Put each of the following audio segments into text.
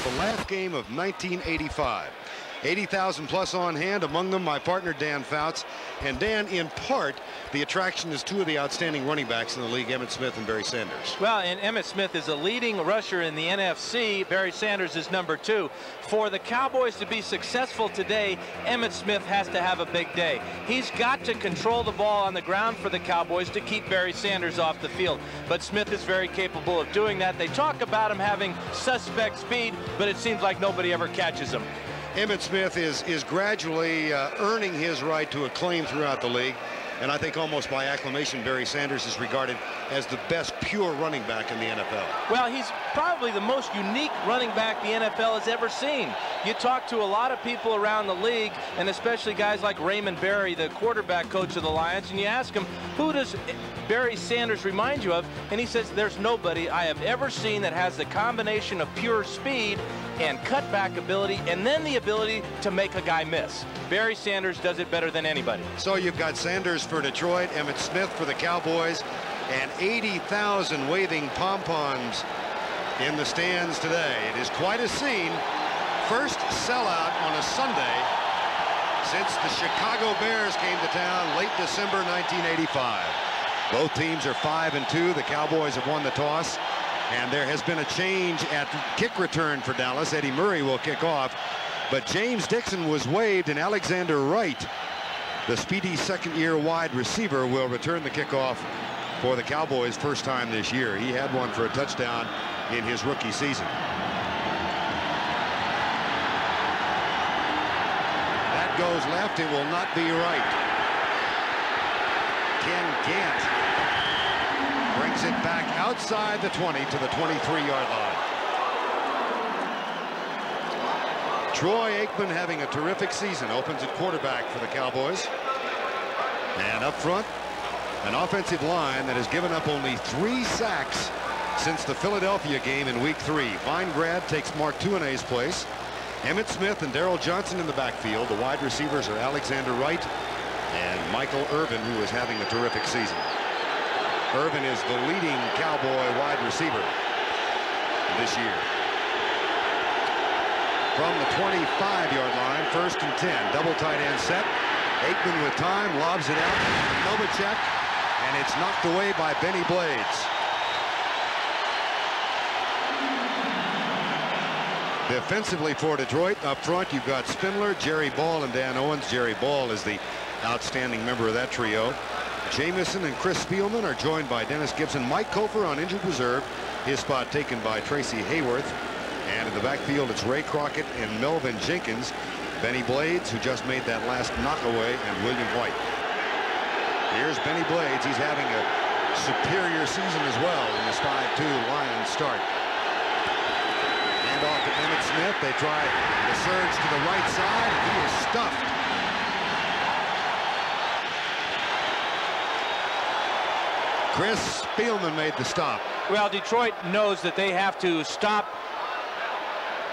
the last game of 1985. 80,000 plus on hand, among them my partner Dan Fouts. And Dan, in part, the attraction is two of the outstanding running backs in the league, Emmitt Smith and Barry Sanders. Well, and Emmitt Smith is a leading rusher in the NFC. Barry Sanders is number 2. For the Cowboys to be successful today, Emmitt Smith has to have a big day. He's got to control the ball on the ground for the Cowboys to keep Barry Sanders off the field. But Smith is very capable of doing that. They talk about him having suspect speed, but it seems like nobody ever catches him. Emmitt Smith is gradually earning his right to acclaim throughout the league. And I think almost by acclamation, Barry Sanders is regarded as the best pure running back in the NFL. Well, he's probably the most unique running back the NFL has ever seen. You talk to a lot of people around the league, and especially guys like Raymond Berry, the quarterback coach of the Lions, and you ask him, who does Barry Sanders remind you of? And he says, there's nobody I have ever seen that has the combination of pure speed and cutback ability, and then the ability to make a guy miss. Barry Sanders does it better than anybody. So you've got Sanders for Detroit, Emmitt Smith for the Cowboys, and 80,000 waving pom-poms in the stands today. It is quite a scene. First sellout on a Sunday since the Chicago Bears came to town late December 1985. Both teams are 5-2. The Cowboys have won the toss. And there has been a change at kick return for Dallas. Eddie Murray will kick off. But James Dixon was waived, and Alexander Wright, the speedy second-year wide receiver, will return the kickoff for the Cowboys first time this year. He had one for a touchdown in his rookie season. That goes left. It will not be right. Ken Gant brings it back outside the 20 to the 23-yard line. Troy Aikman, having a terrific season, opens at quarterback for the Cowboys. And up front, an offensive line that has given up only 3 sacks since the Philadelphia game in Week 3. Vinograd takes Mark Tuanay's place. Emmitt Smith and Darrell Johnson in the backfield. The wide receivers are Alexander Wright and Michael Irvin, who is having a terrific season. Irvin is the leading Cowboy wide receiver this year. From the 25-yard line, 1st and 10. Double tight end set. Aikman with time, lobs it out. Novacek, and it's knocked away by Benny Blades. Defensively for Detroit, up front you've got Spindler, Jerry Ball, and Dan Owens. Jerry Ball is the outstanding member of that trio. Jamison and Chris Spielman are joined by Dennis Gibson. Mike Kofer on injured reserve, his spot taken by Tracy Hayworth. And in the backfield, it's Ray Crockett and Melvin Jenkins. Benny Blades, who just made that last knockaway, and William White. Here's Benny Blades. He's having a superior season as well in this 5-2 Lions start. Hand off to Emmitt Smith. They try the surge to the right side. He is stuffed. Chris Spielman made the stop. Well, Detroit knows that they have to stop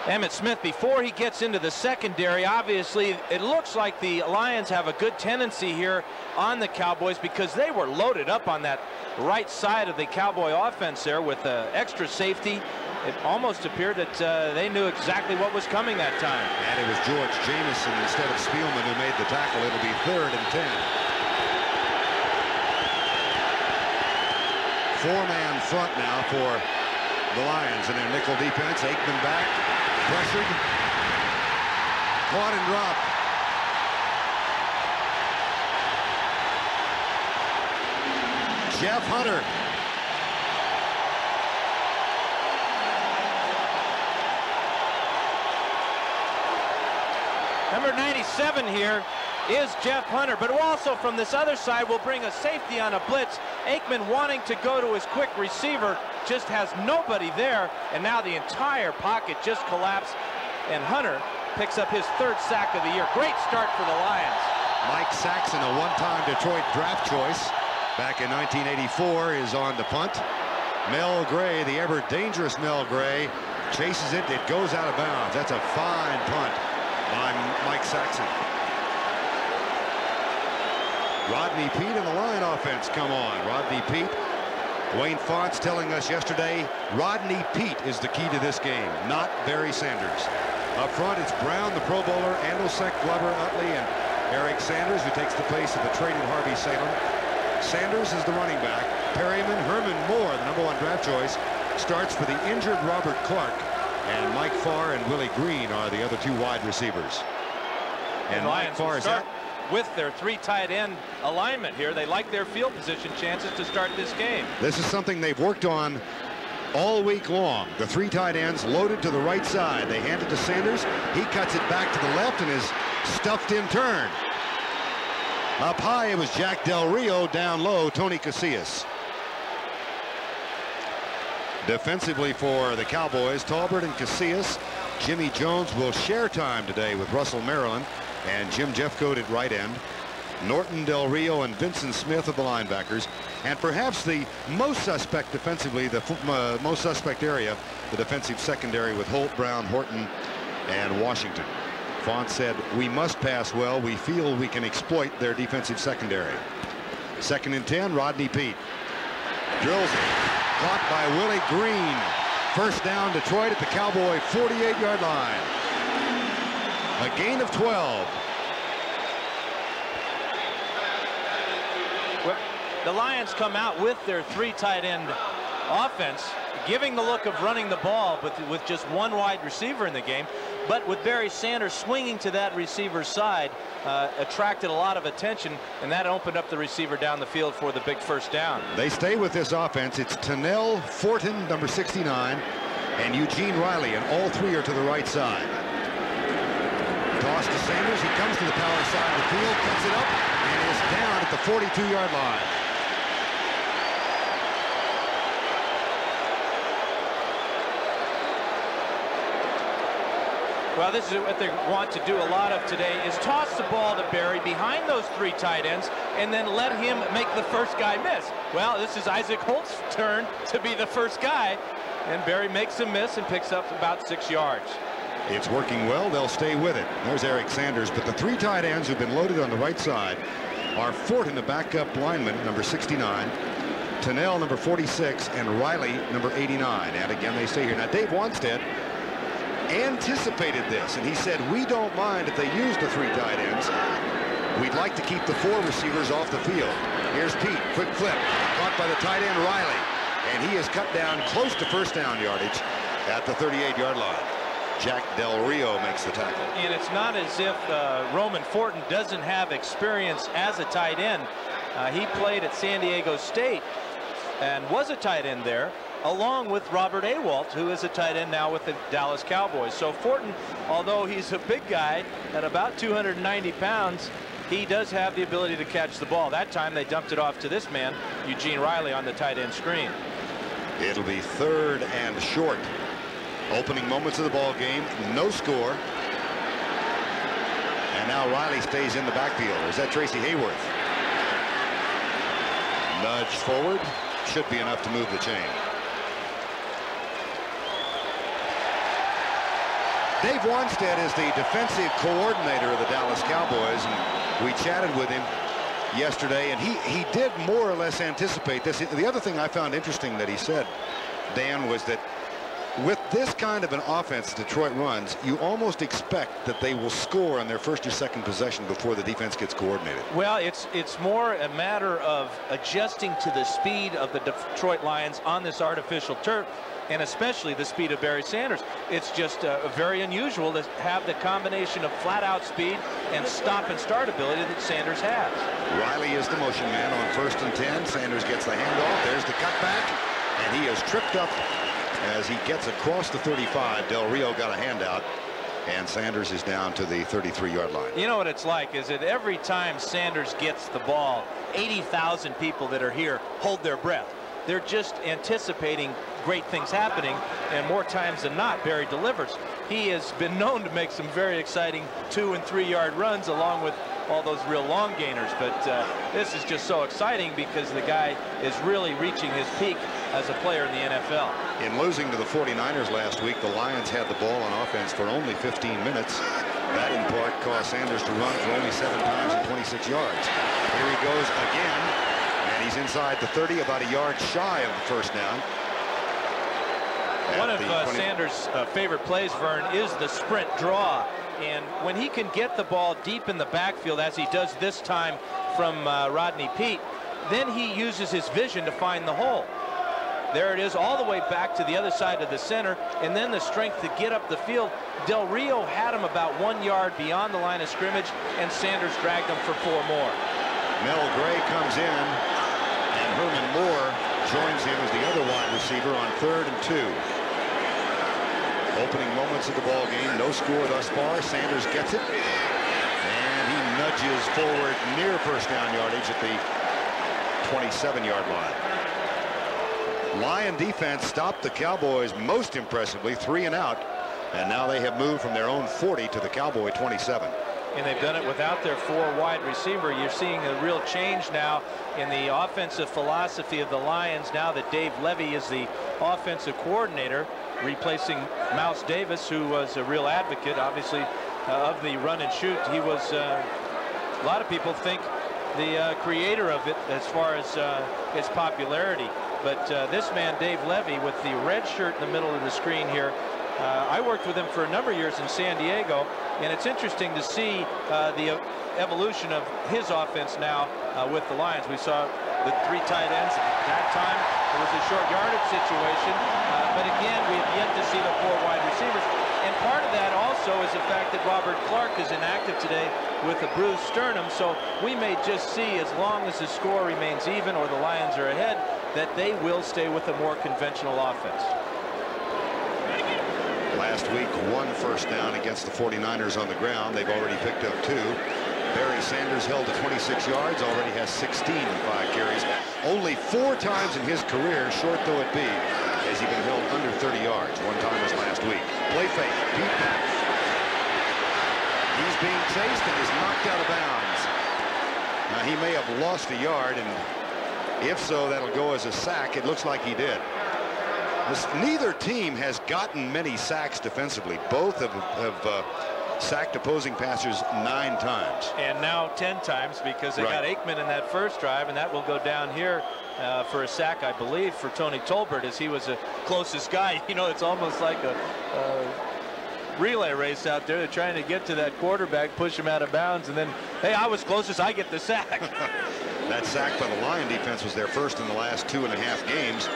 Emmitt Smith before he gets into the secondary. Obviously, it looks like the Lions have a good tendency here on the Cowboys because they were loaded up on that right side of the Cowboy offense there with extra safety. It almost appeared that they knew exactly what was coming that time. And it was George Jamison instead of Spielman who made the tackle. It'll be 3rd and 10. 4-man front now for the Lions in their nickel defense. Aikman back, pressured, caught and dropped. Jeff Hunter. Number 97 here is Jeff Hunter, but also from this other side will bring a safety on a blitz. Aikman wanting to go to his quick receiver, just has nobody there, and now the entire pocket just collapsed, and Hunter picks up his 3rd sack of the year. Great start for the Lions. Mike Saxon, a one-time Detroit draft choice back in 1984, is on to punt. Mel Gray, the ever dangerous Mel Gray, chases it. It goes out of bounds. That's a fine punt by Mike Saxon. Rodney Peete and the line offense come on. Rodney Peete Wayne Fouts telling us yesterday, Rodney Peete is the key to this game, not Barry Sanders. Up front, it's Brown, the Pro Bowler, Andelsek, Glover, Utley, and Eric Sanders, who takes the place of the traded Harvey Salem. Sanders is the running back. Perryman, Herman Moore, the #1 draft choice, starts for the injured Robert Clark. And Mike Farr and Willie Green are the other 2 wide receivers. And Mike Farr is out with their 3 tight end alignment here. They like their field position chances to start this game. This is something they've worked on all week long. The 3 tight ends loaded to the right side. They hand it to Sanders. He cuts it back to the left and is stuffed in turn. Up high, it was Jack Del Rio. Down low, Tony Casillas. Defensively for the Cowboys, Talbert and Casillas. Jimmy Jones will share time today with Russell Maryland and Jim Jeffcoat at right end. Norton, Del Rio, and Vincent Smith of the linebackers. And perhaps the most suspect defensively, the most suspect area, the defensive secondary with Holt, Brown, Horton, and Washington. Font said, we must pass well. We feel we can exploit their defensive secondary. 2nd and 10, Rodney Peete. Drills it. Caught by Willie Green. First down, Detroit at the Cowboy 48-yard line. A gain of 12. Well, the Lions come out with their 3 tight end offense, giving the look of running the ball, but with just 1 wide receiver in the game. But with Barry Sanders swinging to that receiver's side, attracted a lot of attention, and that opened up the receiver down the field for the big first down. They stay with this offense. It's Tennell, Fortin, number 69, and Eugene Riley, and all 3 are to the right side. Toss to Sanders. He comes to the power side of the field, cuts it up, and is down at the 42-yard line. Well, this is what they want to do a lot of today, is toss the ball to Barry behind those 3 tight ends and then let him make the first guy miss. Well, this is Isaac Holt's turn to be the first guy, and Barry makes him miss and picks up about 6 yards. It's working well. They'll stay with it. There's Eric Sanders, but the 3 tight ends who've been loaded on the right side are Fortin, the backup lineman, number 69, Tennell, number 46, and Riley, number 89. And again, they stay here. Now, Dave Wanstead anticipated this, and he said, we don't mind if they use the 3 tight ends. We'd like to keep the 4 receivers off the field. Here's Peete, quick flip, caught by the tight end Riley, and he is cut down close to first down yardage at the 38-yard line. Jack Del Rio makes the tackle. And it's not as if Roman Fortin doesn't have experience as a tight end. He played at San Diego State and was a tight end there, along with Robert Awalt, who is a tight end now with the Dallas Cowboys. So Fortin, although he's a big guy at about 290 pounds, he does have the ability to catch the ball. That time they dumped it off to this man, Eugene Riley, on the tight end screen. It'll be 3rd and short. Opening moments of the ball game, no score. And now Riley stays in the backfield. Or is that Tracy Hayworth? Nudge forward. Should be enough to move the chain. Dave Wanstead is the defensive coordinator of the Dallas Cowboys, and we chatted with him yesterday, and he did more or less anticipate this. The other thing I found interesting that he said, Dan, was that with this kind of an offense Detroit runs, you almost expect that they will score on their first or second possession before the defense gets coordinated. Well, it's more a matter of adjusting to the speed of the Detroit Lions on this artificial turf, and especially the speed of Barry Sanders. It's just very unusual to have the combination of flat-out speed and stop-and-start ability that Sanders has. Riley is the motion man on 1st and 10. Sanders gets the handoff. There's the cutback, and he is tripped up as he gets across the 35. Del Rio got a handout, and Sanders is down to the 33-yard line. You know what it's like is that every time Sanders gets the ball, 80,000 people that are here hold their breath. They're just anticipating great things happening, and more times than not, Barry delivers. He has been known to make some very exciting 2- and 3-yard runs along with all those real long gainers, but this is just so exciting because the guy is really reaching his peak as a player in the NFL. In losing to the 49ers last week, the Lions had the ball on offense for only 15 minutes. That in part caused Sanders to run for only 7 times and 26 yards. Here he goes again, and And he's inside the 30, about a yard shy of the first down. One of Sanders' favorite plays, Verne, is the sprint draw. And when he can get the ball deep in the backfield, as he does this time from Rodney Peete, then he uses his vision to find the hole. There it is, all the way back to the other side of the center, and then the strength to get up the field. Del Rio had him about 1 yard beyond the line of scrimmage, and Sanders dragged him for 4 more. Mel Gray comes in, and Herman Moore joins him as the other wide receiver on 3rd and 2. Opening moments of the ball game, no score thus far. Sanders gets it, and he nudges forward near first down yardage at the 27-yard line. Lion defense stopped the Cowboys most impressively, 3 and out, and now they have moved from their own 40 to the Cowboy 27. And they've done it without their 4 wide receiver. You're seeing a real change now in the offensive philosophy of the Lions now that Dave Levy is the offensive coordinator, replacing Mouse Davis, who was a real advocate, obviously, of the run and shoot. He was, a lot of people think, the creator of it as far as its popularity. But this man, Dave Levy, with the red shirt in the middle of the screen here, I worked with him for a number of years in San Diego, and it's interesting to see the evolution of his offense now with the Lions. We saw the 3 tight ends at that time. It was a short yardage situation, but again, we have yet to see the 4 wide receivers. And part of that also is the fact that Robert Clark is inactive today with a bruised sternum, so we may just see, as long as the score remains even or the Lions are ahead, that they will stay with a more conventional offense. Last week, 1 first down against the 49ers on the ground. They've already picked up 2. Barry Sanders held to 26 yards, already has 16 in 5 carries. Only 4 times in his career, short though it be, has he been held under 30 yards. 1 time was last week. Play fake, deep pass. He's being chased and is knocked out of bounds. Now he may have lost a yard, and if so, that'll go as a sack. It looks like he did. Neither team has gotten many sacks defensively. Both have sacked opposing passers 9 times. And now 10 times, because they got Aikman in that first drive, and that will go down here for a sack, I believe, for Tony Tolbert, as he was the closest guy. You know, it's almost like a relay race out there. They're trying to get to that quarterback, push him out of bounds, and then, hey, I was closest, I get the sack. That sack by the Lion defense was their first in the last 2.5 games.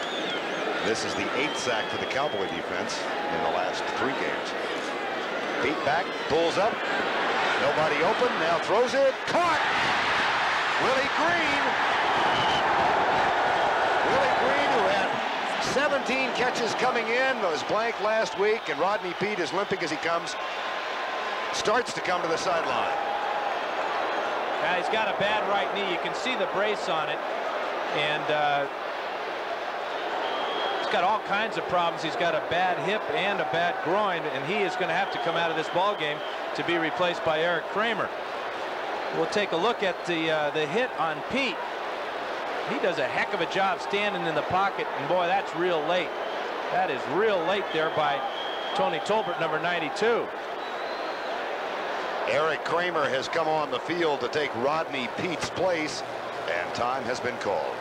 This is the 8th sack for the Cowboy defense in the last 3 games. Beat back, pulls up, nobody open, now throws it, caught! Willie Green! Willie Green, who had 17 catches coming in, was blank last week, and Rodney Peete is limping as he comes, starts to come to the sideline. Now he's got a bad right knee. You can see the brace on it, and he's got all kinds of problems. He's got a bad hip and a bad groin, and he is going to have to come out of this ball game to be replaced by Eric Kramer. We'll take a look at the hit on Peete. He does a heck of a job standing in the pocket, and boy, that's real late. That is real late there by Tony Tolbert, number 92. Eric Kramer has come on the field to take Rodney Peete's place, and time has been called.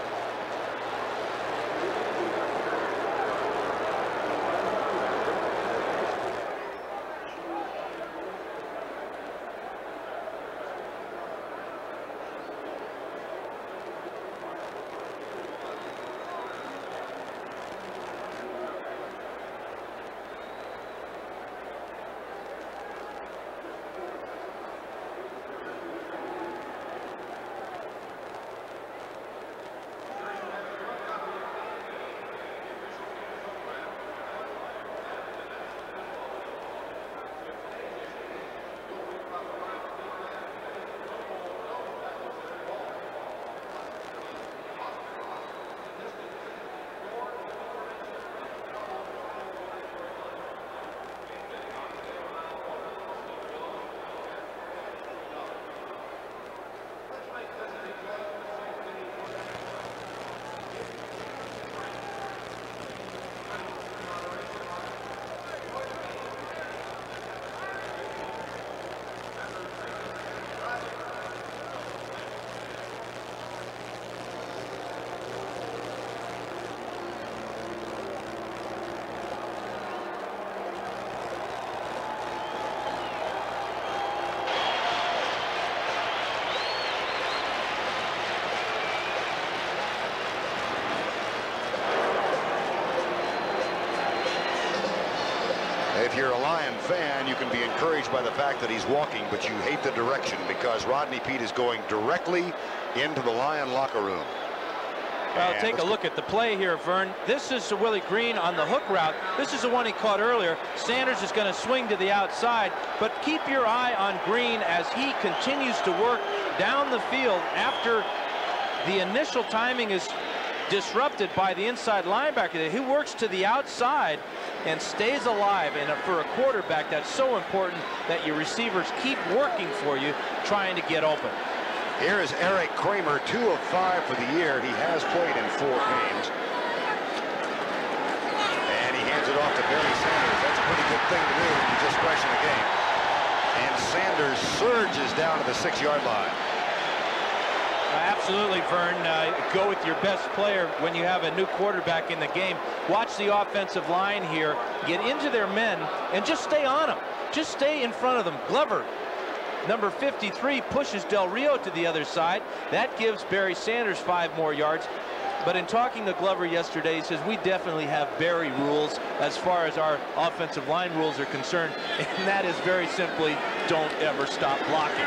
If you're a Lion fan, you can be encouraged by the fact that he's walking, but you hate the direction because Rodney Peete is going directly into the Lion locker room. Well, take a look at the play here, Verne. This is Willie Green on the hook route. This is the one he caught earlier. Sanders is going to swing to the outside, but keep your eye on Green as he continues to work down the field after the initial timing is disrupted by the inside linebacker. He works to the outside and stays alive. And for a quarterback, that's so important that your receivers keep working for you, trying to get open. Here is Eric Kramer, 2 of 5 for the year. He has played in 4 games. And he hands it off to Barry Sanders. That's a pretty good thing to do when you just question a game. And Sanders surges down to the 6-yard line. Absolutely, Verne. Go with your best player when you have a new quarterback in the game. Watch the offensive line here. Get into their men and just stay on them. Just stay in front of them. Glover, number 53, pushes Del Rio to the other side. That gives Barry Sanders 5 more yards. But in talking to Glover yesterday, he says, we definitely have Barry rules as far as our offensive line rules are concerned. And that is very simply, don't ever stop blocking.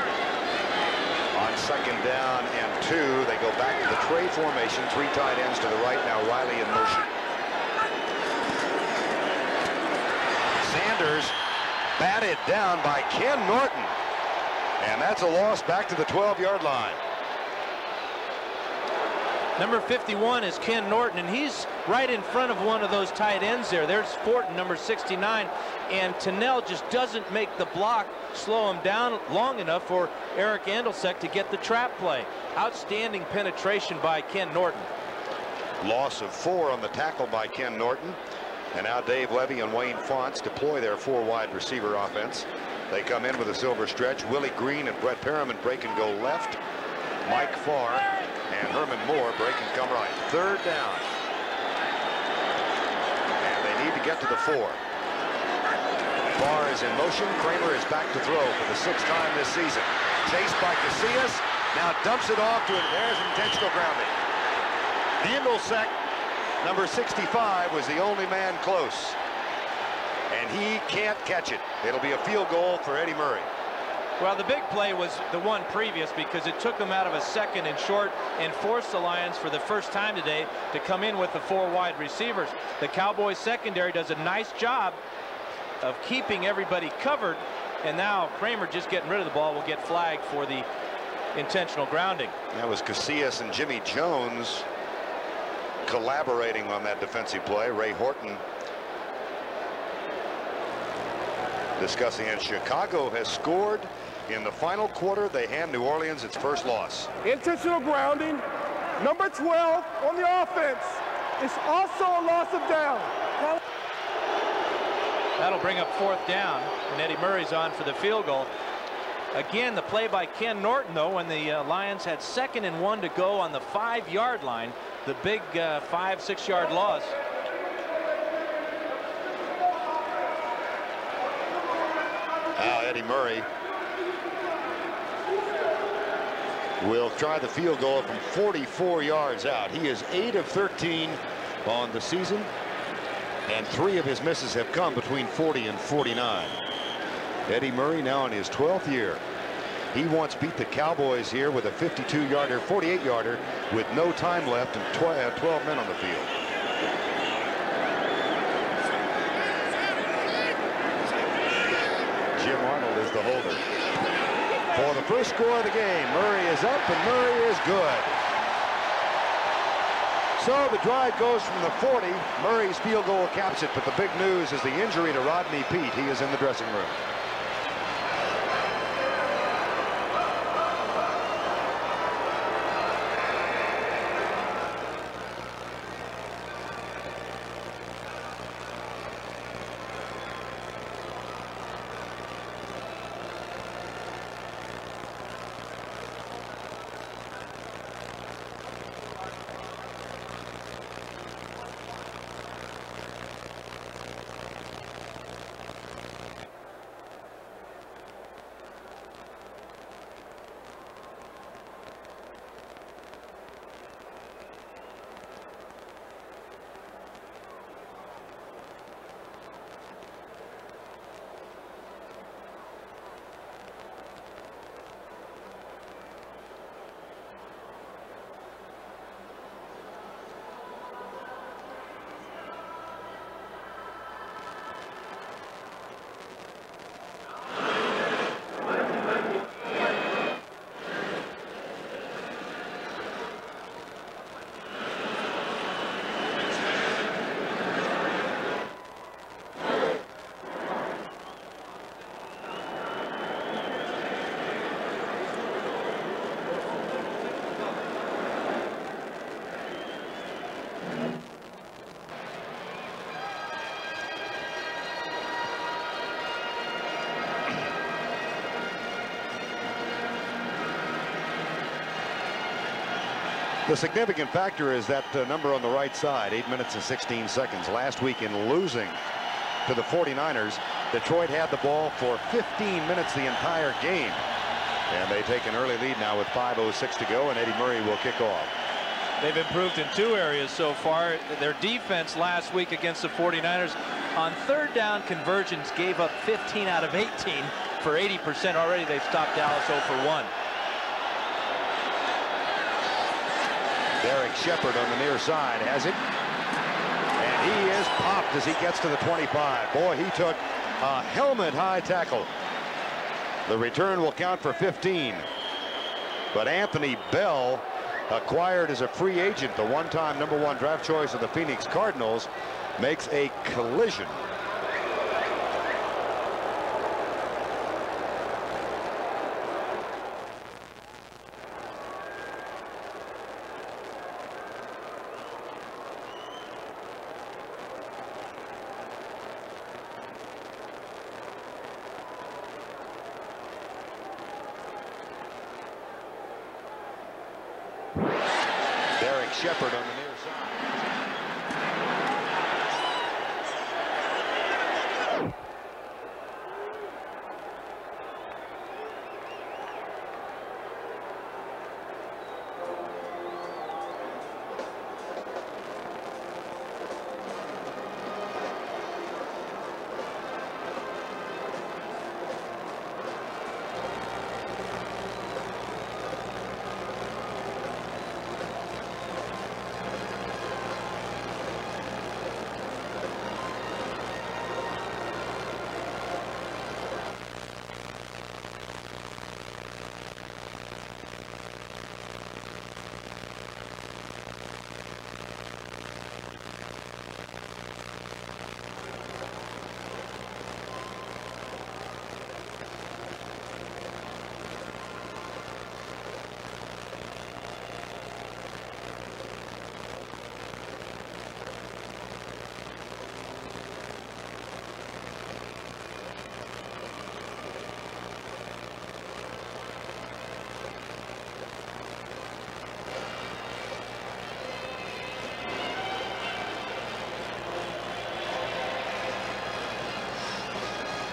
On 2nd down and 2, they go back to the Trey formation. 3 tight ends to the right. Now Riley in motion. Sanders batted down by Ken Norton. And that's a loss back to the 12-yard line. Number 51 is Ken Norton, and he's right in front of one of those tight ends there. There's Fortin, number 69, and Tennell just doesn't make the block slow him down long enough for Eric Andelsek to get the trap play. Outstanding penetration by Ken Norton. Loss of 4 on the tackle by Ken Norton. And now Dave Levy and Wayne Fouts deploy their 4 wide receiver offense. They come in with a silver stretch. Willie Green and Brett Perriman break and go left. Mike Farr and Herman Moore break and come right. 3rd down. And they need to get to the 4. Farr is in motion. Kramer is back to throw for the 6th time this season. Chased by Casillas. Now dumps it off to him. There's intentional grounding. Andelsek, number 65, was the only man close. And he can't catch it. It'll be a field goal for Eddie Murray. Well, the big play was the one previous because it took them out of a 2nd and short and forced the Lions for the first time today to come in with the 4 wide receivers. The Cowboys secondary does a nice job of keeping everybody covered, and now Kramer just getting rid of the ball will get flagged for the intentional grounding. That was Casillas and Jimmy Jones collaborating on that defensive play. Ray Horton discussing it. Chicago has scored in the final quarter. They hand New Orleans its first loss. Intentional grounding, number 12 on the offense. It's also a loss of down. That'll bring up 4th down, and Eddie Murray's on for the field goal. Again, the play by Ken Norton, though, when the Lions had 2nd and 1 to go on the 5-yard line, the big 5-6 yard loss. Now Eddie Murray will try the field goal from 44 yards out. He is 8 of 13 on the season, and 3 of his misses have come between 40 and 49. Eddie Murray now in his 12th year. He once beat the Cowboys here with a 52-yarder, 48-yarder with no time left and 12 men on the field. Jim Arnold is the holder. For the first score of the game, Murray is up and Murray is good. So the drive goes from the 40. Murray's field goal caps it, but the big news is the injury to Rodney Peete. He is in the dressing room. The significant factor is that number on the right side, 8 minutes and 16 seconds. Last week in losing to the 49ers, Detroit had the ball for 15 minutes the entire game. And they take an early lead now with 5:06 to go, and Eddie Murray will kick off. They've improved in 2 areas so far. Their defense last week against the 49ers on third down conversions gave up 15 out of 18 for 80%. Already they've stopped Dallas 0 for 1. Derek Shepard on the near side has it. And he is popped as he gets to the 25. Boy, he took a helmet-high tackle. The return will count for 15. But Anthony Bell, acquired as a free agent, the one-time #1 draft choice of the Phoenix Cardinals, makes a collision. Shepard on the near side.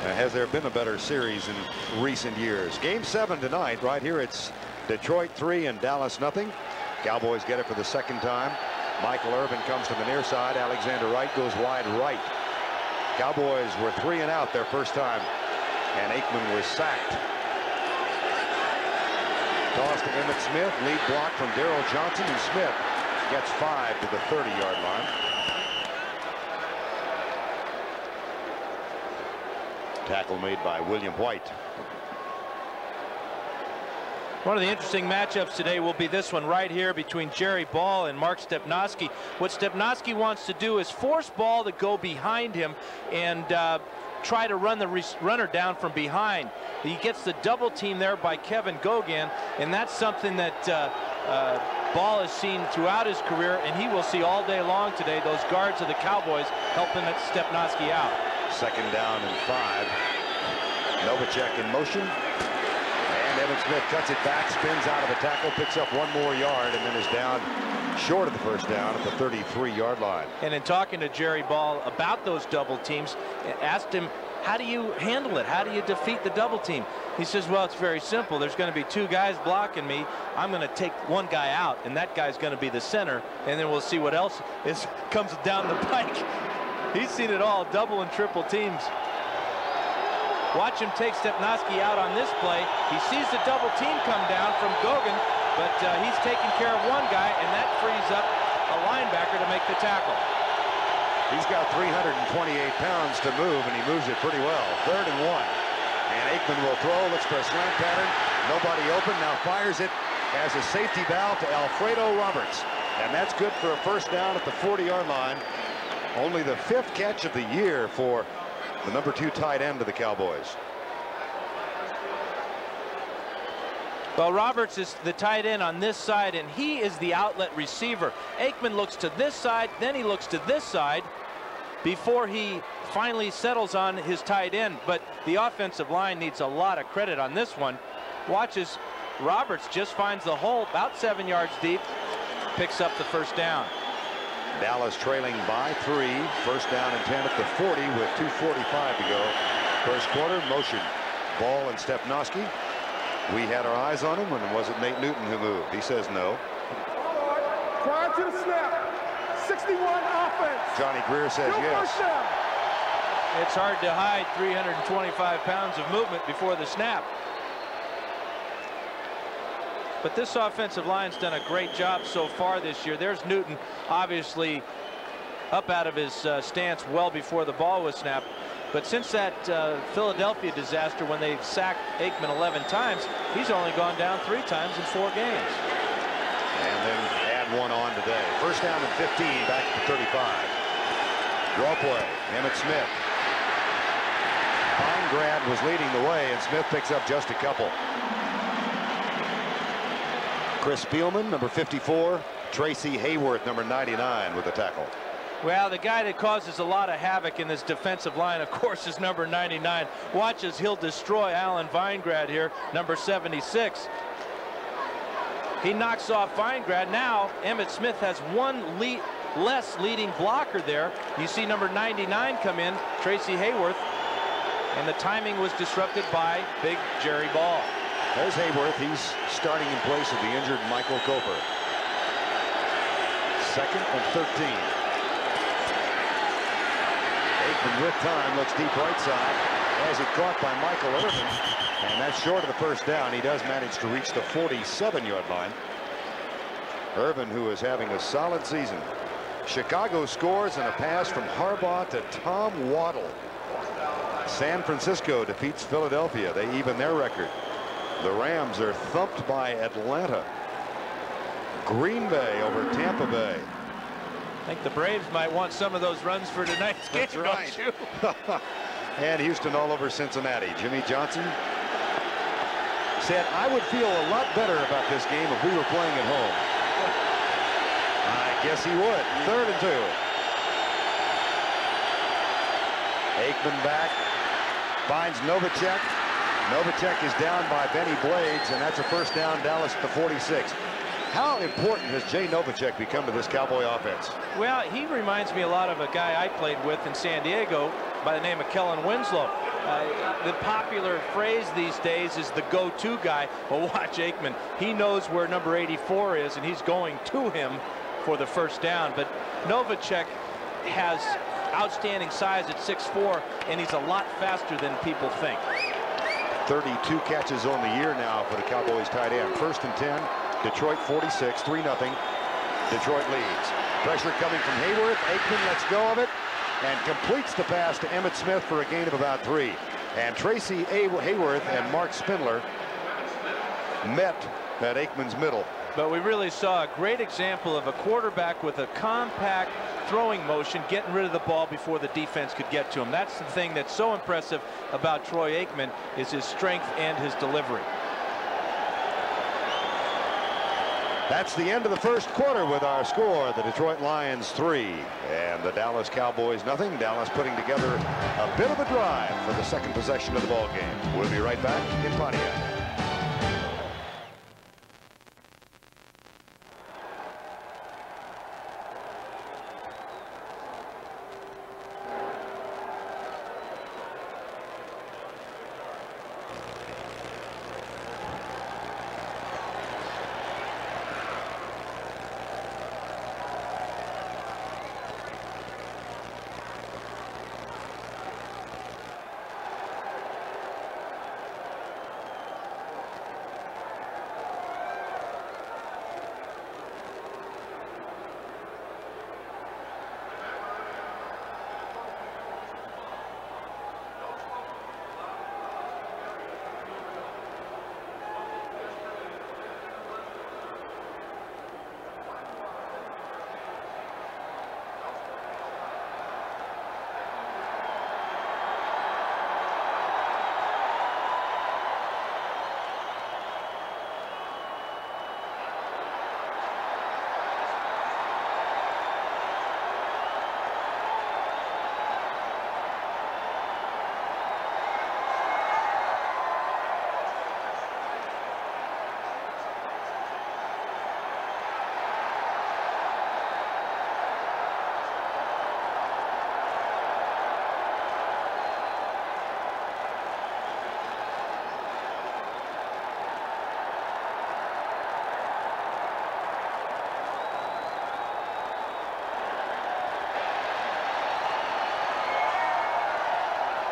Has there been a better series in recent years? Game 7 tonight. Right here it's Detroit 3 and Dallas nothing. Cowboys get it for the second time. Michael Irvin comes to the near side. Alexander Wright goes wide right. Cowboys were 3 and out their first time, and Aikman was sacked. Toss to Emmett Smith. Lead block from Darrell Johnson, and Smith gets 5 to the 30-yard line. Tackle made by William White. One of the interesting matchups today will be this one right here between Jerry Ball and Mark Stepnoski. What Stepnoski wants to do is force Ball to go behind him and try to run the runner down from behind. He gets the double team there by Kevin Gogan, and that's something that Ball has seen throughout his career, and he will see all day long today. Those guards of the Cowboys helping Stepnoski out. Second down and 5. Novacek in motion. And Evan Smith cuts it back, spins out of the tackle, picks up 1 more yard, and then is down short of the first down at the 33-yard line. And in talking to Jerry Ball about those double teams, asked him, how do you handle it? How do you defeat the double team? He says, well, it's very simple. There's going to be 2 guys blocking me. I'm going to take 1 guy out, and that guy's going to be the center, and then we'll see what else comes down the pike. He's seen it all, double and triple teams. Watch him take Stepnoski out on this play. He sees the double team come down from Gogan, but he's taking care of 1 guy, and that frees up a linebacker to make the tackle. He's got 328 pounds to move, and he moves it pretty well. 3rd and 1. And Aikman will throw, looks for a slant pattern. Nobody open, now fires it as a safety valve to Alfredo Roberts. And that's good for a first down at the 40-yard line. Only the 5th catch of the year for the #2 tight end of the Cowboys. Well, Roberts is the tight end on this side, and he is the outlet receiver. Aikman looks to this side, then he looks to this side before he finally settles on his tight end. But the offensive line needs a lot of credit on this one. Watch as Roberts just finds the hole about 7 yards deep, picks up the first down. Dallas trailing by 3. First down and 10 at the 40 with 2:45 to go. First quarter, motion. Ball and Stepnoski. We had our eyes on him, and was it Nate Newton who moved? He says no. Prior to the snap, 61 offense. Johnny Greer says yes. It's hard to hide 325 pounds of movement before the snap. But this offensive line's done a great job so far this year. There's Newton, obviously up out of his stance well before the ball was snapped. But since that Philadelphia disaster when they sacked Aikman 11 times, he's only gone down 3 times in 4 games. And then add one on today. First down and 15, back to 35. Draw play, Emmitt Smith. Feingrad was leading the way, and Smith picks up just a couple. Chris Spielman, number 54. Tracy Hayworth, number 99, with the tackle. Well, the guy that causes a lot of havoc in this defensive line, of course, is number 99. Watch as he'll destroy Alan Feingrad here, number 76. He knocks off Feingrad. Now, Emmitt Smith has one less leading blocker there. You see number 99 come in, Tracy Hayworth, and the timing was disrupted by big Jerry Ball. There's Hayworth. He's starting in place of the injured Michael Coper. Second and 13. Aikman with time looks deep right side. Has it caught by Michael Irvin, and that's short of the first down. He does manage to reach the 47-yard line. Irvin, who is having a solid season. Chicago scores and a pass from Harbaugh to Tom Waddle. San Francisco defeats Philadelphia. They even their record. The Rams are thumped by Atlanta. Green Bay over Tampa Bay. I think the Braves might want some of those runs for tonight's game. That's right. And Houston all over Cincinnati. Jimmy Johnson said, I would feel a lot better about this game if we were playing at home. I guess he would. 3rd and 2. Aikman back. Finds Novacek. Novacek is down by Benny Blades, and that's a first down. Dallas at the 46. How important has Jay Novacek become to this Cowboy offense? Well, he reminds me a lot of a guy I played with in San Diego by the name of Kellen Winslow. The popular phrase these days is the go-to guy. Well, watch Aikman. He knows where number 84 is, and he's going to him for the first down. But Novacek has outstanding size at 6'4", and he's a lot faster than people think. 32 catches on the year now for the Cowboys tight end. 1st and 10. Detroit 46, 3-0. Detroit leads. Pressure coming from Hayworth. Aikman lets go of it and completes the pass to Emmitt Smith for a gain of about 3. And Tracy Hayworth and Mark Spindler met at Aikman's middle. But we really saw a great example of a quarterback with a compact throwing motion, getting rid of the ball before the defense could get to him. That's the thing that's so impressive about Troy Aikman, is his strength and his delivery. That's the end of the first quarter with our score. The Detroit Lions 3 and the Dallas Cowboys nothing. Dallas putting together a bit of a drive for the second possession of the ball game. We'll be right back in Pontiac.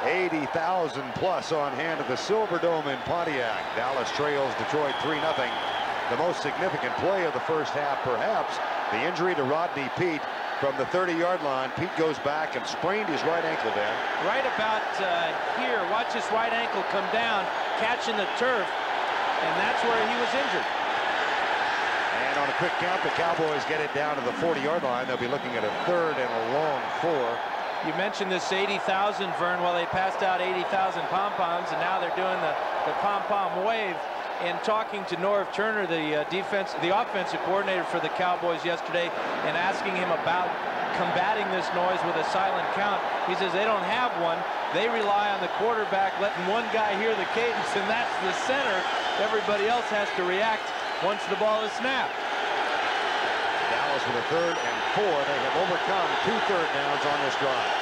80,000 plus on hand at the Silverdome in Pontiac. Dallas trails Detroit 3-0. The most significant play of the first half, perhaps, the injury to Rodney Peete from the 30-yard line. Peete goes back and sprained his right ankle down. Right about here. Watch his right ankle come down, catching the turf, and that's where he was injured. And on a quick count, the Cowboys get it down to the 40-yard line. They'll be looking at a 3rd and a long 4. You mentioned this 80,000, Verne. Well, they passed out 80,000 pom-poms, and now they're doing the pom-pom wave. And talking to Norv Turner, the offensive coordinator for the Cowboys yesterday, and asking him about combating this noise with a silent count, he says they don't have one. They rely on the quarterback letting one guy hear the cadence, and that's the center. Everybody else has to react once the ball is snapped. Dallas with a 3rd and 4. They have overcome 2 third downs on this drive.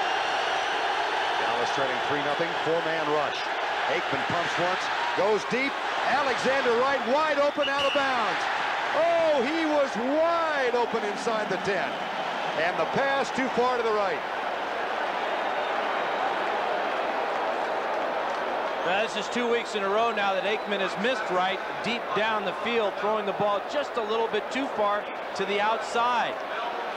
Dallas trailing 3-0, 4-man rush. Aikman pumps once, goes deep. Alexander Wright wide open, out of bounds. Oh, he was wide open inside the 10. And the pass too far to the right. Now, this is 2 weeks in a row now that Aikman has missed Wright deep down the field, throwing the ball just a little bit too far to the outside.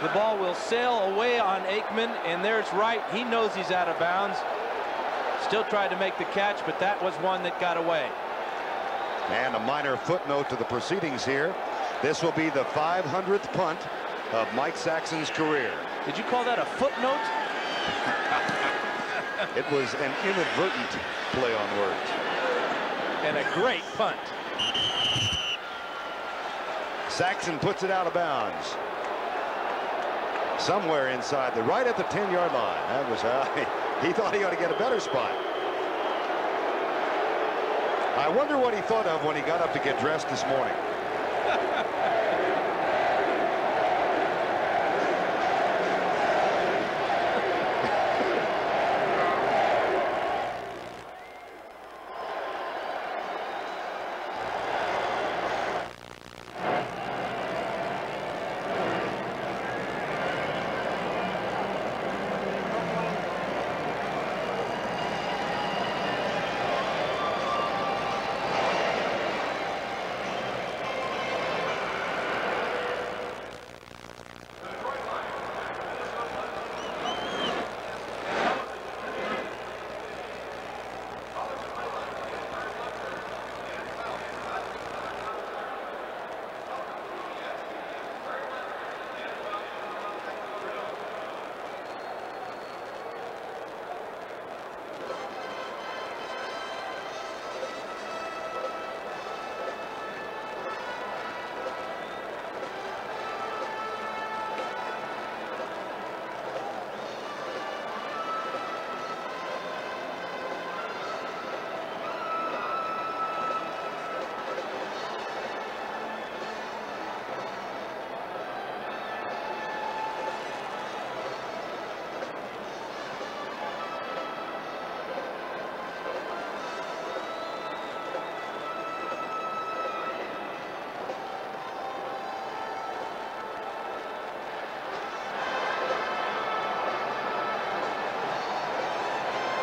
The ball will sail away on Aikman, and there's Wright. He knows he's out of bounds. Still tried to make the catch, but that was one that got away. And a minor footnote to the proceedings here. This will be the 500th punt of Mike Saxon's career. Did you call that a footnote? It was an inadvertent play on words. And a great punt. Saxon puts it out of bounds. Somewhere inside right at the 10-yard line. That was he thought he ought to get a better spot. I wonder what he thought of when he got up to get dressed this morning.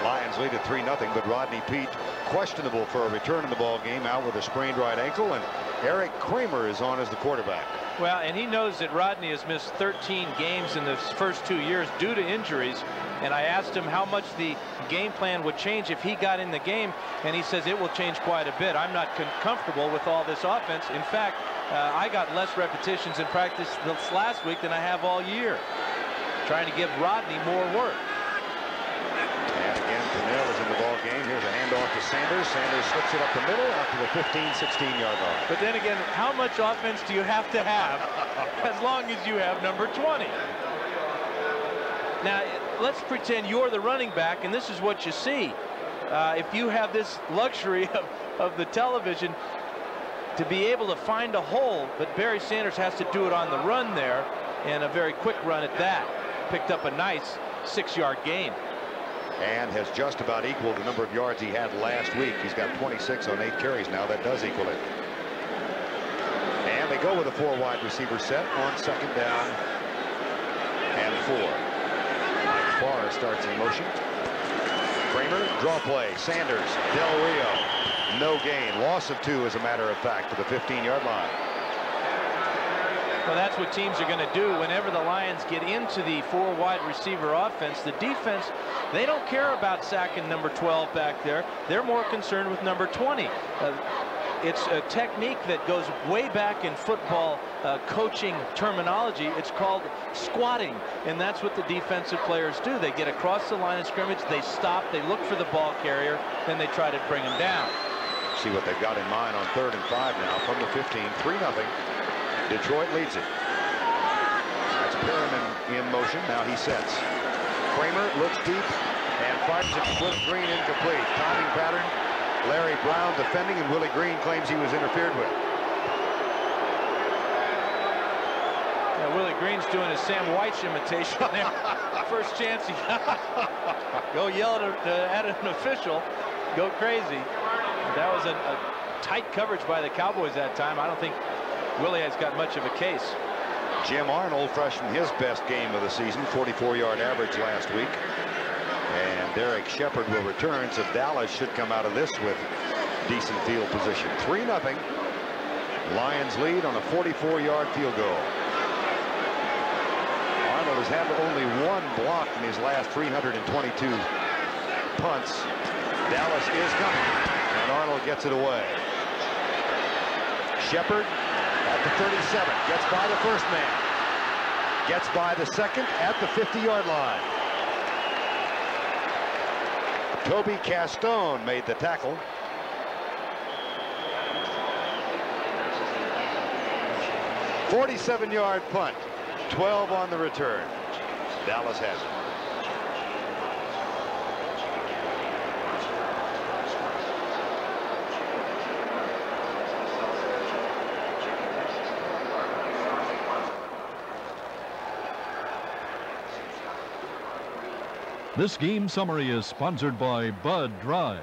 Lions lead at 3-0, but Rodney Peete questionable for a return in the ball game, out with a sprained right ankle, and Eric Kramer is on as the quarterback. Well, and he knows that Rodney has missed 13 games in the first 2 years due to injuries, and I asked him how much the game plan would change if he got in the game, and he says it will change quite a bit. I'm not comfortable with all this offense. In fact, I got less repetitions in practice this last week than I have all year, trying to give Rodney more work. And again, Purnell is in the ball game. Here's a handoff to Sanders. Sanders slips it up the middle out to the 15-16-yard line. But then again, how much offense do you have to have as long as you have number 20? Now, let's pretend you're the running back, and this is what you see. If you have this luxury of the television to be able to find a hole, but Barry Sanders has to do it on the run there, and a very quick run at that. Picked up a nice 6-yard gain. And has just about equaled the number of yards he had last week. He's got 26 on 8 carries now. That does equal it. And they go with a 4 wide receiver set on 2nd down and 4. Mike Farr starts in motion. Kramer, draw play. Sanders, Del Rio. No gain. Loss of 2, as a matter of fact, to the 15-yard line. Well, that's what teams are going to do whenever the Lions get into the 4 wide receiver offense. The defense, they don't care about sacking number 12 back there. They're more concerned with number 20. It's a technique that goes way back in football coaching terminology. It's called squatting, and that's what the defensive players do. They get across the line of scrimmage, they stop, they look for the ball carrier, then they try to bring him down. See what they've got in mind on 3rd and 5 now from the 15, 3-0. Detroit leads it. That's Perriman in motion. Now he sets. Kramer looks deep and fires it to Willie Green, incomplete. Timing pattern. Larry Brown defending, and Willie Green claims he was interfered with. Yeah, Willie Green's doing his Sam White's imitation there. First chance he got. Go yell at an official. Go crazy. That was a tight coverage by the Cowboys that time. I don't think Willie has got much of a case. Jim Arnold, fresh from his best game of the season, 44-yard average last week. And Derek Shepard will return, so Dallas should come out of this with decent field position. 3-0. Lions lead on a 44-yard field goal. Arnold has had only 1 block in his last 322 punts. Dallas is coming, and Arnold gets it away. Shepard at the 37, gets by the first man, gets by the second at the 50-yard line. Toby Castone made the tackle. "47-yard punt, 12 on the return. Dallas has it. This game summary is sponsored by Bud Dry.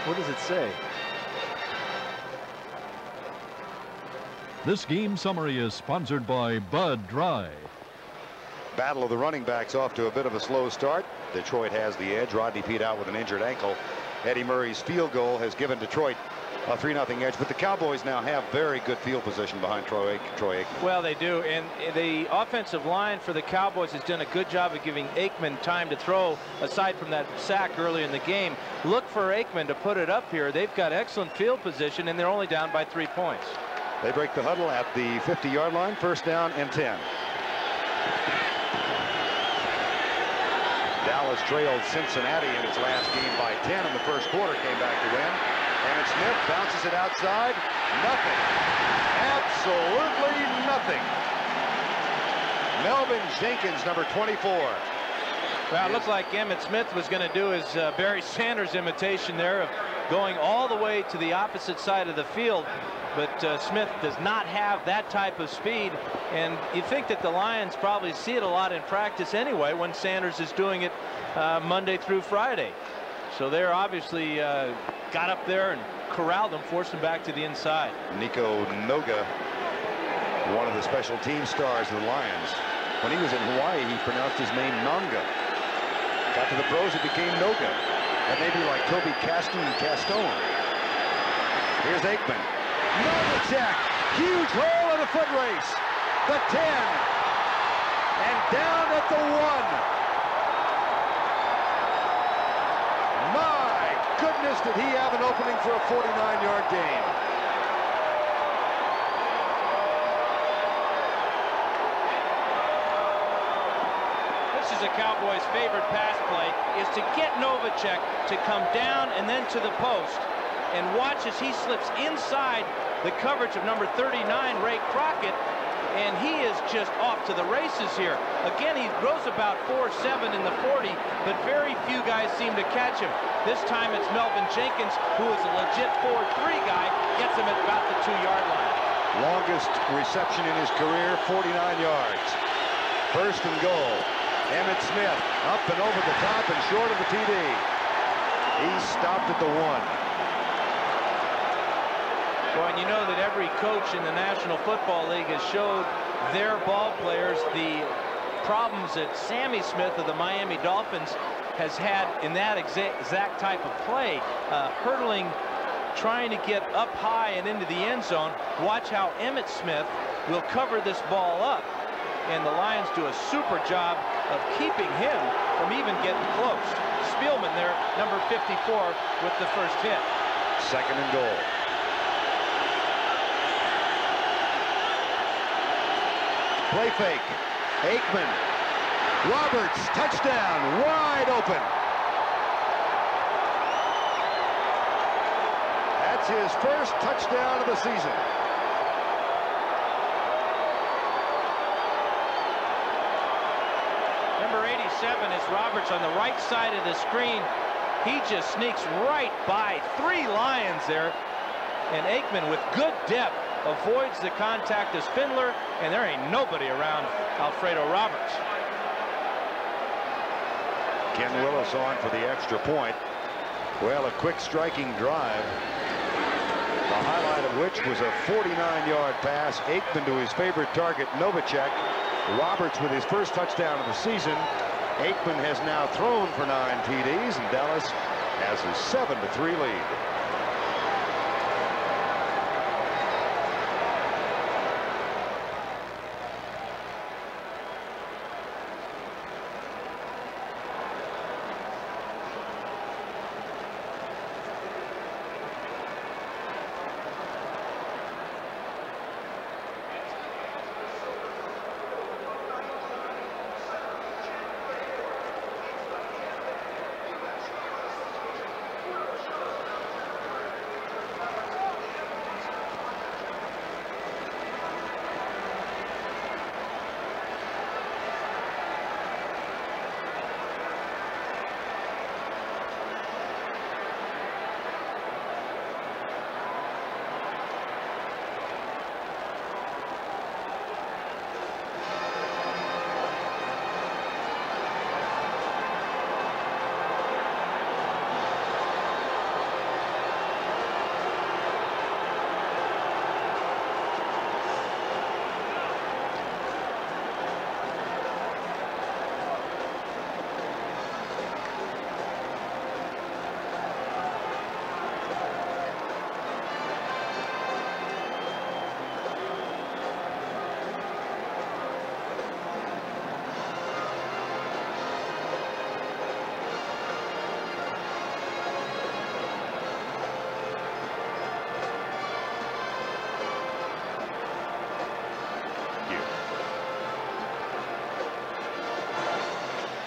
What does it say? This game summary is sponsored by Bud Dry. Battle of the running backs off to a bit of a slow start. Detroit has the edge. Rodney Peete out with an injured ankle. Eddie Murray's field goal has given Detroit a 3-0 edge, but the Cowboys now have very good field position behind Troy Aikman. Well, they do, and the offensive line for the Cowboys has done a good job of giving Aikman time to throw, aside from that sack early in the game. Look for Aikman to put it up here. They've got excellent field position, and they're only down by 3 points. They break the huddle at the 50-yard line, 1st down and 10. Dallas trailed Cincinnati in its last game by 10 in the first quarter, came back to win. Emmett Smith bounces it outside. Nothing. Absolutely nothing. Melvin Jenkins, number 24. Well, it looked like Emmett Smith was going to do his Barry Sanders imitation there of going all the way to the opposite side of the field. But Smith does not have that type of speed. And you think that the Lions probably see it a lot in practice anyway when Sanders is doing it Monday through Friday. So they're obviously got up there and corralled him, forced him back to the inside. Nico Noga, one of the special team stars of the Lions. When he was in Hawaii, he pronounced his name Nanga. Got to the pros, it became Noga. That may be like Toby Castone. Here's Aikman. Novacek, huge hole in the foot race. The 10, and down at the 1. My goodness, did he have an opening for a 49-yard gain. This is a Cowboys' favorite pass play, is to get Novacek to come down and then to the post. And watch as he slips inside the coverage of number 39, Ray Crockett, and he is just off to the races here. Again, he grows about 4'7" in the 40, but very few guys seem to catch him. This time it's Melvin Jenkins, who is a legit 4'3" guy, gets him at about the 2-yard line. Longest reception in his career, 49 yards. First and goal. Emmitt Smith up and over the top and short of the TD. He stopped at the 1. Well, and you know that every coach in the National Football League has showed their ball players the problems that Sammy Smith of the Miami Dolphins has had in that exact type of play, hurdling, trying to get up high and into the end zone. Watch how Emmitt Smith will cover this ball up, and the Lions do a super job of keeping him from even getting close. Spielman there, number 54, with the first hit. Second and goal. Play fake. Aikman. Roberts, touchdown, wide open. That's his first touchdown of the season. Number 87 is Roberts on the right side of the screen. He just sneaks right by 3 Lions there. And Aikman, with good depth, avoids the contact as Findler, and there ain't nobody around Alfredo Roberts. Ken Willis on for the extra point. Well, a quick striking drive, the highlight of which was a 49-yard pass. Aikman to his favorite target, Novacek. Roberts with his first touchdown of the season. Aikman has now thrown for 9 TDs, and Dallas has a 7-3 lead.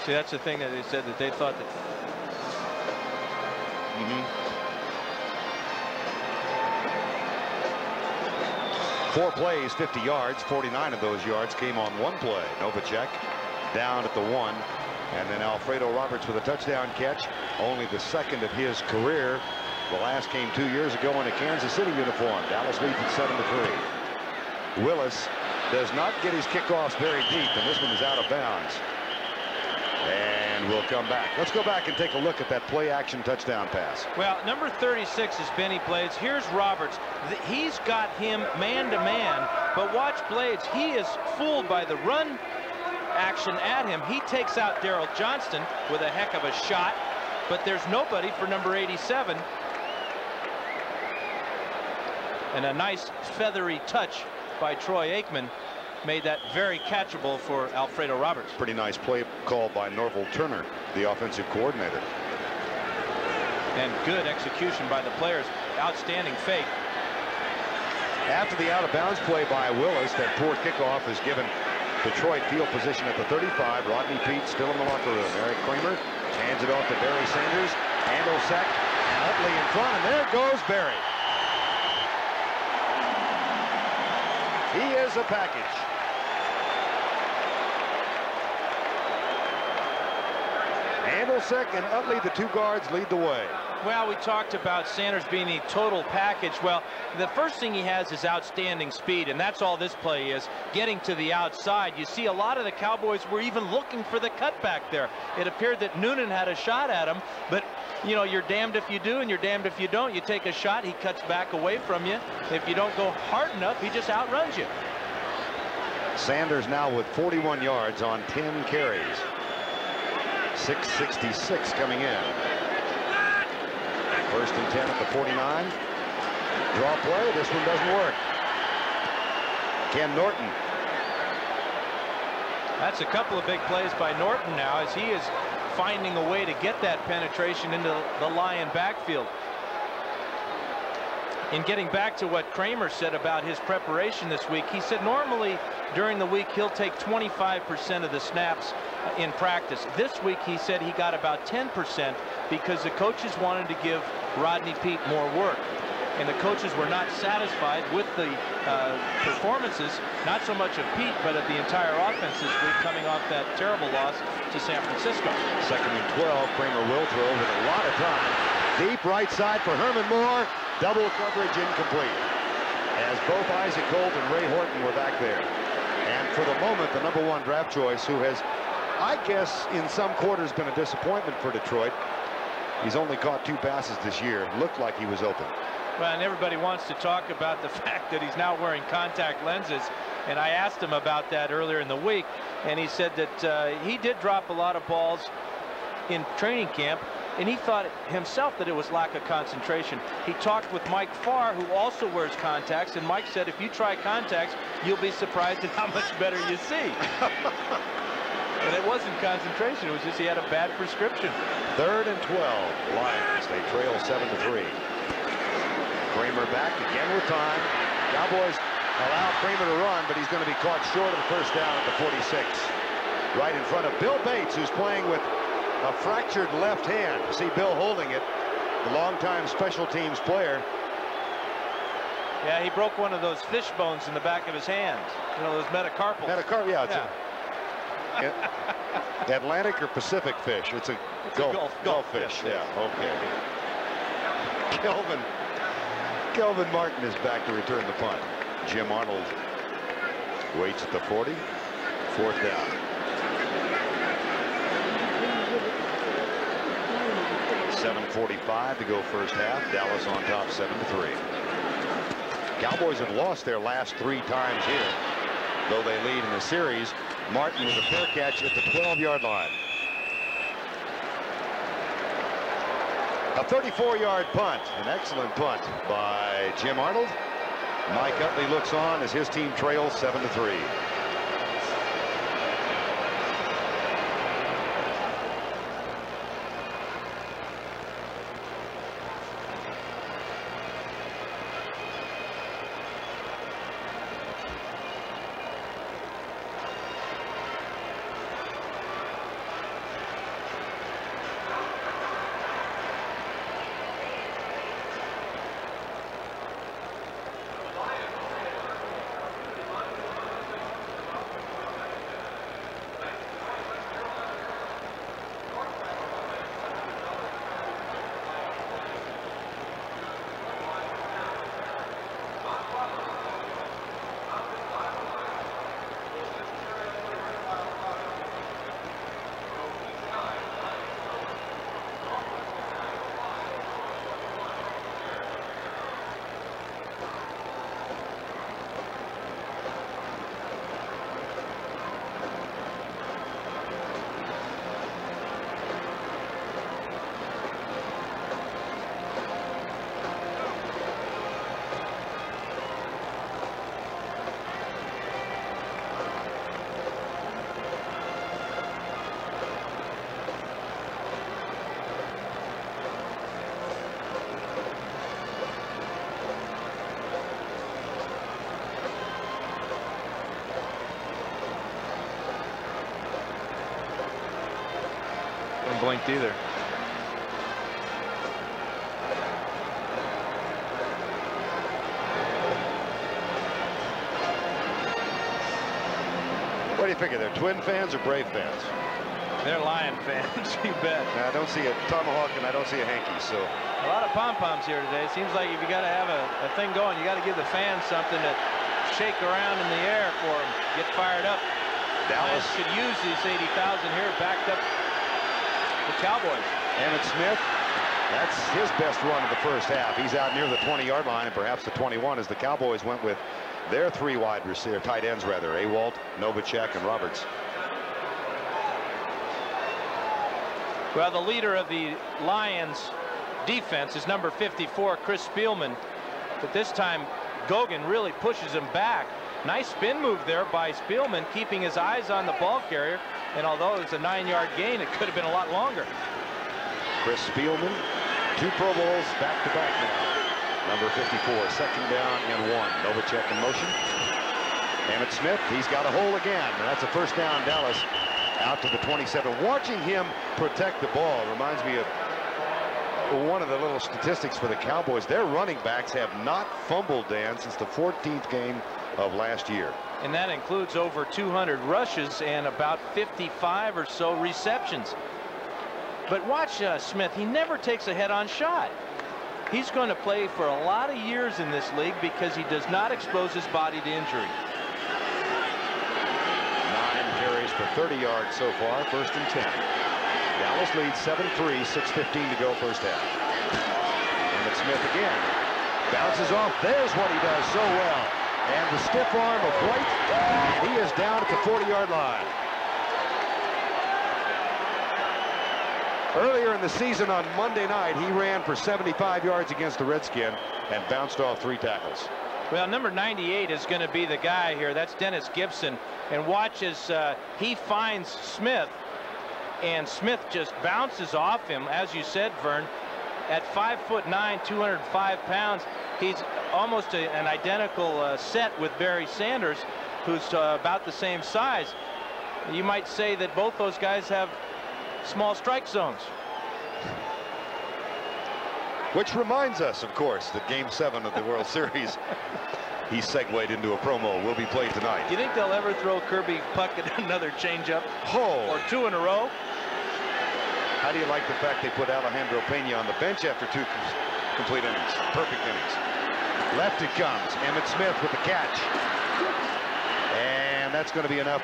See, that's the thing that they said, that they thought that. 4 plays, 50 yards. 49 of those yards came on 1 play. Novacek down at the 1, and then Alfredo Roberts with a touchdown catch, only the 2nd of his career. The last came 2 years ago in a Kansas City uniform. Dallas leads at 7-3. Willis does not get his kickoffs very deep, and this one is out of bounds. And we'll come back. Let's go back and take a look at that play-action touchdown pass. Well, number 36 is Benny Blades. Here's Roberts. He's got him man-to-man, but watch Blades. He is fooled by the run action at him. He takes out Daryl Johnston with a heck of a shot, but there's nobody for number 87. And a nice feathery touch by Troy Aikman made that very catchable for Alfredo Roberts. Pretty nice play call by Norval Turner, the offensive coordinator. And good execution by the players. Outstanding fake. After the out-of-bounds play by Willis, that poor kickoff has given Detroit field position at the 35. Rodney Peete still in the locker room. Eric Kramer hands it off to Barry Sanders. Andolsek and Utley in front, and there goes Barry. He is a package. Andolsek and Utley, the two guards, lead the way. Well, we talked about Sanders being a total package. Well, the first thing he has is outstanding speed, and that's all this play is, getting to the outside. You see a lot of the Cowboys were even looking for the cutback there. It appeared that Noonan had a shot at him, but you know, you're damned if you do and you're damned if you don't. You take a shot, he cuts back away from you. If you don't go hard enough, he just outruns you. Sanders now with 41 yards on 10 carries. 6:66 coming in. First and 10 at the 49. Draw play. This one doesn't work. Ken Norton. That's a couple of big plays by Norton now, as he is finding a way to get that penetration into the Lion backfield. In getting back to what Kramer said about his preparation this week, he said normally during the week he'll take 25% of the snaps in practice. This week he said he got about 10% because the coaches wanted to give Rodney Peete more work. And the coaches were not satisfied with the performances, not so much of Peete, but of the entire offense this week, coming off that terrible loss to San Francisco. Second and 12. Kramer will throw with a lot of time. Deep right side for Herman Moore. Double coverage incomplete. As both Isaac Holt and Ray Horton were back there. And for the moment, the #1 draft choice, who has, I guess, in some quarters been a disappointment for Detroit. He's only caught 2 passes this year. Looked like he was open. Well, and everybody wants to talk about the fact that he's now wearing contact lenses. And I asked him about that earlier in the week. And he said that he did drop a lot of balls in training camp. And he thought himself that it was lack of concentration. He talked with Mike Farr, who also wears contacts. And Mike said, if you try contacts, you'll be surprised at how much better you see. And it wasn't concentration. It was just he had a bad prescription. 3rd and 12. Lions. They trail 7-3. Kramer back again with time. Cowboys allow Kramer to run, but he's going to be caught short of the first down at the 46. Right in front of Bill Bates, who's playing with a fractured left hand. See Bill holding it, the longtime special teams player. Yeah, he broke one of those fish bones in the back of his hand. You know, those metacarpals. Metacarpal, yeah. Atlantic or Pacific fish? It's a Gulf fish. Yeah, okay. Kelvin Martin is back to return the punt. Jim Arnold waits at the 40. 4th down. 7:45 to go first half. Dallas on top 7-3. Cowboys have lost their last 3 times here, though they lead in the series. Martin with a fair catch at the 12-yard line. A 34-yard punt, an excellent punt by Jim Arnold. Mike Utley looks on as his team trails 7-3. blinked either. What do you figure? They're Twin fans or Brave fans? They're Lion fans, you bet. I don't see a tomahawk and I don't see a hanky, so. A lot of pom-poms here today. Seems like if you got to have a thing going, you got to give the fans something to shake around in the air for them. Get fired up. Dallas could use these 80,000 here, backed up the Cowboys. Emmitt Smith, that's his best run of the first half. He's out near the 20-yard line and perhaps the 21 as the Cowboys went with their three wide receiver, tight ends rather, Awalt, Novacek, and Roberts. Well, the leader of the Lions defense is number 54, Chris Spielman. But this time, Gogan really pushes him back. Nice spin move there by Spielman, keeping his eyes on the ball carrier. And although it was a 9-yard gain, it could have been a lot longer. Chris Spielman, 2 Pro Bowls back-to-back now. Number 54, second down and 1. Novacek in motion. Emmitt Smith, he's got a hole again. And that's a first down, Dallas. Out to the 27. Watching him protect the ball reminds me of one of the little statistics for the Cowboys. Their running backs have not fumbled, Dan, since the 14th game of last year. And that includes over 200 rushes and about 55 or so receptions. But watch Smith. He never takes a head-on shot. He's going to play for a lot of years in this league because he does not expose his body to injury. 9 carries for 30 yards so far, first and 10. Dallas leads 7-3, 6:15 to go first half. Emmitt Smith again. Bounces off. There's what he does so well. And the stiff arm of White, and he is down at the 40-yard line. Earlier in the season on Monday night, he ran for 75 yards against the Redskins and bounced off 3 tackles. Well, number 98 is going to be the guy here. That's Dennis Gibson. And watch as he finds Smith. And Smith just bounces off him, as you said, Verne. At 5'9", 205 pounds, he's almost an identical set with Barry Sanders, who's about the same size. You might say that both those guys have small strike zones. Which reminds us, of course, that Game 7 of the World Series, he segued into a promo, will be played tonight. Do you think they'll ever throw Kirby Puckett another changeup? Oh. Or 2 in a row? How do you like the fact they put Alejandro Pena on the bench after 2 complete innings? Perfect innings. Left it comes. Emmitt Smith with the catch. And that's going to be enough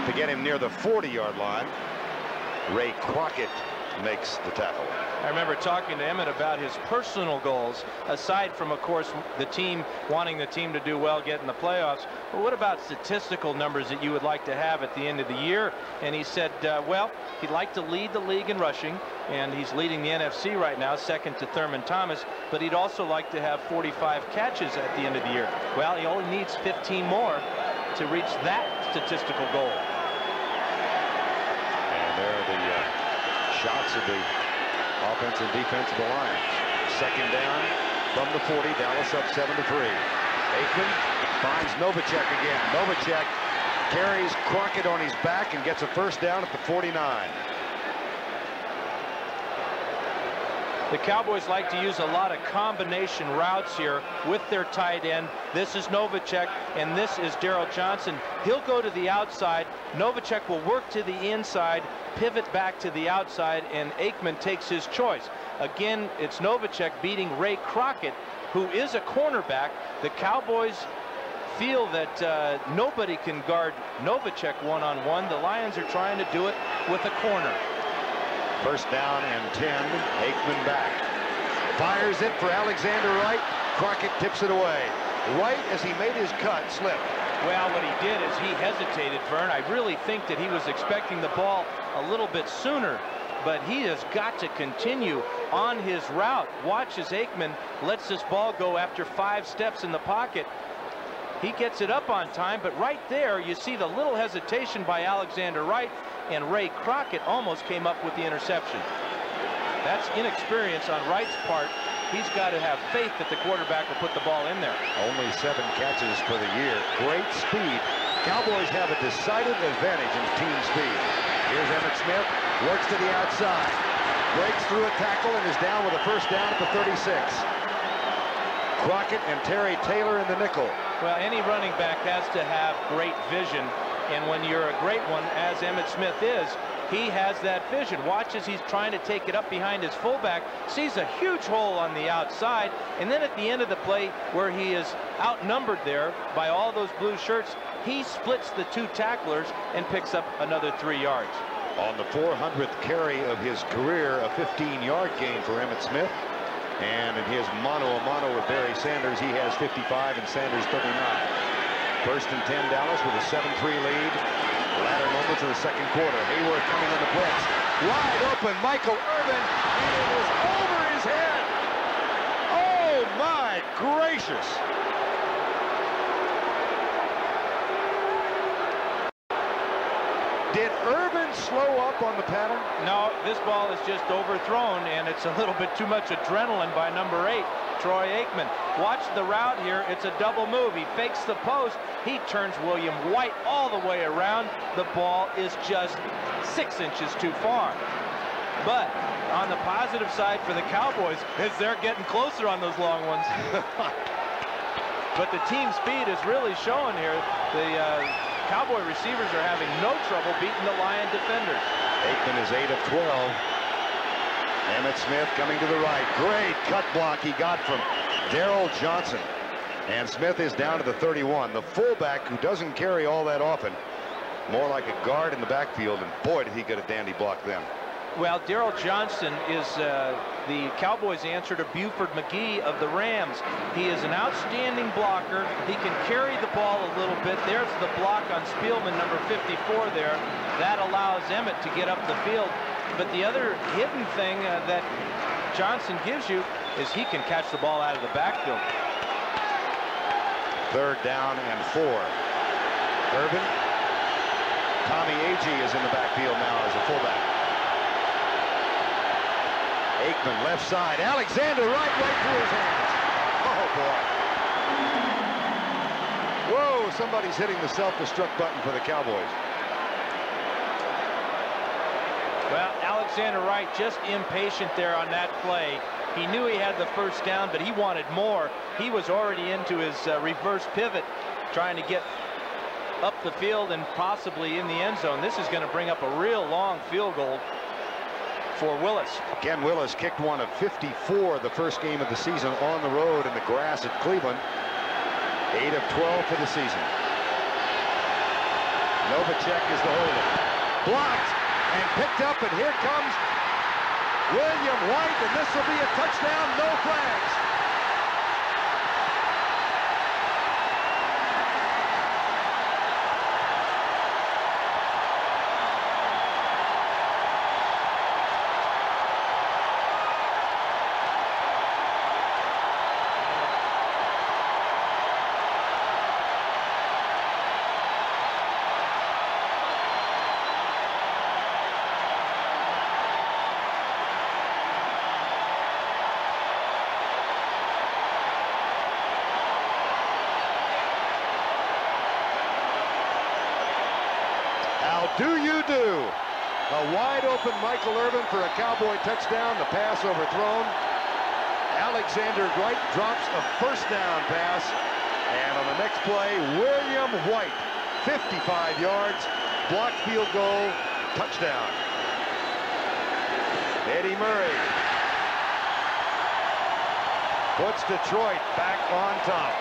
to get him near the 40-yard line. Ray Crockett makes the tackle. I remember talking to Emmitt about his personal goals, aside from, of course, the team wanting the team to do well, get in the playoffs. But what about statistical numbers that you would like to have at the end of the year? And he said, well, he'd like to lead the league in rushing, and he's leading the NFC right now, second to Thurman Thomas, but he'd also like to have 45 catches at the end of the year. Well, he only needs 15 more to reach that statistical goal. And there are the shots of the offense and defense of the Lions. Second down from the 40. Dallas up 7-3. Aikman finds Novacek again. Novacek carries Crockett on his back and gets a first down at the 49. The Cowboys like to use a lot of combination routes here with their tight end. This is Novacek, and this is Darryl Johnson. He'll go to the outside. Novacek will work to the inside, pivot back to the outside, and Aikman takes his choice. Again, it's Novacek beating Ray Crockett, who is a cornerback. The Cowboys feel that nobody can guard Novacek one-on-one. The Lions are trying to do it with a corner. First down and 10. Aikman back. Fires it for Alexander Wright. Crockett tips it away. Right as he made his cut, slipped. Well, what he did is he hesitated, Verne. I really think that he was expecting the ball a little bit sooner, but he has got to continue on his route. Watch as Aikman lets this ball go after 5 steps in the pocket. He gets it up on time, but right there you see the little hesitation by Alexander Wright, and Ray Crockett almost came up with the interception. That's inexperience on Wright's part. He's got to have faith that the quarterback will put the ball in there. Only 7 catches for the year. Great speed. Cowboys have a decided advantage in team speed. Here's Emmitt Smith, works to the outside, breaks through a tackle and is down with a first down at the 36. Crockett and Terry Taylor in the nickel. Well, any running back has to have great vision, and when you're a great one, as Emmitt Smith is, he has that vision. Watch as he's trying to take it up behind his fullback, sees a huge hole on the outside, and then at the end of the play where he is outnumbered there by all those blue shirts, he splits the two tacklers and picks up another 3 yards. On the 400th carry of his career, a 15-yard gain for Emmitt Smith. And in his mano-a-mano with Barry Sanders, he has 55 and Sanders 39. First and 10 Dallas with a 7-3 lead. Latter moments of the second quarter. Hayward coming on the blitz. Wide open, Michael Irvin, and it was over his head. Oh, my gracious. Did Irvin slow up on the pattern? No, this ball is just overthrown, and it's a little bit too much adrenaline by number 8, Troy Aikman. Watch the route here. It's a double move. He fakes the post. He turns William White all the way around. The ball is just 6 inches too far. But on the positive side for the Cowboys is they're getting closer on those long ones. But the team speed is really showing here. The Cowboy receivers are having no trouble beating the Lion defenders. Aikman is 8 of 12. Emmitt Smith coming to the right. Great cut block he got from Darrell Johnson. And Smith is down to the 31. The fullback, who doesn't carry all that often, more like a guard in the backfield, and boy, did he get a dandy block then. Well, Darrell Johnson is the Cowboys' answer to Buford McGee of the Rams. He is an outstanding blocker. He can carry the ball a little bit. There's the block on Spielman, number 54 there. That allows Emmitt to get up the field. But the other hidden thing that Johnson gives you is he can catch the ball out of the backfield. Third down and 4. Irvin. Tommy Agee is in the backfield now as a fullback. Aikman left side. Alexander right through his hands. Oh, boy. Whoa, somebody's hitting the self-destruct button for the Cowboys. Well, Alexander Wright just impatient there on that play. He knew he had the first down, but he wanted more. He was already into his reverse pivot, trying to get up the field and possibly in the end zone. This is going to bring up a real long field goal for Willis. Ken Willis kicked one of 54 the first game of the season on the road in the grass at Cleveland. 8 of 12 for the season. Novacek is the holder. Blocked and picked up, and here comes William White, and this will be a touchdown, no flags. Do you do? A wide open Michael Irvin for a Cowboy touchdown. The pass overthrown. Alexander Wright drops a first down pass. And on the next play, William White, 55 yards, blocked field goal, touchdown. Eddie Murray puts Detroit back on top.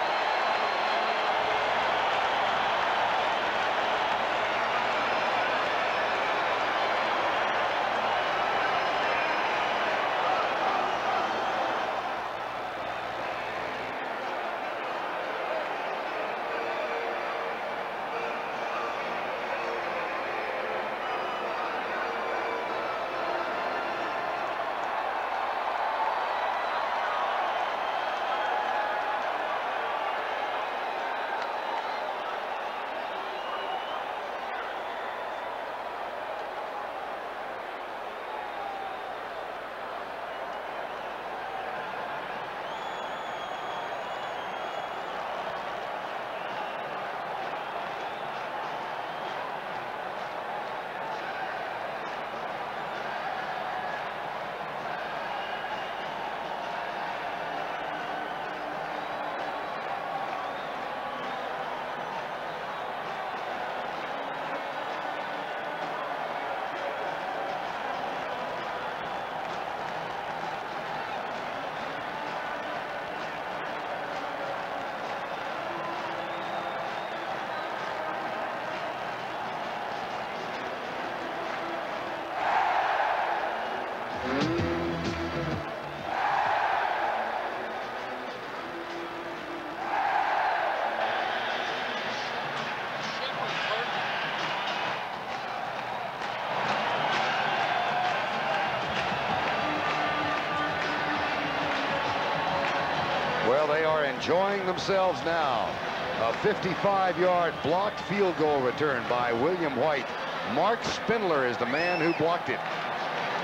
Well, they are enjoying themselves now. A 55-yard blocked field goal return by William White. Mark Spindler is the man who blocked it.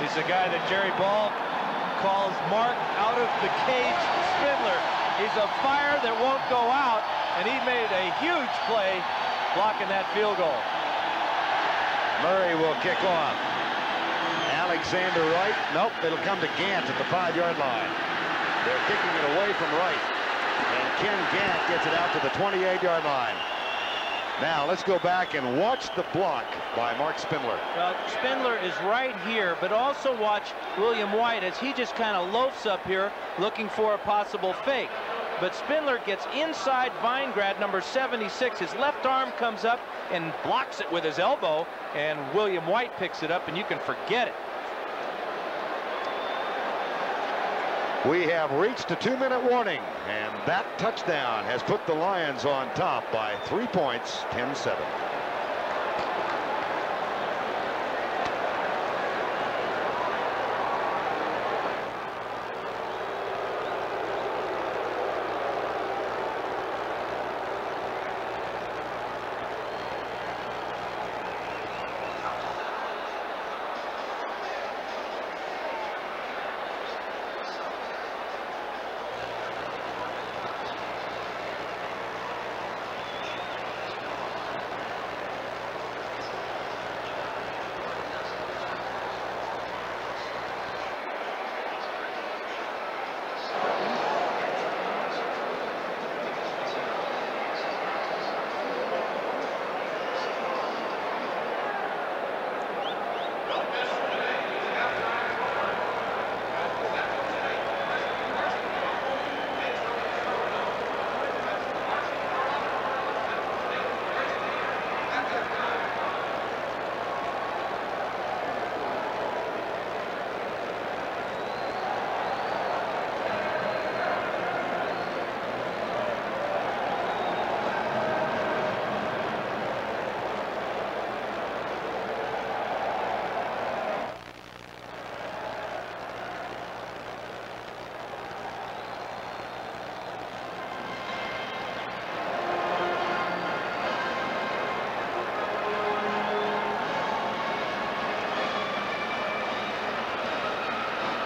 He's the guy that Jerry Ball calls Mark out of the cage Spindler. He's a fire that won't go out, and he made a huge play blocking that field goal. Murray will kick off. Alexander Wright. Nope, it'll come to Gant at the 5-yard line. They're kicking it away from Wright. And Ken Gant gets it out to the 28-yard line. Now let's go back and watch the block by Mark Spindler. Well, Spindler is right here, but also watch William White as he just kind of loafs up here looking for a possible fake. But Spindler gets inside Vinograd, number 76. His left arm comes up and blocks it with his elbow, and William White picks it up, and you can forget it. We have reached a 2-minute warning, and that touchdown has put the Lions on top by 3 points, 10-7.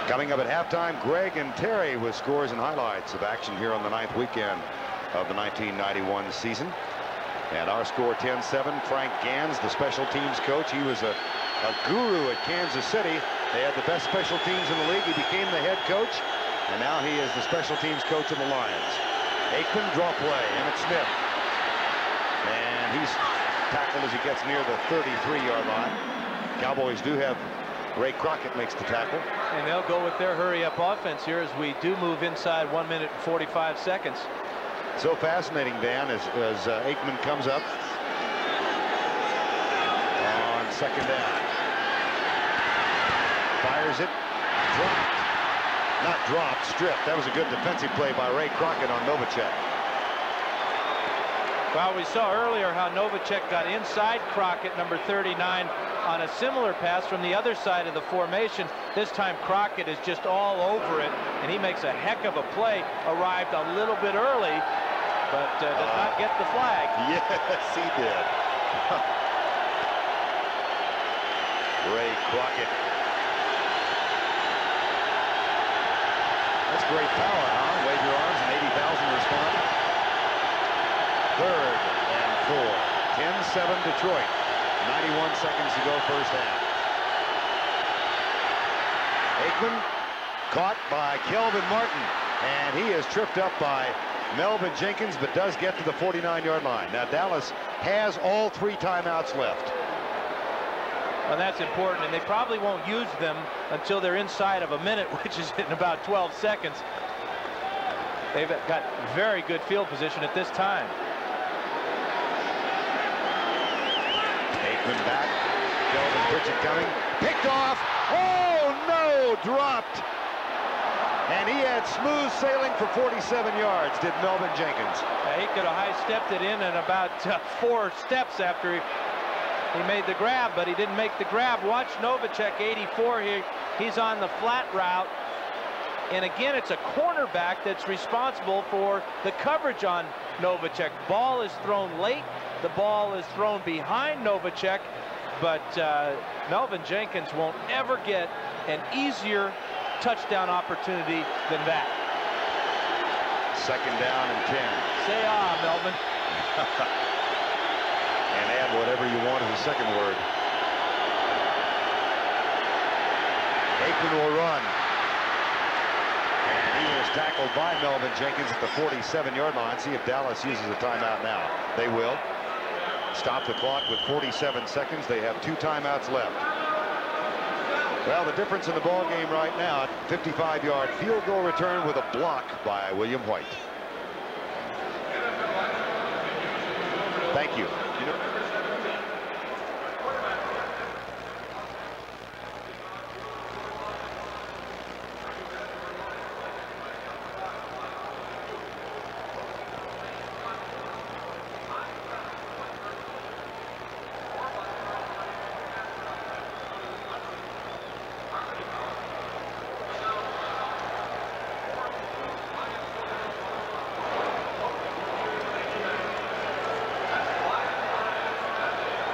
Coming up at halftime, Greg and Terry with scores and highlights of action here on the 9th weekend of the 1991 season. And our score 10-7. Frank Gans, the special teams coach. He was a guru at Kansas City. They had the best special teams in the league. He became the head coach, and now he is the special teams coach of the Lions. Aikman, draw play. Emmett Smith. And he's tackled as he gets near the 33-yard line. Cowboys do have Ray Crockett makes the tackle. And they'll go with their hurry-up offense here as we do move inside 1 minute and 45 seconds. So fascinating, Dan, as Aikman comes up on second down. Fires it. Dropped. Not dropped, stripped. That was a good defensive play by Ray Crockett on Novacek. Well, we saw earlier how Novacek got inside Crockett, number 39, on a similar pass from the other side of the formation. This time Crockett is just all over it, and he makes a heck of a play. Arrived a little bit early, but does not get the flag. Yes, he did. Ray Crockett. That's great power, huh? Wave your arms and 80,000 respond. 3rd and 4. 10-7 Detroit. 91 seconds to go first half. Aikman caught by Kelvin Martin, and he is tripped up by Melvin Jenkins, but does get to the 49-yard line. Now Dallas has all 3 timeouts left. Well, that's important, and they probably won't use them until they're inside of a minute, which is in about 12 seconds. They've got very good field position at this time. Aikman back. Kelvin Pritchett coming. Picked off. Oh, no! Dropped. And he had smooth sailing for 47 yards, did Melvin Jenkins. He could have high-stepped it in about 4 steps after he made the grab, but he didn't make the grab. Watch Novacek, 84 here. He's on the flat route. And again, it's a cornerback that's responsible for the coverage on Novacek. Ball is thrown late. The ball is thrown behind Novacek. But Melvin Jenkins won't ever get an easier touchdown opportunity than that. 2nd down and 10. Say ah, Melvin. And add whatever you want as a second word. Aikman will run. And he is tackled by Melvin Jenkins at the 47-yard line. See if Dallas uses a timeout now. They will. Stop the clock with 47 seconds. They have 2 timeouts left. Well, the difference in the ball game right now, 55-yard field goal return with a block by William White. Thank you.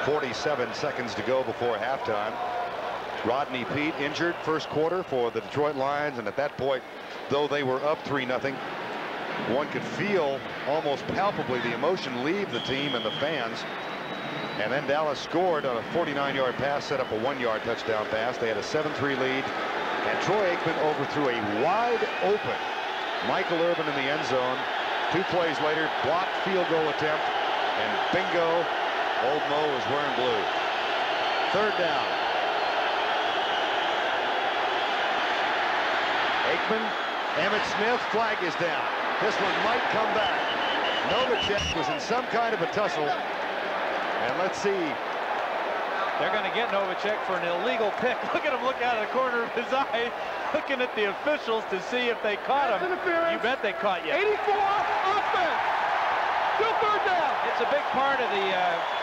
47 seconds to go before halftime. Rodney Peete injured first quarter for the Detroit Lions, and at that point, though they were up 3-0, one could feel almost palpably the emotion leave the team and the fans. And then Dallas scored on a 49-yard pass, set up a 1-yard touchdown pass. They had a 7-3 lead, and Troy Aikman overthrew a wide open Michael Irvin in the end zone. 2 plays later, blocked field goal attempt, and bingo, Old Mo is wearing blue. 3rd down. Aikman, Emmitt Smith, flag is down. This one might come back. Novacek was in some kind of a tussle. And let's see. They're going to get Novacek for an illegal pick. Look at him look out of the corner of his eye, looking at the officials to see if they caught him. You bet they caught you. 84 offense. Still 3rd down. It's a big part of the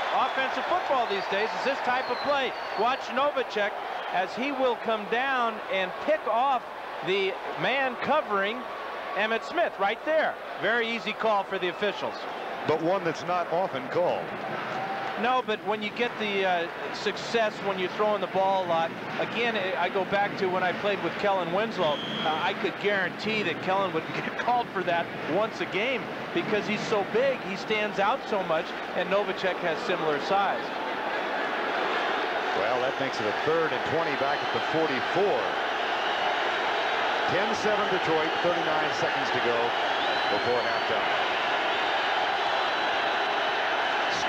offensive football these days is this type of play. Watch Novacek as he will come down and pick off the man covering Emmitt Smith right there. Very easy call for the officials. But one that's not often called. No, but when you get the success when you're throwing the ball a lot, again, I go back to when I played with Kellen Winslow. I could guarantee that Kellen would get called for that once a game because he's so big, he stands out so much, and Novacek has similar size. Well, that makes it a 3rd and 20 back at the 44. 10-7 Detroit, 39 seconds to go before halftime.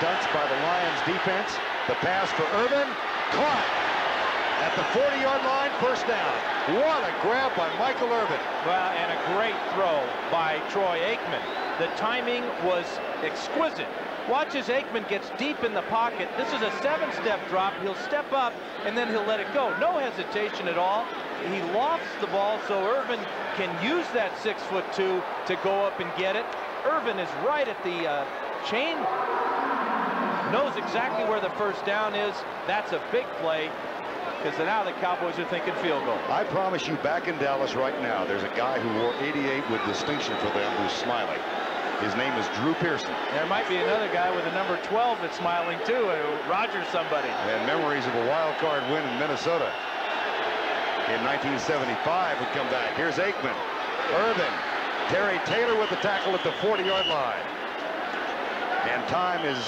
Stunts by the Lions defense. The pass for Irvin, caught at the 40-yard line, 1st down. What a grab by Michael Irvin. Well, and a great throw by Troy Aikman. The timing was exquisite. Watch as Aikman gets deep in the pocket. This is a 7-step drop. He'll step up and then he'll let it go. No hesitation at all. He lofts the ball so Irvin can use that 6'2" to go up and get it. Irvin is right at the chain. Knows exactly where the 1st down is. That's a big play because now the Cowboys are thinking field goal. I promise you, back in Dallas right now, there's a guy who wore 88 with distinction for them who's smiling. His name is Drew Pearson. There might be another guy with a number 12 that's smiling too. Roger somebody. And memories of a wild card win in Minnesota in 1975 would come back. Here's Aikman. Irvin. Terry Taylor with the tackle at the 40-yard line. And time is,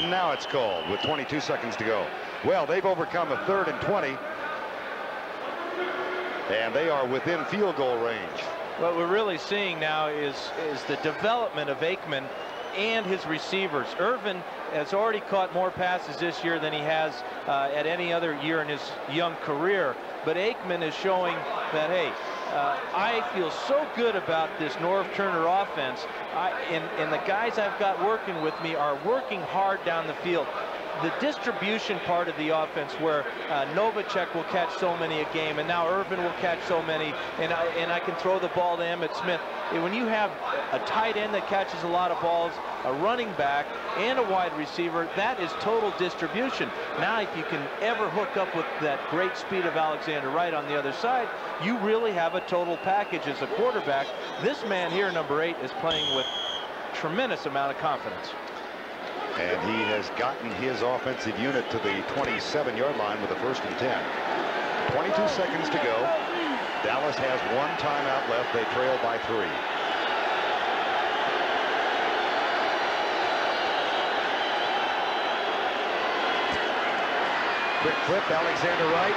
now it's called with 22 seconds to go. Well, they've overcome a 3rd and 20. And they are within field goal range. What we're really seeing now is the development of Aikman and his receivers. Irvin has already caught more passes this year than he has at any other year in his young career. But Aikman is showing that, hey, I feel so good about this Norv Turner offense. And the guys I've got working with me are working hard down the field. the distribution part of the offense, where Novacek will catch so many a game, and now Irvin will catch so many, and I can throw the ball to Emmitt Smith. And when you have a tight end that catches a lot of balls, a running back, and a wide receiver, that is total distribution. Now, if you can ever hook up with that great speed of Alexander Wright on the other side, you really have a total package as a quarterback. This man here, number 8, is playing with tremendous amount of confidence. And he has gotten his offensive unit to the 27-yard line with a 1st and 10. 22 seconds to go. Dallas has 1 timeout left. They trail by 3. Quick flip, Alexander Wright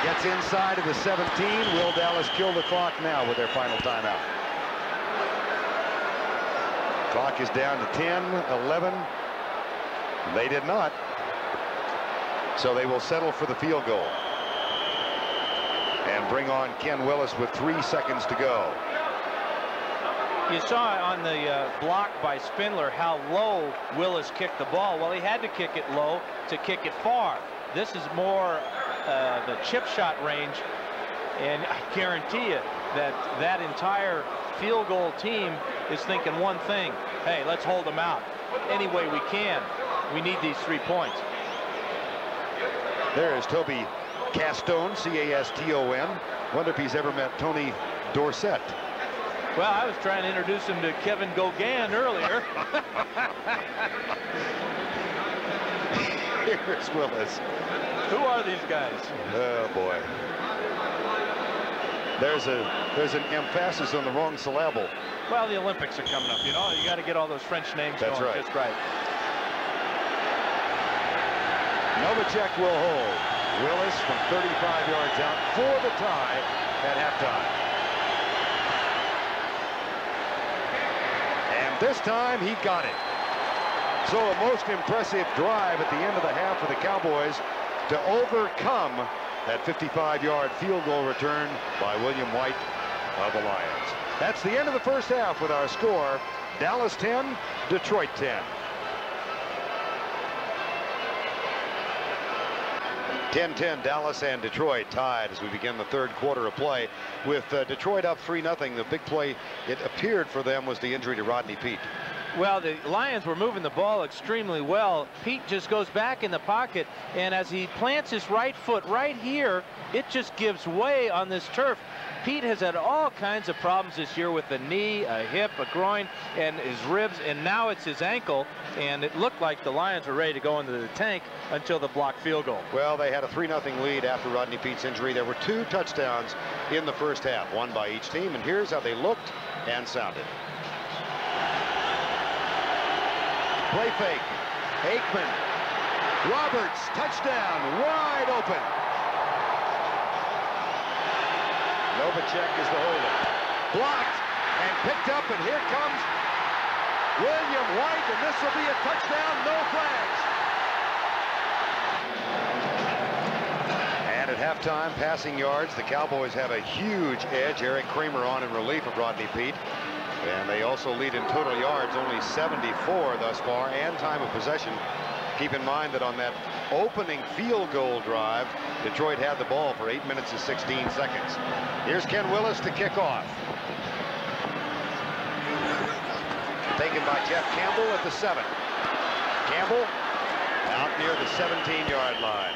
gets inside of the 17. Will Dallas kill the clock now with their final timeout? Clock is down to 10, 11. They did not. So they will settle for the field goal and bring on Ken Willis with 3 seconds to go. You saw on the block by Spindler how low Willis kicked the ball. Well, he had to kick it low to kick it far. This is more the chip shot range, and I guarantee you that that entire field goal team is thinking one thing: hey, let's hold them out any way we can. We need these 3 points. There is Toby Castone, C-A-S-T-O-N. Wonder if he's ever met Tony Dorsett. Well, I was trying to introduce him to Kevin Gauguin earlier. Here's Willis. Who are these guys? Oh boy. There's an emphasis on the wrong syllable. Well, the Olympics are coming up, you know. You got to get all those French names That's going right. just right. Novacek will hold. Willis from 35 yards out for the tie at halftime. And this time he got it. So a most impressive drive at the end of the half for the Cowboys to overcome that 55-yard field goal return by William White of the Lions. That's the end of the first half with our score: Dallas 10, Detroit 10. 10-10, Dallas and Detroit tied as we begin the 3rd quarter of play, with Detroit up 3-0. The big play, it appeared for them, was the injury to Rodney Peete. Well, the Lions were moving the ball extremely well. Peete just goes back in the pocket, and as he plants his right foot right here, it just gives way on this turf. Peete has had all kinds of problems this year with the knee, a hip, a groin, and his ribs, and now it's his ankle, and it looked like the Lions were ready to go into the tank until the blocked field goal. Well, they had a 3-0 lead after Rodney Peete's injury. There were 2 touchdowns in the first half, 1 by each team, and here's how they looked and sounded. Play fake. Aikman. Roberts, touchdown, wide open. Novacek is the holder. Blocked and picked up, and here comes William White, and this will be a touchdown, no flags. And at halftime, passing yards, the Cowboys have a huge edge. Eric Kramer on in relief of Rodney Peete. And they also lead in total yards, only 74 thus far, and time of possession. Keep in mind that on that opening field goal drive, Detroit had the ball for 8 minutes and 16 seconds. Here's Ken Willis to kick off. Taken by Jeff Campbell at the 7. Campbell out near the 17-yard line.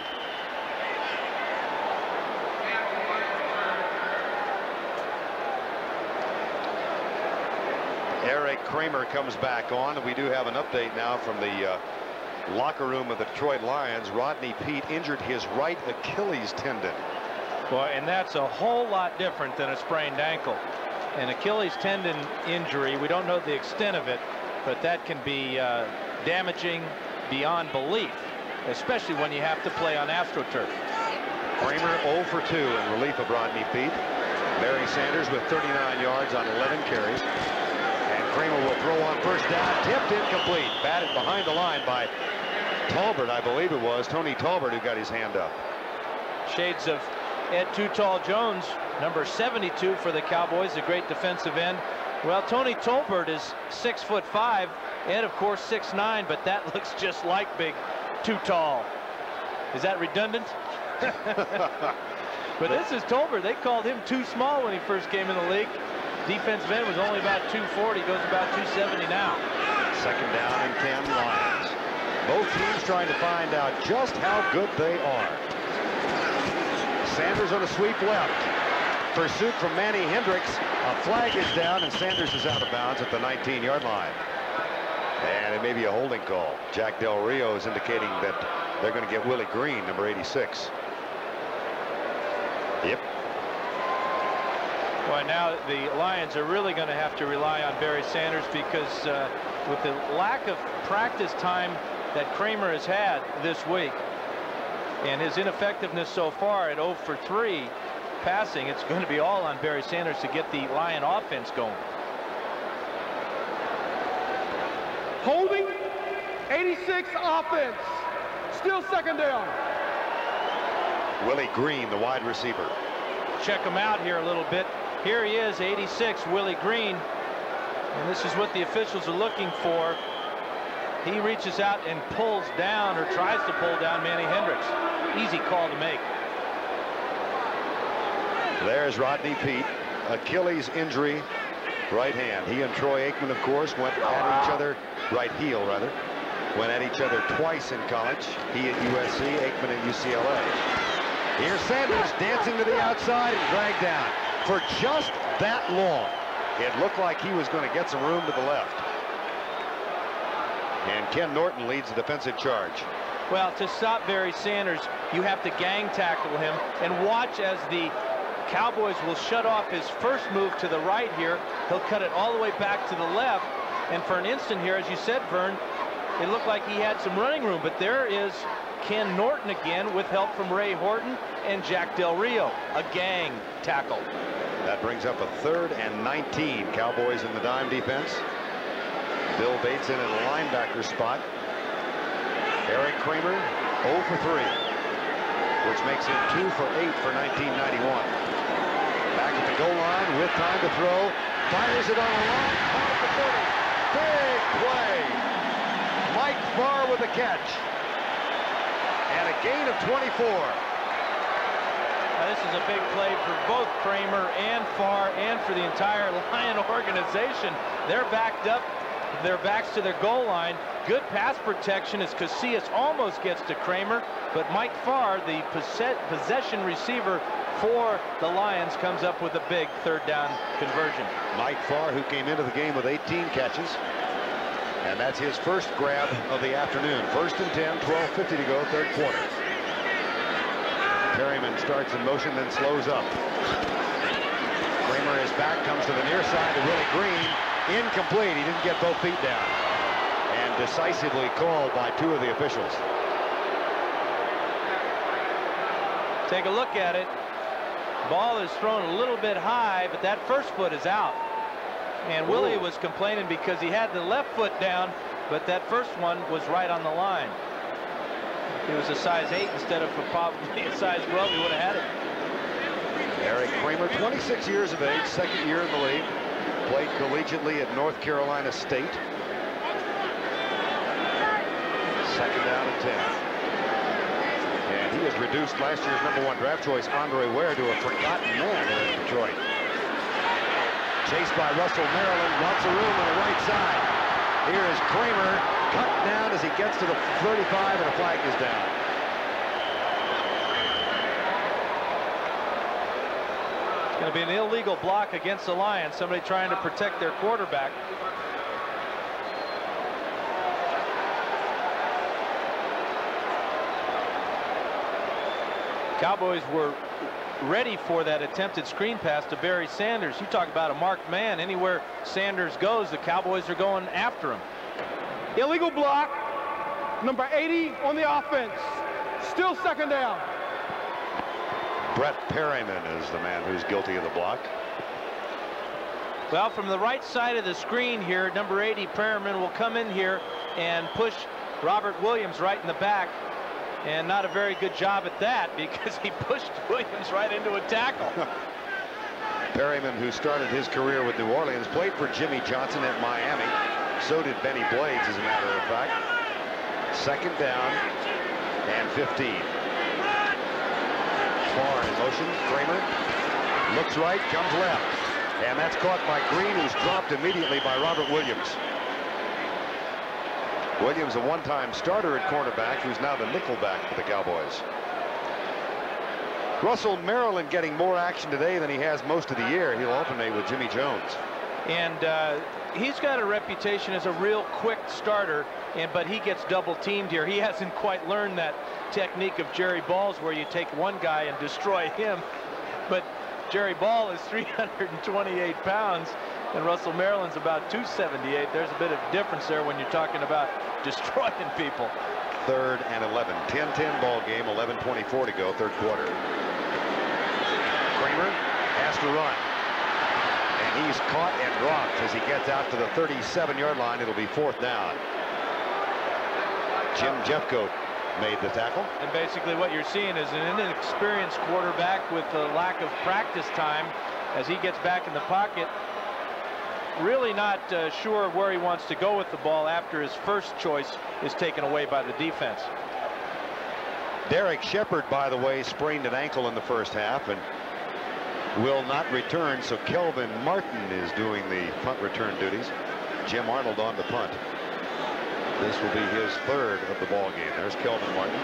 Eric Kramer comes back on, and we do have an update now from the locker room of the Detroit Lions. Rodney Peete injured his right Achilles tendon. Boy, and that's a whole lot different than a sprained ankle. An Achilles tendon injury, we don't know the extent of it, but that can be damaging beyond belief, especially when you have to play on AstroTurf. Kramer 0 for 2 in relief of Rodney Peete. Barry Sanders with 39 yards on 11 carries. Kramer will throw on first down, tipped incomplete, batted behind the line by Talbert, I believe it was Tony Talbert who got his hand up. Shades of Ed Too Tall Jones, number 72 for the Cowboys, a great defensive end. Well, Tony Talbert is 6'5", Ed of course 6'9", but that looks just like big too tall. Is that redundant? But this is Tolbert. They called him too small when he first came in the league. Defensive end was only about 240, goes about 270 now. Second down and 10 Lions. Both teams trying to find out just how good they are. Sanders on a sweep left. Pursuit from Manny Hendricks. A flag is down, and Sanders is out of bounds at the 19-yard line. And it may be a holding call. Jack Del Rio is indicating that they're going to get Willie Green, number 86. Yep. Well, now the Lions are really going to have to rely on Barry Sanders because with the lack of practice time that Kramer has had this week and his ineffectiveness so far at 0 for 3 passing, it's going to be all on Barry Sanders to get the Lion offense going. Holding, 86 offense. Still second down. Willie Green, the wide receiver. Check him out here a little bit. Here he is, 86, Willie Green. And this is what the officials are looking for. He reaches out and pulls down, or tries to pull down, Manny Hendricks. Easy call to make. There's Rodney Peete. Achilles injury, right hand. He and Troy Aikman, of course, went at each other, right heel rather, went at each other twice in college. He at USC, Aikman at UCLA. Here's Sanders dancing to the outside and dragged down. For just that long, it looked like he was going to get some room to the left. And Ken Norton leads the defensive charge. Well, to stop Barry Sanders, you have to gang tackle him and watch as the Cowboys will shut off his first move to the right here. He'll cut it all the way back to the left. And for an instant here, as you said, Verne, it looked like he had some running room. But there is Ken Norton again with help from Ray Horton and Jack Del Rio. A gang tackle. That brings up a 3rd and 19. Cowboys in the dime defense. Bill Bates in at a linebacker spot. Eric Kramer 0 for 3, which makes him 2 for 8 for 1991. Back at the goal line with time to throw. Fires it on a long, caught at the 30. Big play. Mike Farr with a catch. And a gain of 24. Now, this is a big play for both Kramer and Farr and for the entire Lion organization. They're backed up, their backs to their goal line. Good pass protection as Casillas almost gets to Kramer, but Mike Farr, the possession receiver for the Lions, comes up with a big 3rd down conversion. Mike Farr, who came into the game with 18 catches, and that's his first grab of the afternoon. 1st and 10, 12:50 to go, 3rd quarter. Perryman starts in motion, then slows up. Kramer is back, comes to the near side to Willie Green. Incomplete. He didn't get both feet down. And decisively called by 2 of the officials. Take a look at it. Ball is thrown a little bit high, but that first foot is out. And Willie was complaining because he had the left foot down, but that first one was right on the line. If it was a size 8 instead of probably a size 12, he would have had it. Eric Kramer, 26 years of age, 2nd year in the league. Played collegiately at North Carolina State. 2nd down and 10. And he has reduced last year's #1 draft choice, Andre Ware, to a forgotten man here in Detroit. Chased by Russell Maryland, lots of room on the right side. Here is Kramer, cut down as he gets to the 35, and a flag is down. It's going to be an illegal block against the Lions. Somebody trying to protect their quarterback. Cowboys were ready for that attempted screen pass to Barry Sanders. You talk about a marked man. Anywhere Sanders goes, the Cowboys are going after him. Illegal block. Number 80 on the offense. Still second down. Brett Perryman is the man who's guilty of the block. Well, from the right side of the screen here, number 80 Perryman will come in here and push Robert Williams right in the back. And not a very good job at that, because he pushed Williams right into a tackle. Perryman, who started his career with New Orleans, played for Jimmy Johnson at Miami. So did Benny Blades, as a matter of fact. Second down and 15. Far in motion. Kramer looks right, comes left. And that's caught by Green, who's dropped immediately by Robert Williams. Williams, a one-time starter at cornerback, who's now the nickelback for the Cowboys. Russell Maryland getting more action today than he has most of the year. He'll alternate with Jimmy Jones. And he's got a reputation as a real quick starter, but he gets double teamed here. He hasn't quite learned that technique of Jerry Ball's, where you take one guy and destroy him. But Jerry Ball is 328 pounds, and Russell Maryland's about 278. There's a bit of difference there when you're talking about destroying people. 3rd and 11. 10-10 ball game. 11:24 to go. 3rd quarter. Kramer has to run. And he's caught and dropped as he gets out to the 37-yard line. It'll be 4th down. Jim Jeffcoat made the tackle. And basically what you're seeing is an inexperienced quarterback with a lack of practice time as he gets back in the pocket. Really not sure where he wants to go with the ball after his first choice is taken away by the defense. Derek Shepard, by the way, sprained an ankle in the first half and will not return, so Kelvin Martin is doing the punt return duties. Jim Arnold on the punt. This will be his 3rd of the ball game. There's Kelvin Martin.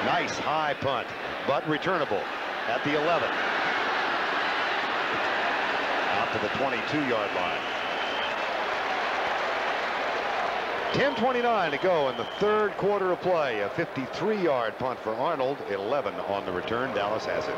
Nice high punt, but returnable at the 11. Out to the 22-yard line. 10:29 to go in the 3rd quarter of play. A 53-yard punt for Arnold. 11 on the return. Dallas has it.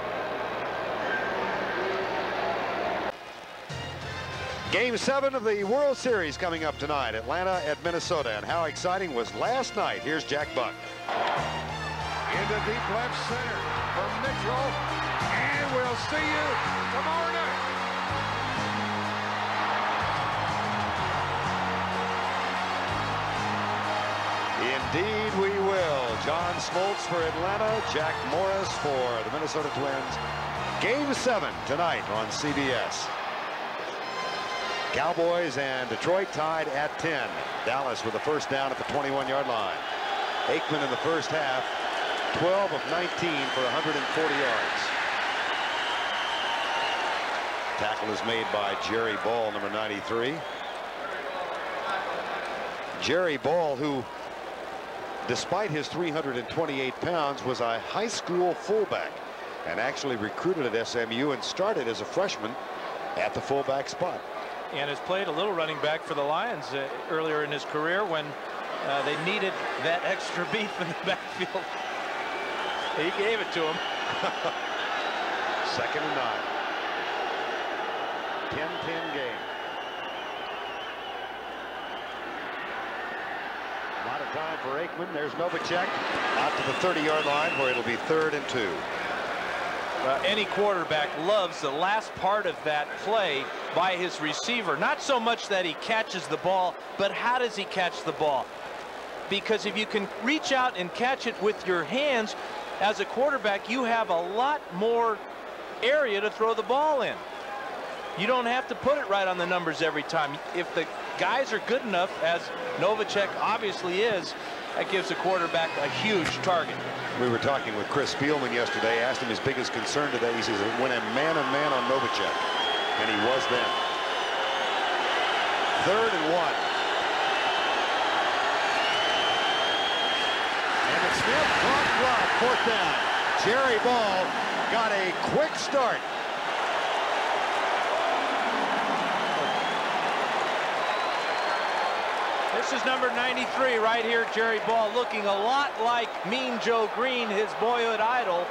Game 7 of the World Series coming up tonight. Atlanta at Minnesota. And how exciting was last night. Here's Jack Buck. Into deep left center for Mitchell. And we'll see you tomorrow night. Indeed we will. John Smoltz for Atlanta, Jack Morris for the Minnesota Twins. Game 7 tonight on CBS. Cowboys and Detroit tied at 10. Dallas with the first down at the 21-yard line. Aikman in the first half, 12 of 19 for 140 yards. Tackle is made by Jerry Ball, number 93. Jerry Ball, who, despite his 328 pounds, was a high school fullback and actually recruited at SMU and started as a freshman at the fullback spot. And has played a little running back for the Lions earlier in his career when they needed that extra beef in the backfield. He gave it to him. 2nd and 9. 10-10 game. A lot of time for Aikman. There's Novacek out to the 30-yard line where it'll be 3rd and 2. Any quarterback loves the last part of that play by his receiver. Not so much that he catches the ball, but how does he catch the ball? Because if you can reach out and catch it with your hands, as a quarterback, you have a lot more area to throw the ball in. You don't have to put it right on the numbers every time. If the guys are good enough, as Novacek obviously is, that gives the quarterback a huge target. We were talking with Chris Spielman yesterday, asked him his biggest concern today. He says, when a man-on-man on Novacek, and he was then. 3rd and 1. Emmett Smith, drop, 4th down. Jerry Ball got a quick start. This is number 93 right here, Jerry Ball, looking a lot like Mean Joe Green, his boyhood idol.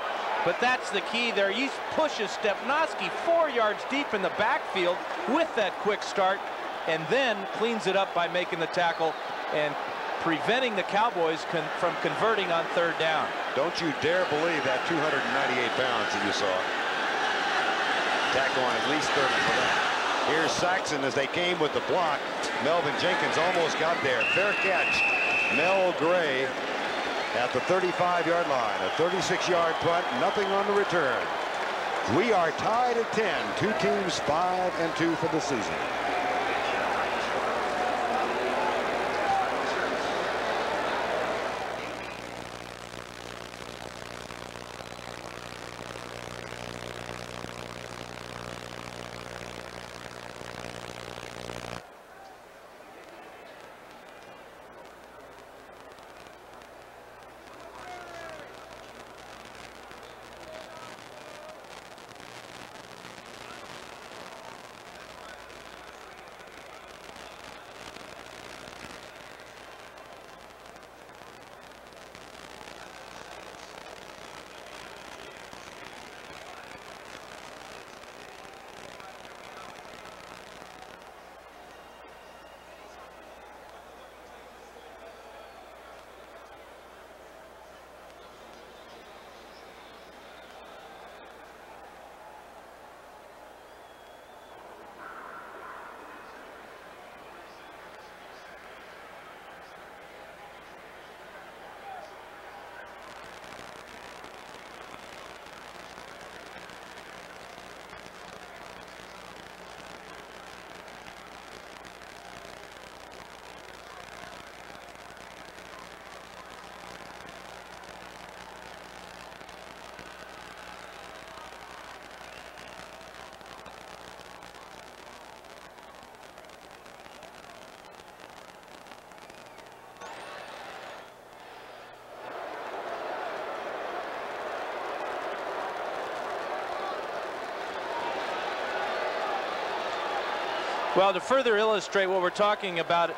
But that's the key there. He pushes Stepnoski 4 yards deep in the backfield with that quick start, and then cleans it up by making the tackle and preventing the Cowboys from converting on 3rd down. Don't you dare believe that 298 pounds that you saw. Tackle on at least 30 for that. Here's Saxon as they came with the block. Melvin Jenkins almost got there. Fair catch. Mel Gray at the 35-yard line. A 36-yard punt. Nothing on the return. We are tied at 10. Two teams 5-2 for the season. Well, to further illustrate what we're talking about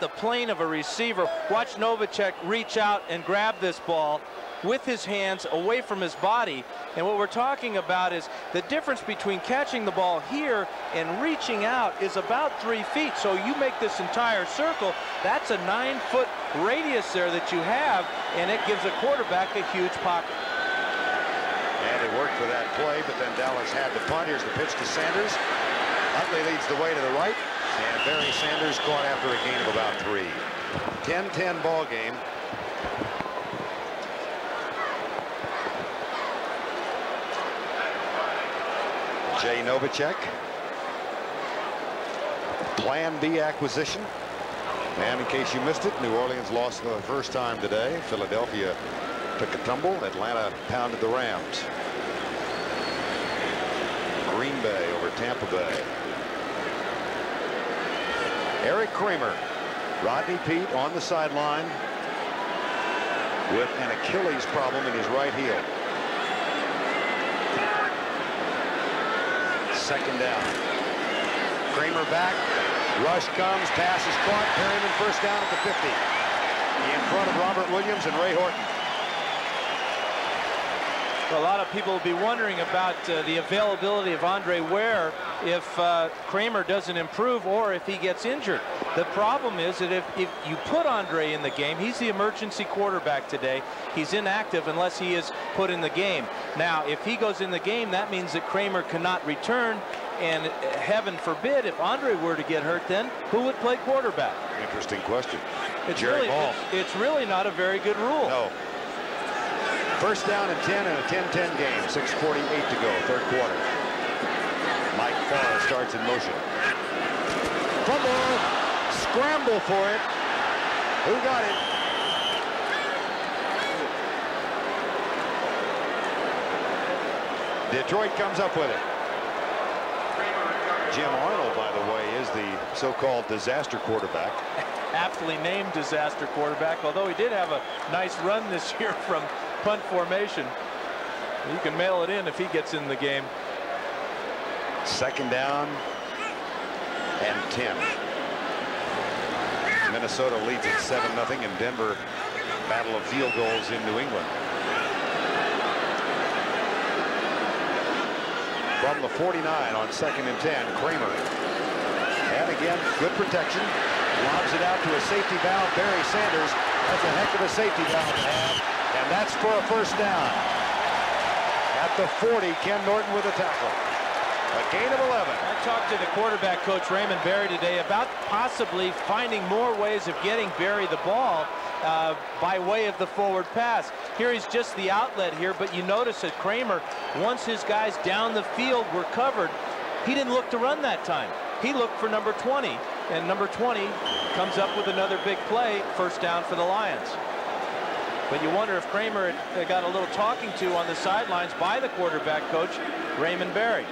the plane of a receiver, watch Novacek reach out and grab this ball with his hands away from his body. And what we're talking about is the difference between catching the ball here and reaching out is about 3 feet. So you make this entire circle, that's a 9-foot radius there that you have, and it gives a quarterback a huge pocket. And it worked for that play, but then Dallas had the punt. Here's the pitch to Sanders. Utley leads the way to the right, and Barry Sanders caught after a gain of about 3. 10-10 ball game. Jay Novacek. Plan B acquisition. And in case you missed it, New Orleans lost for the first time today. Philadelphia took a tumble. Atlanta pounded the Rams. Green Bay over Tampa Bay. Eric Kramer. Rodney Peete on the sideline with an Achilles problem in his right heel. Second down. Kramer back. Rush comes. Pass is caught. Perryman first down at the 50. In front of Robert Williams and Ray Horton. A lot of people will be wondering about the availability of Andre Ware if Kramer doesn't improve or if he gets injured. The problem is that if you put Andre in the game, he's the emergency quarterback today. He's inactive unless he is put in the game. Now, if he goes in the game, that means that Kramer cannot return. And heaven forbid, if Andre were to get hurt, then who would play quarterback? Interesting question. It's really not a very good rule. No. First down and 10 in a 10-10 game. 6:48 to go, third quarter. Mike Farr starts in motion. Fumble, scramble for it. Who got it? Detroit comes up with it. Jim Arnold, by the way, is the so-called disaster quarterback. Aptly named disaster quarterback, although he did have a nice run this year from punt formation. You can mail it in if he gets in the game. Second down and 10. Minnesota leads at 7-0, and Denver battle of field goals in New England. From the 49 on second and 10, Kramer. And again, good protection. Lobs it out to a safety valve. Barry Sanders. That's a heck of a safety valve to have. And that's for a first down. At the 40, Ken Norton with a tackle. A gain of 11. I talked to the quarterback coach, Raymond Berry, today about possibly finding more ways of getting Berry the ball by way of the forward pass. Here he's just the outlet here, but you notice that Kramer, once his guys down the field were covered, he didn't look to run that time. He looked for number 20, and number 20 comes up with another big play, first down for the Lions. But you wonder if Kramer had got a little talking to on the sidelines by the quarterback coach, Raymond Berry.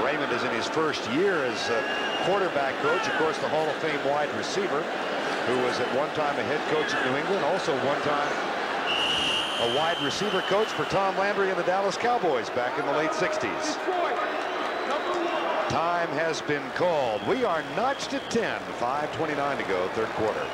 Raymond is in his first year as a quarterback coach. Of course, the Hall of Fame wide receiver, who was at one time a head coach at New England, also one time a wide receiver coach for Tom Landry and the Dallas Cowboys back in the late 60s. Time has been called. We are notched at 10. 5:29 to go, third quarter.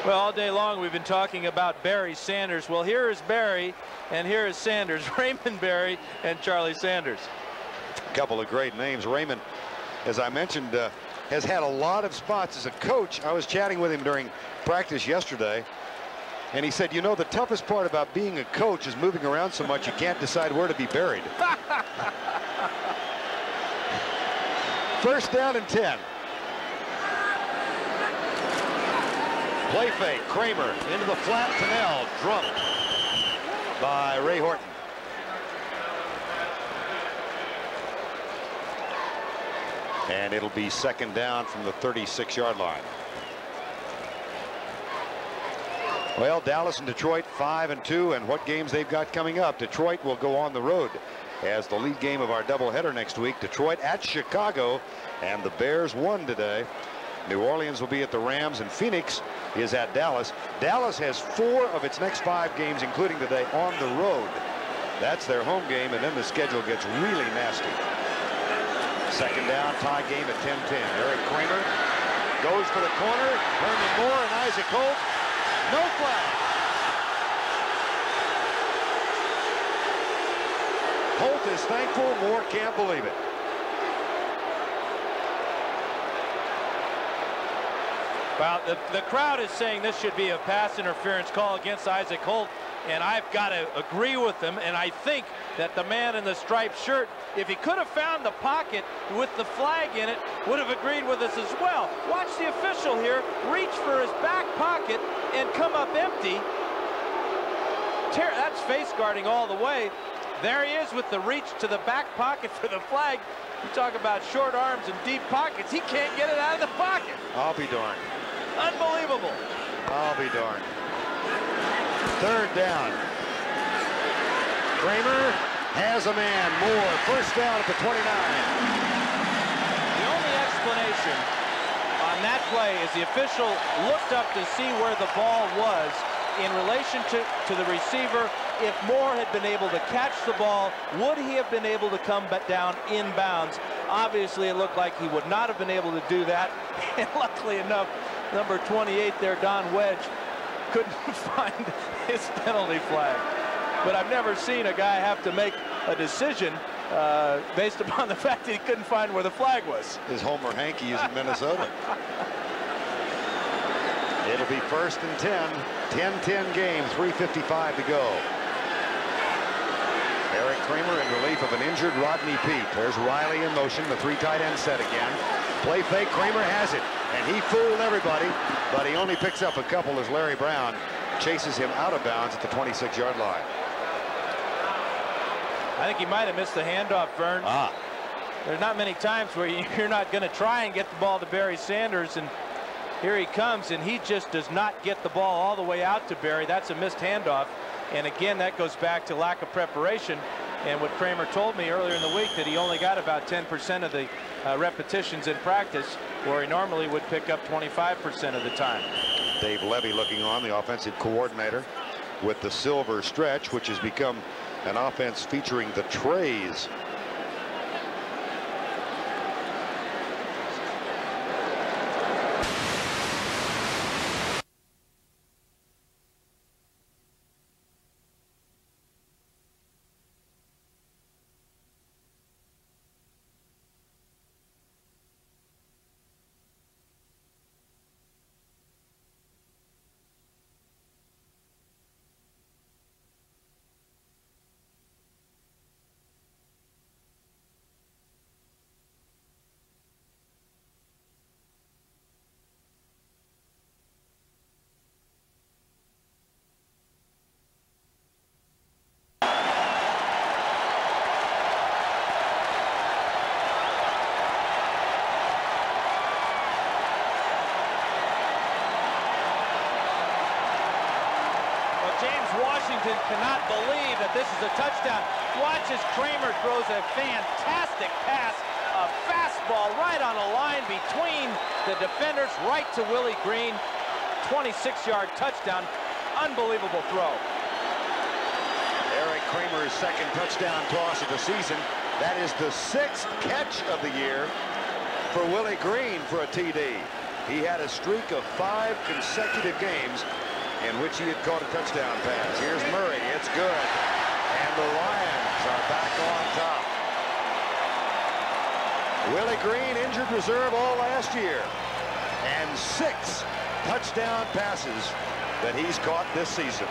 Well, all day long we've been talking about Barry Sanders. Well, here is Barry and here is Sanders. Raymond Barry and Charlie Sanders. A couple of great names. Raymond, as I mentioned, has had a lot of spots as a coach. I was chatting with him during practice yesterday, and he said, you know, the toughest part about being a coach is moving around so much you can't decide where to be buried. First down and 10. Play fake, Kramer into the flat, Tunnell, drumped by Ray Horton. And it'll be second down from the 36-yard line. Well, Dallas and Detroit 5-2, and what games they've got coming up. Detroit will go on the road as the lead game of our doubleheader next week. Detroit at Chicago, and the Bears won today. New Orleans will be at the Rams, and Phoenix is at Dallas. Dallas has 4 of its next 5 games, including today, on the road. That's their home game, and then the schedule gets really nasty. Second down, tie game at 10-10. Eric Kramer goes for the corner. Herman Moore and Isaac Holt. No flag. Holt is thankful. Moore can't believe it. Well, the crowd is saying this should be a pass interference call against Isaac Holt, and I've got to agree with them. And I think that the man in the striped shirt, if he could have found the pocket with the flag in it, would have agreed with us as well. Watch the official here reach for his back pocket and come up empty. That's face guarding all the way. There he is with the reach to the back pocket for the flag. You talk about short arms and deep pockets. He can't get it out of the pocket. I'll be darned. Unbelievable. I'll be darned. Third down. Kramer has a man. Moore, first down at the 29. The only explanation on that play is the official looked up to see where the ball was in relation to the receiver. If Moore had been able to catch the ball, would he have been able to come down inbounds? Obviously, it looked like he would not have been able to do that. And luckily enough, number 28 there, Don Wedge, couldn't find his penalty flag. But I've never seen a guy have to make a decision based upon the fact that he couldn't find where the flag was. His Homer Hanky is in Minnesota. It'll be first and 10. 10-10 game, 3:55 to go. Eric Kramer in relief of an injured Rodney Peete. There's Riley in motion, the 3 tight end set again. Play fake, Kramer has it, and he fooled everybody, but he only picks up a couple as Larry Brown chases him out of bounds at the 26-yard line. I think he might have missed the handoff, Verne. There's not many times where you're not going to try and get the ball to Barry Sanders, and here he comes, and he just does not get the ball all the way out to Barry. That's a missed handoff. And again, that goes back to lack of preparation. And what Kramer told me earlier in the week, that he only got about 10% of the repetitions in practice, where he normally would pick up 25% of the time. Dave Levy looking on, the offensive coordinator, with the silver stretch, which has become an offense featuring the trays. Cannot believe that this is a touchdown. Watch as Kramer throws a fantastic pass, a fastball right on a line between the defenders, right to Willie Green. 26-yard touchdown. Unbelievable throw. Eric Kramer's second touchdown toss of the season. That is the 6th catch of the year for Willie Green for a TD. He had a streak of 5 consecutive games in which he had caught a touchdown pass. Here's Murray. It's good. And the Lions are back on top. Willie Green, injured reserve all last year. And 6 touchdown passes that he's caught this season.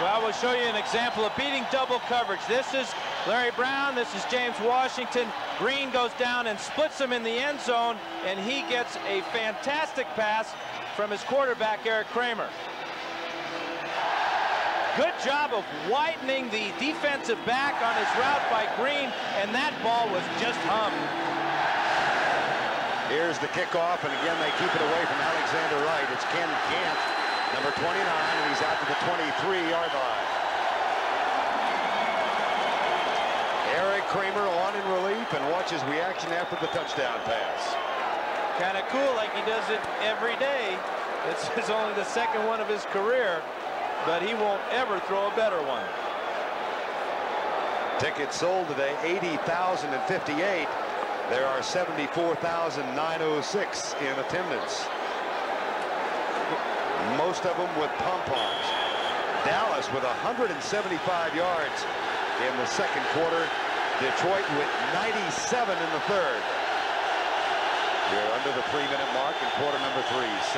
Well, we'll show you an example of beating double coverage. This is Larry Brown. This is James Washington. Green goes down and splits him in the end zone, and he gets a fantastic pass from his quarterback, Eric Kramer. Good job of widening the defensive back on his route by Green, and that ball was just hummed. Here's the kickoff, and again they keep it away from Alexander Wright. It's Ken Gant, number 29, and he's out to the 23-yard line. Eric Kramer on in relief, and watch his reaction after the touchdown pass. Kind of cool, like he does it every day. This is only the second one of his career, but he won't ever throw a better one. Tickets sold today, 80,058. There are 74,906 in attendance. Most of them with pom-poms. Dallas with 175 yards in the second quarter. Detroit with 97 in the third. We're under the 3-minute mark in quarter number 3, 17-10.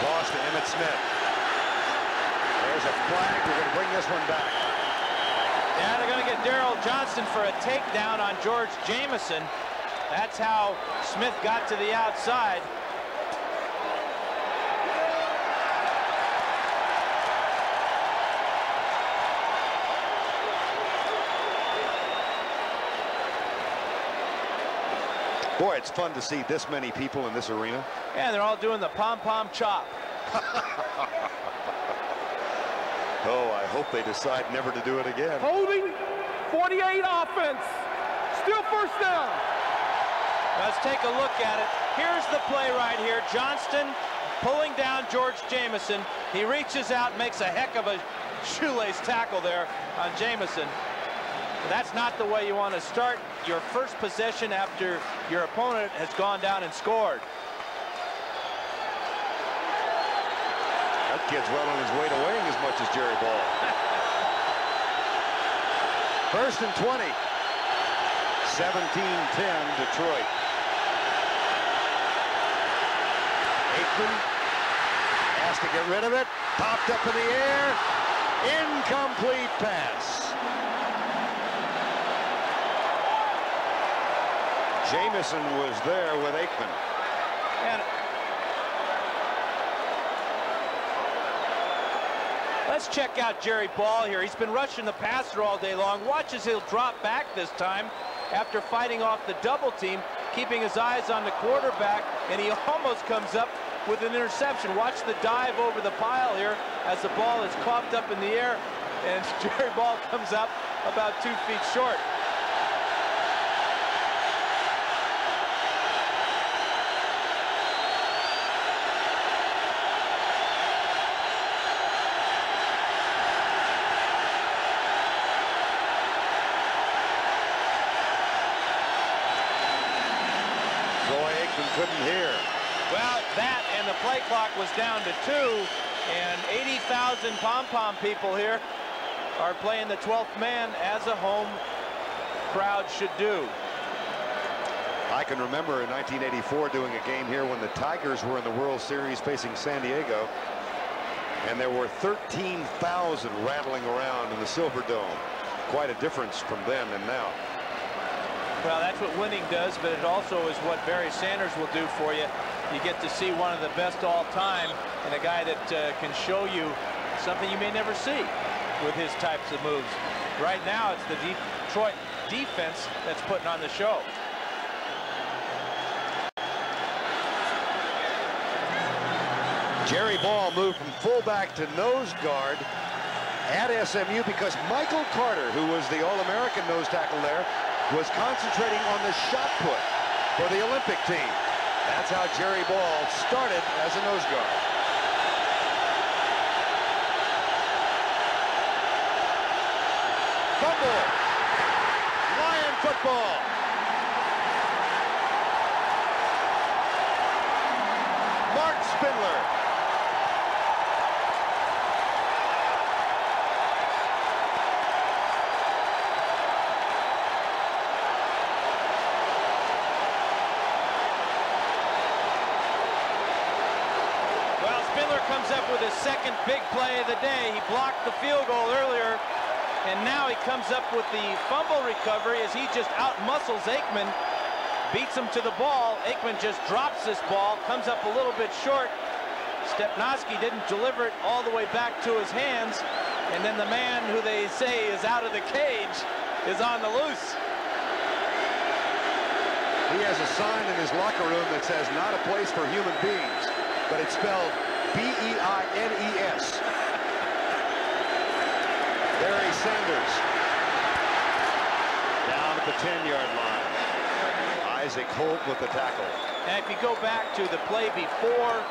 Toss to Emmitt Smith. There's a flag. We're going to bring this one back. Yeah, they're going to get Darrell Johnston for a takedown on George Jamison. That's how Smith got to the outside. Boy, it's fun to see this many people in this arena. Yeah, they're all doing the pom-pom chop. Oh, I hope they decide never to do it again. Holding 48 offense. Still first down. Let's take a look at it. Here's the play right here. Johnston pulling down George Jamison. He reaches out, makes a heck of a shoelace tackle there on Jamison. That's not the way you want to start your first possession after your opponent has gone down and scored. That kid's well on his way to weighing as much as Jerry Ball. First and 20. 17-10 Detroit. Aikman has to get rid of it. Popped up in the air. Incomplete pass. Jamison was there with Aikman. And let's check out Jerry Ball here. He's been rushing the passer all day long. Watch as he'll drop back this time after fighting off the double team. keeping his eyes on the quarterback, and he almost comes up with an interception. Watch the dive over the pile here as the ball is coughed up in the air, and Jerry Ball comes up about 2 feet short. Couldn't hear. Well, that and the play clock was down to 2, and 80,000 pom-pom people here are playing the 12th man as a home crowd should do. I can remember in 1984 doing a game here when the Tigers were in the World Series facing San Diego, and there were 13,000 rattling around in the Silver Dome. Quite a difference from then and now. Well, that's what winning does, but it also is what Barry Sanders will do for you. You get to see one of the best all time, and a guy that can show you something you may never see with his types of moves. Right now, it's the Detroit defense that's putting on the show. Jerry Ball moved from fullback to nose guard at SMU because Michael Carter, who was the All-American nose tackle there, was concentrating on the shot put for the Olympic team. That's how Jerry Ball started as a nose guard. Fumble. Lion football. Mark Spindler. Comes up with his second big play of the day. He blocked the field goal earlier, and now he comes up with the fumble recovery as he just out-muscles Aikman, beats him to the ball. Aikman just drops this ball, comes up a little bit short. Stepnoski didn't deliver it all the way back to his hands, and then the man who they say is out of the cage is on the loose. He has a sign in his locker room that says not a place for human beings, but it's spelled B-E-I-N-E-S. Barry Sanders down at the 10-yard line. Isaac Holt with the tackle. And if you go back to the play before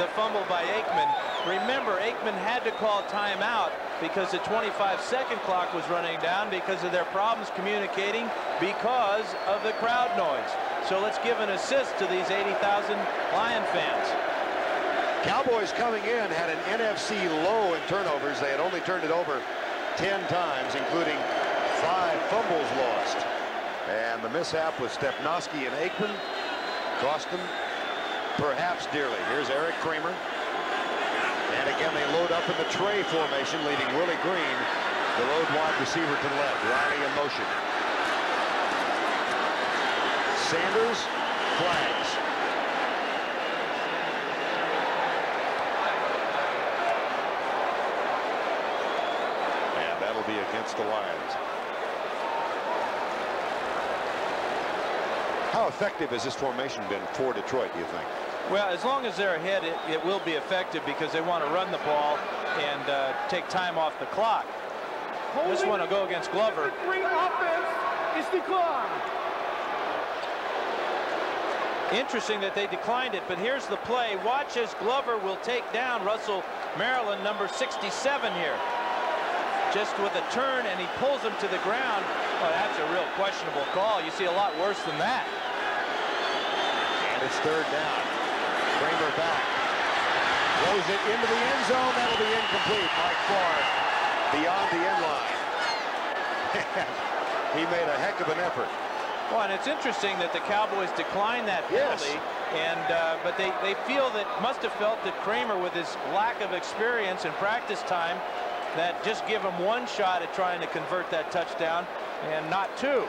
the fumble by Aikman, remember Aikman had to call timeout because the 25-second clock was running down because of their problems communicating because of the crowd noise. So let's give an assist to these 80,000 Lion fans. Cowboys coming in had an NFC low in turnovers. They had only turned it over 10 times, including 5 fumbles lost. And the mishap with Stepnoski and Aikman cost them perhaps dearly. Here's Eric Kramer. And again, they load up in the tray formation, leading Willie Green, the road wide receiver, to the left. Riley in motion. Sanders flags. And that'll be against the Lions. How effective has this formation been for Detroit, do you think? Well, as long as they're ahead, it will be effective because they want to run the ball and take time off the clock. This one will go against Glover. Offense is declined. Interesting that they declined it, but here's the play. Watch as Glover will take down Russell Maryland, number 67 here. Just with a turn, and he pulls him to the ground. Oh, that's a real questionable call. You see a lot worse than that. And it's third down. Kramer back. Throws it into the end zone. That'll be incomplete. Mike Farr beyond the end line. He made a heck of an effort. Well, and it's interesting that the Cowboys declined that penalty, and but they feel that must have felt that Kramer, with his lack of experience and practice time, that just give him one shot at trying to convert that touchdown and not two.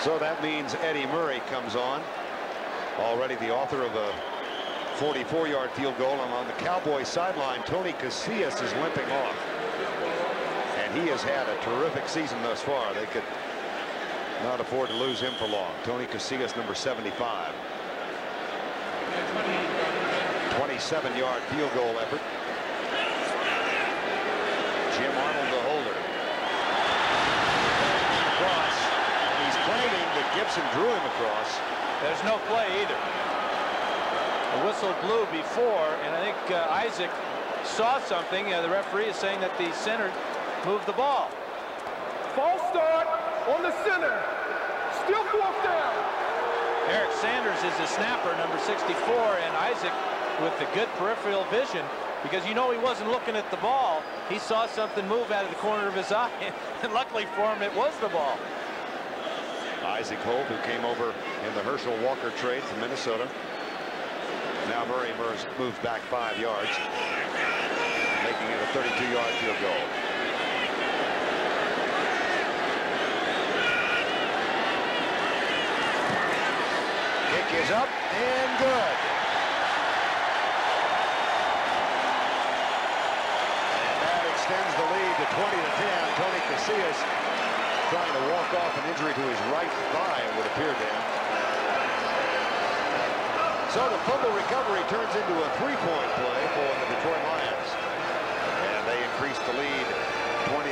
So that means Eddie Murray comes on, already the author of a 44-yard field goal, and on the Cowboys sideline, Tony Casillas is limping off. And he has had a terrific season thus far. They could Not afford to lose him for long. Tony Casillas, number 75. 27-yard field goal effort. Jim Arnold, the holder. Across. He's claiming that Gibson drew him across. There's no play either. The whistle blew before, and I think Isaac saw something. The referee is saying that the center moved the ball. False start on the center. Still 4th down. Eric Sanders is the snapper, number 64, and Isaac with the good peripheral vision, because he wasn't looking at the ball. He saw something move out of the corner of his eye, and luckily for him, it was the ball. Isaac Holt, who came over in the Herschel Walker trade from Minnesota. Now Murray moves back 5 yards, making it a 32-yard field goal. Kick is up and good. And that extends the lead to 20-10. Tony Casillas trying to walk off an injury to his right thigh, it would appear to him. So the fumble recovery turns into a 3-point play for the Detroit Lions. And they increase the lead 20-10.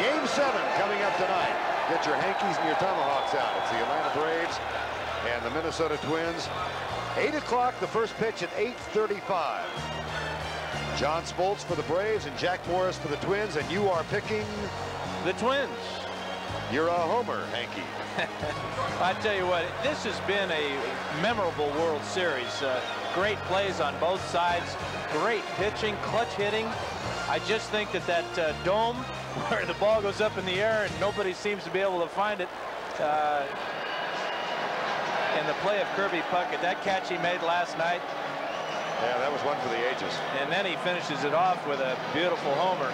Game 7 coming up tonight. Get your Hankies and your Tomahawks out. It's the Atlanta Braves and the Minnesota Twins. 8 o'clock, the first pitch at 8:35. John Spoltz for the Braves and Jack Morris for the Twins, and you are picking the Twins. You're a homer, Hanky. I tell you what, this has been a memorable World Series. Great plays on both sides, great pitching, clutch hitting. I just think that dome where the ball goes up in the air and nobody seems to be able to find it, and the play of Kirby Puckett, that catch he made last night. Yeah, that was one for the ages. And then he finishes it off with a beautiful homer.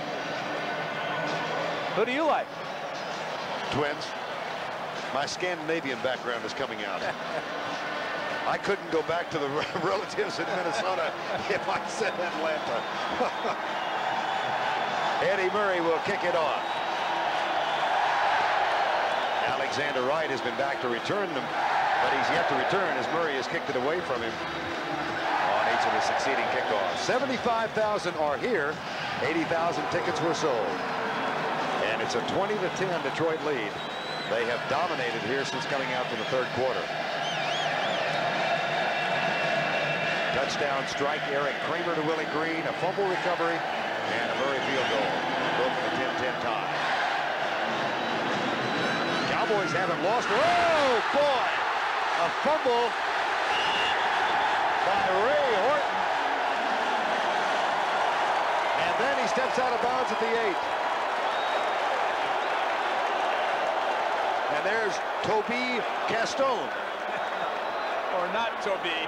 Who do you like? Twins. My Scandinavian background is coming out. I couldn't go back to the relatives in Minnesota if I said Atlanta. Eddie Murray will kick it off. Alexander Wright has been back to return them, but he's yet to return as Murray has kicked it away from him on each of the succeeding kickoffs. 75,000 are here. 80,000 tickets were sold. And it's a 20-10 Detroit lead. They have dominated here since coming out from the third quarter. Touchdown strike, Eric Kramer to Willie Green, a fumble recovery, and a Murray field goal. Broken the 10-10 tie. Cowboys haven't lost. Oh, boy! A fumble by Ray Horton. And then he steps out of bounds at the 8. And there's Toby Castone. Or not Toby.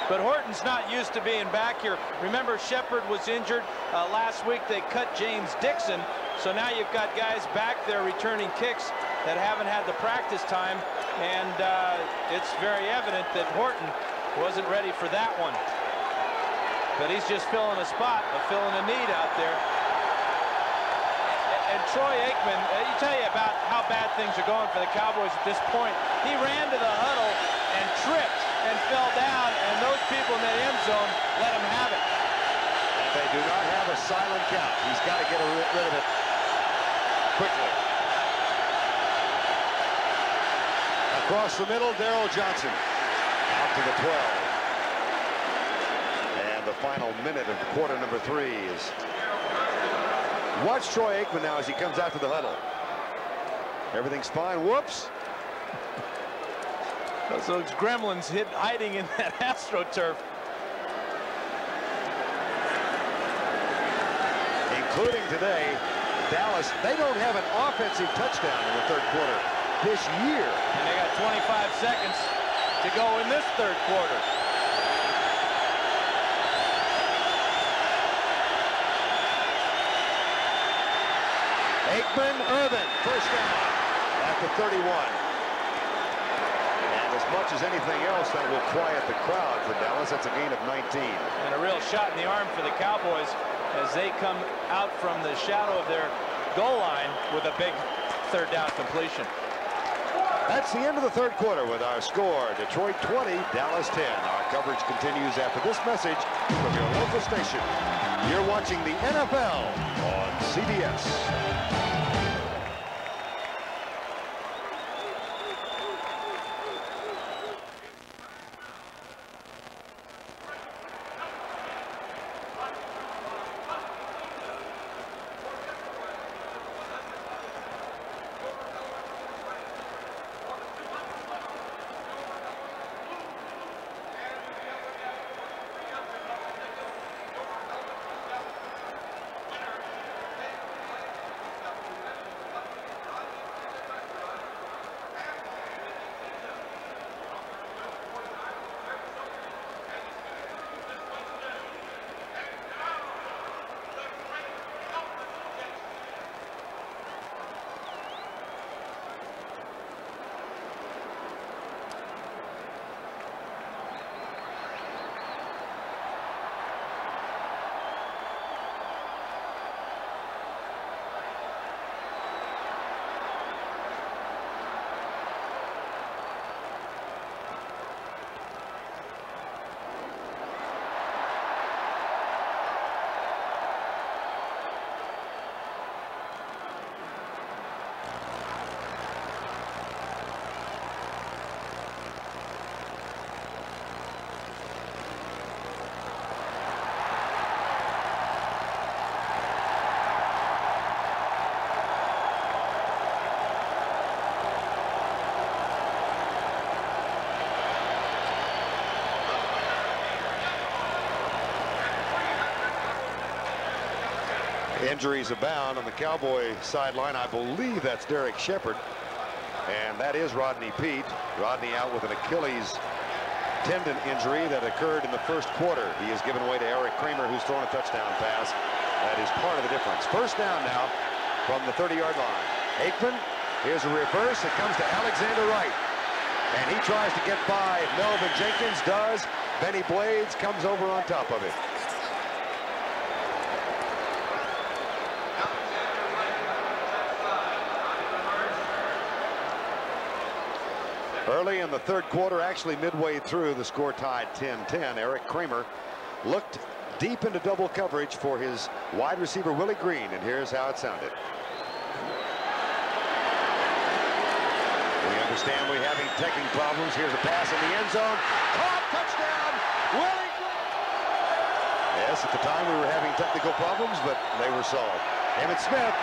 But Horton's not used to being back here. Remember, Shepard was injured last week. They cut James Dixon. So now you've got guys back there returning kicks that haven't had the practice time. And it's very evident that Horton wasn't ready for that one. But he's just filling a spot, filling a need out there. And Troy Aikman, you tell you about how bad things are going for the Cowboys at this point. He ran to the huddle and tripped and fell down, and those people in the end zone let him have it. And they do not have a silent count. He's got to get rid of it quickly. Across the middle, Darrell Johnson out to the 12. And the final minute of quarter number 3 is... Watch Troy Aikman now as he comes out to the huddle. Everything's fine. Whoops. Those gremlins hiding in that AstroTurf. Including today, Dallas, they don't have an offensive touchdown in the third quarter this year. And they got 25 seconds to go in this third quarter. Aikman, Irvin, first down at the 31. And as much as anything else, that will quiet the crowd for Dallas. That's a gain of 19. And a real shot in the arm for the Cowboys. as they come out from the shadow of their goal line with a big third down completion. That's the end of the third quarter with our score, Detroit 20, Dallas 10. Our coverage continues after this message from your local station. You're watching the NFL on CBS. Injuries abound on the Cowboy sideline. I believe that's Derek Shepard. And that is Rodney Peete. Rodney out with an Achilles tendon injury that occurred in the first quarter. He is given away to Eric Kramer, who's thrown a touchdown pass. That is part of the difference. First down now from the 30-yard line. Aikman, here's a reverse. It comes to Alexander Wright. And he tries to get by. Melvin Jenkins does. Benny Blades comes over on top of it. Early in the third quarter, actually midway through, the score tied 10-10. Eric Kramer looked deep into double coverage for his wide receiver Willie Green, and here's how it sounded. We understand we're having technical problems. Here's a pass in the end zone. Caught, touchdown, Willie Green. Yes, at the time we were having technical problems, but they were solved. Emmitt Smith,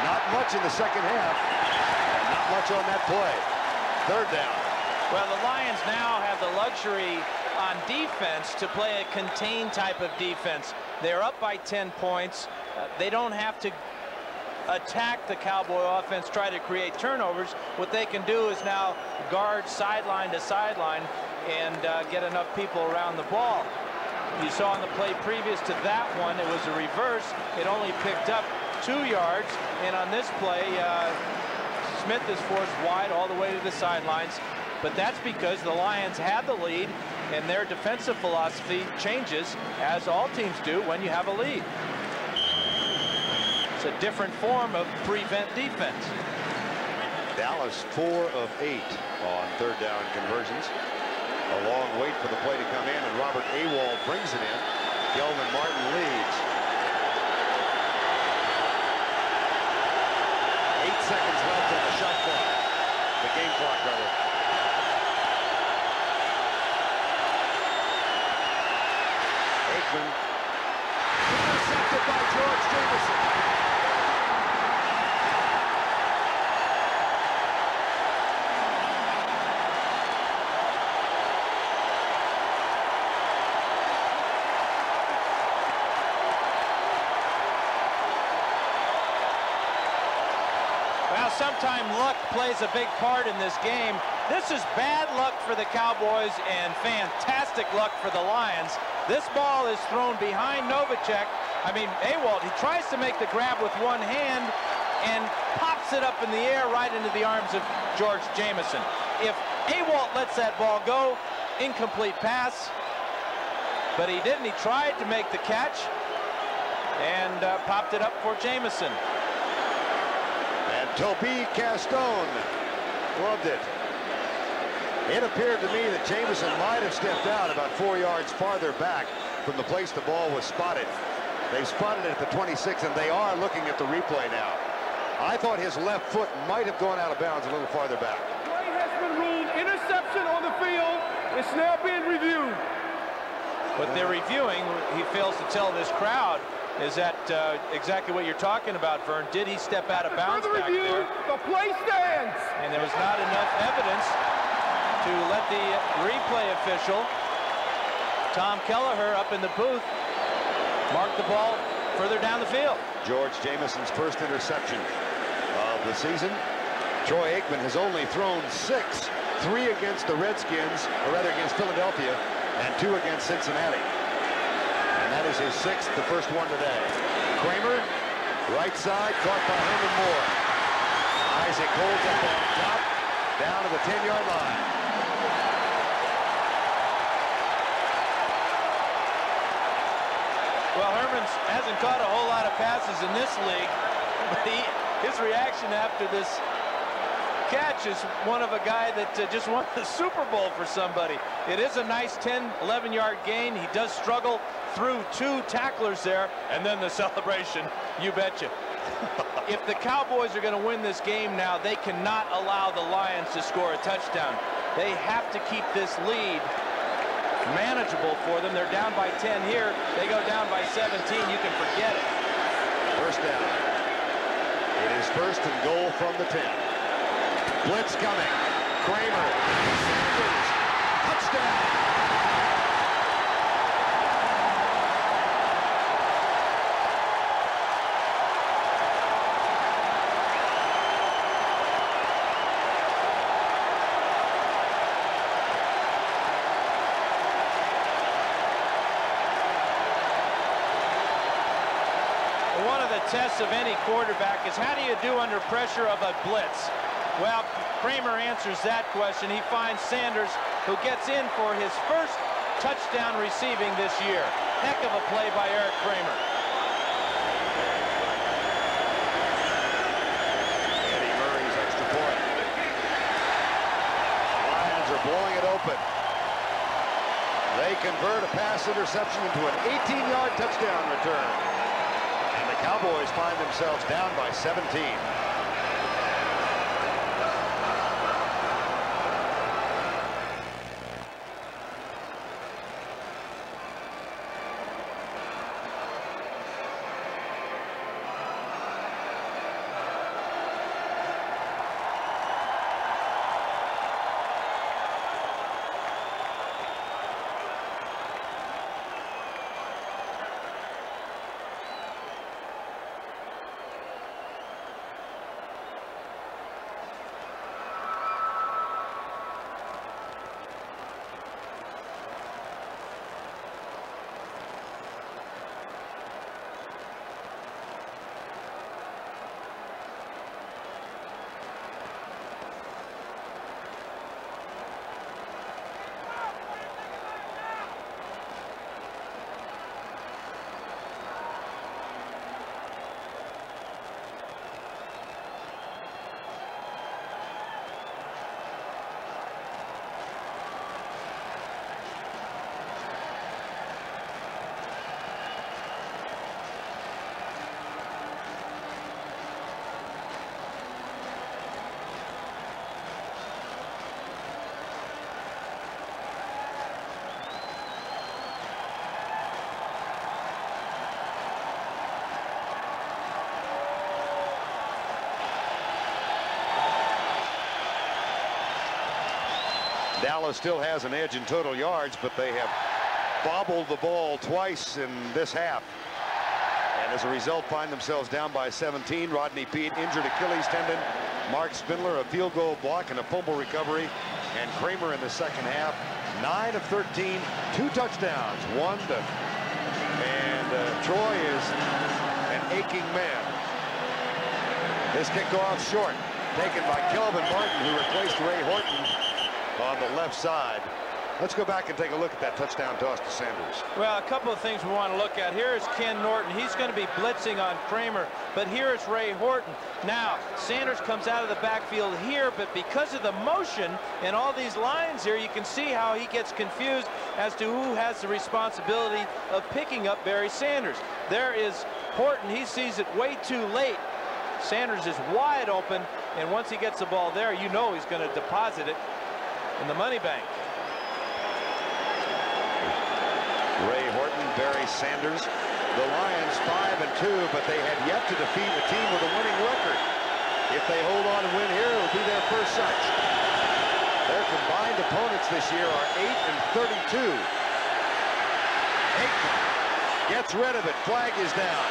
not much in the second half, and not much on that play. Third down. Well, the Lions now have the luxury on defense to play a contained type of defense. They're up by 10 points. They don't have to attack the Cowboy offense, try to create turnovers. What they can do is now guard sideline to sideline and get enough people around the ball. You saw on the play previous to that one, it was a reverse. It only picked up 2 yards, and on this play, Smith is forced wide all the way to the sidelines, but that's because the Lions had the lead, and their defensive philosophy changes, as all teams do when you have a lead. It's a different form of prevent defense. Dallas 4 of 8 on third down conversions. A long wait for the play to come in, and Robert Awald brings it in. Kelvin Martin leads. 8 seconds left on the shot clock. The game clock, rather. Aikman intercepted by George Jameson. Sometimes luck plays a big part in this game. This is bad luck for the Cowboys and fantastic luck for the Lions. This ball is thrown behind Novacek. I mean, Awald, he tries to make the grab with one hand and pops it up in the air right into the arms of George Jameson. If Awald lets that ball go, incomplete pass, but he didn't. He tried to make the catch. and popped it up for Jamison. And Toby Castone loved it. It appeared to me that Jamison might have stepped out about 4 yards farther back from the place the ball was spotted. They spotted it at the 26, and they are looking at the replay now. I thought his left foot might have gone out of bounds a little farther back. Play has been ruled interception on the field. It's now being reviewed. What they're reviewing, he fails to tell this crowd, is that exactly what you're talking about, Verne. Did he step out of bounds back there? The play stands. And there was not enough evidence to let the replay official, Tom Kelleher, up in the booth, mark the ball further down the field. George Jamison's first interception of the season. Troy Aikman has only thrown 6, 3 against the Redskins, or rather against Philadelphia, and 2 against Cincinnati. And that is his 6th, the first one today. Kramer, right side, caught by Herman Moore. Isaac holds up on top, down to the 10-yard line. Well, Herman hasn't caught a whole lot of passes in this league, but his reaction after this catch is one of a guy that just won the Super Bowl for somebody. It is a nice 10, 11-yard gain. He does struggle through 2 tacklers there, and then the celebration, you betcha. If the Cowboys are going to win this game now, they cannot allow the Lions to score a touchdown. They have to keep this lead manageable for them. They're down by 10 here. They go down by 17. You can forget it. First down. It is first and goal from the 10. Blitz coming. Kramer. Sanders. Touchdown. One of the tests of any quarterback is how do you do under pressure of a blitz? Well, Kramer answers that question. He finds Sanders, who gets in for his first touchdown receiving this year. Heck of a play by Eric Kramer. Eddie Murray's extra point. Lions are blowing it open. They convert a pass interception into an 18-yard touchdown return. And the Cowboys find themselves down by 17. Dallas still has an edge in total yards, but they have bobbled the ball twice in this half. And as a result, find themselves down by 17. Rodney Peete, injured Achilles tendon. Mark Spindler, a field goal block and a fumble recovery. And Kramer in the second half, 9 of 13, 2 touchdowns, 1 to. And Troy is an aching man. This kickoff short, taken by Kelvin Martin, who replaced Ray Horton on the left side. Let's go back and take a look at that touchdown toss to Sanders. Well, a couple of things we want to look at. Here is Ken Norton. He's going to be blitzing on Kramer, but here is Ray Horton. Now, Sanders comes out of the backfield here, but because of the motion and all these lines here, you can see how he gets confused as to who has the responsibility of picking up Barry Sanders. There is Horton. He sees it way too late. Sanders is wide open, and once he gets the ball there, you know he's going to deposit it in the money bank. Ray Horton, Barry Sanders. The Lions 5-2, but they have yet to defeat a team with a winning record. If they hold on and win here, it will be their first such. Their combined opponents this year are 8-32. Aikman gets rid of it. Flag is down.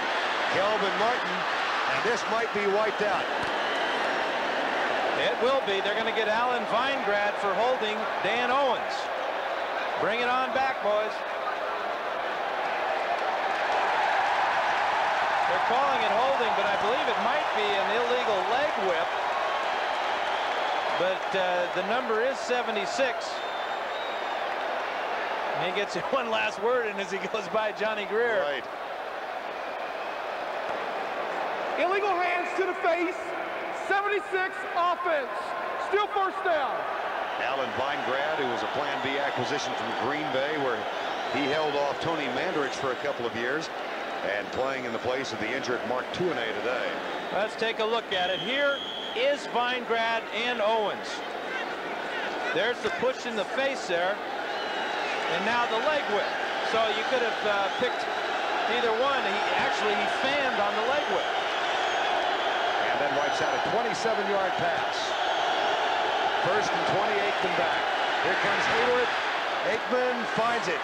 Kelvin Martin, and this might be wiped out. It will be. They're going to get Alan Weingrad for holding Dan Owens. Bring it on back, boys. They're calling it holding, but I believe it might be an illegal leg whip. But the number is 76. And he gets one last word in as he goes by Johnny Greer. Right. Illegal hands to the face. 76 offense. Still first down. Alan Weingrad, who was a Plan B acquisition from Green Bay, where he held off Tony Mandarich for a couple of years, and playing in the place of the injured Mark Tuinei today. Let's take a look at it. Here is Weingrad and Owens. There's the push in the face there, and now the leg whip. So you could have picked either one. He fanned on the leg whip. And then wipes out a 27-yard pass. First and 20, Aikman back. Here comes Hayward. Aikman finds it.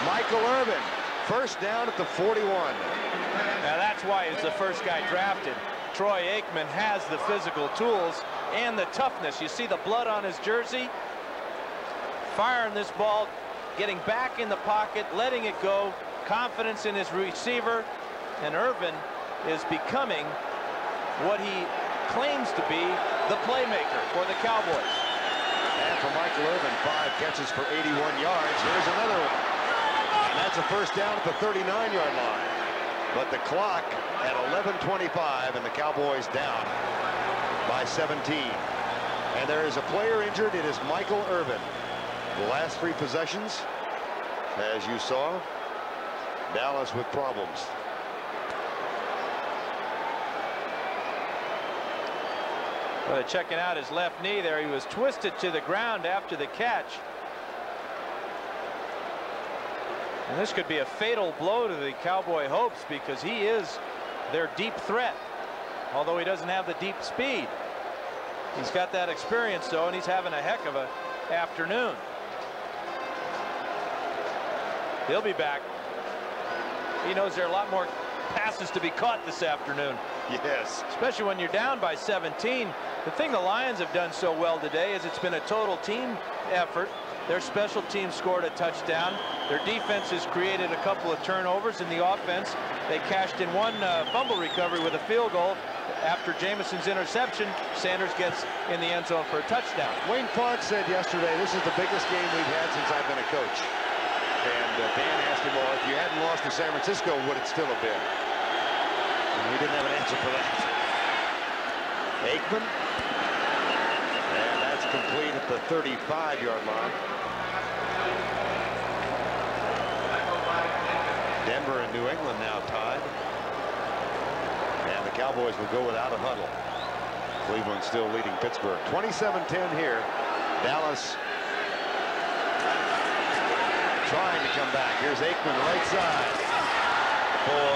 Michael Irvin. First down at the 41. Now that's why he's the first guy drafted. Troy Aikman has the physical tools and the toughness. You see the blood on his jersey. Firing this ball, getting back in the pocket, letting it go. Confidence in his receiver. And Irvin is becoming what he claims to be, the playmaker for the Cowboys. And for Michael Irvin, 5 catches for 81 yards. Here's another one. And that's a first down at the 39-yard line. But the clock at 11:25, and the Cowboys down by 17. And there is a player injured. It is Michael Irvin. The last 3 possessions, as you saw, Dallas with problems. Checking out his left knee there. He was twisted to the ground after the catch. And this could be a fatal blow to the Cowboy hopes, because he is their deep threat, although he doesn't have the deep speed. He's got that experience, though, and he's having a heck of an afternoon. He'll be back. He knows there are a lot more passes to be caught this afternoon. Yes. Especially when you're down by 17. The thing the Lions have done so well today is it's been a total team effort. Their special team scored a touchdown. Their defense has created a couple of turnovers. In the offense, they cashed in one fumble recovery with a field goal. After Jameson's interception, Sanders gets in the end zone for a touchdown. Wayne Fonte said yesterday, this is the biggest game we've had since I've been a coach. And Dan asked him, well, if you hadn't lost to San Francisco, would it still have been? And he didn't have an answer for that. Aikman. And that's complete at the 35-yard line. Denver and New England now tied. And the Cowboys will go without a huddle. Cleveland still leading Pittsburgh. 27-10 here. Dallas trying to come back. Here's Aikman right side for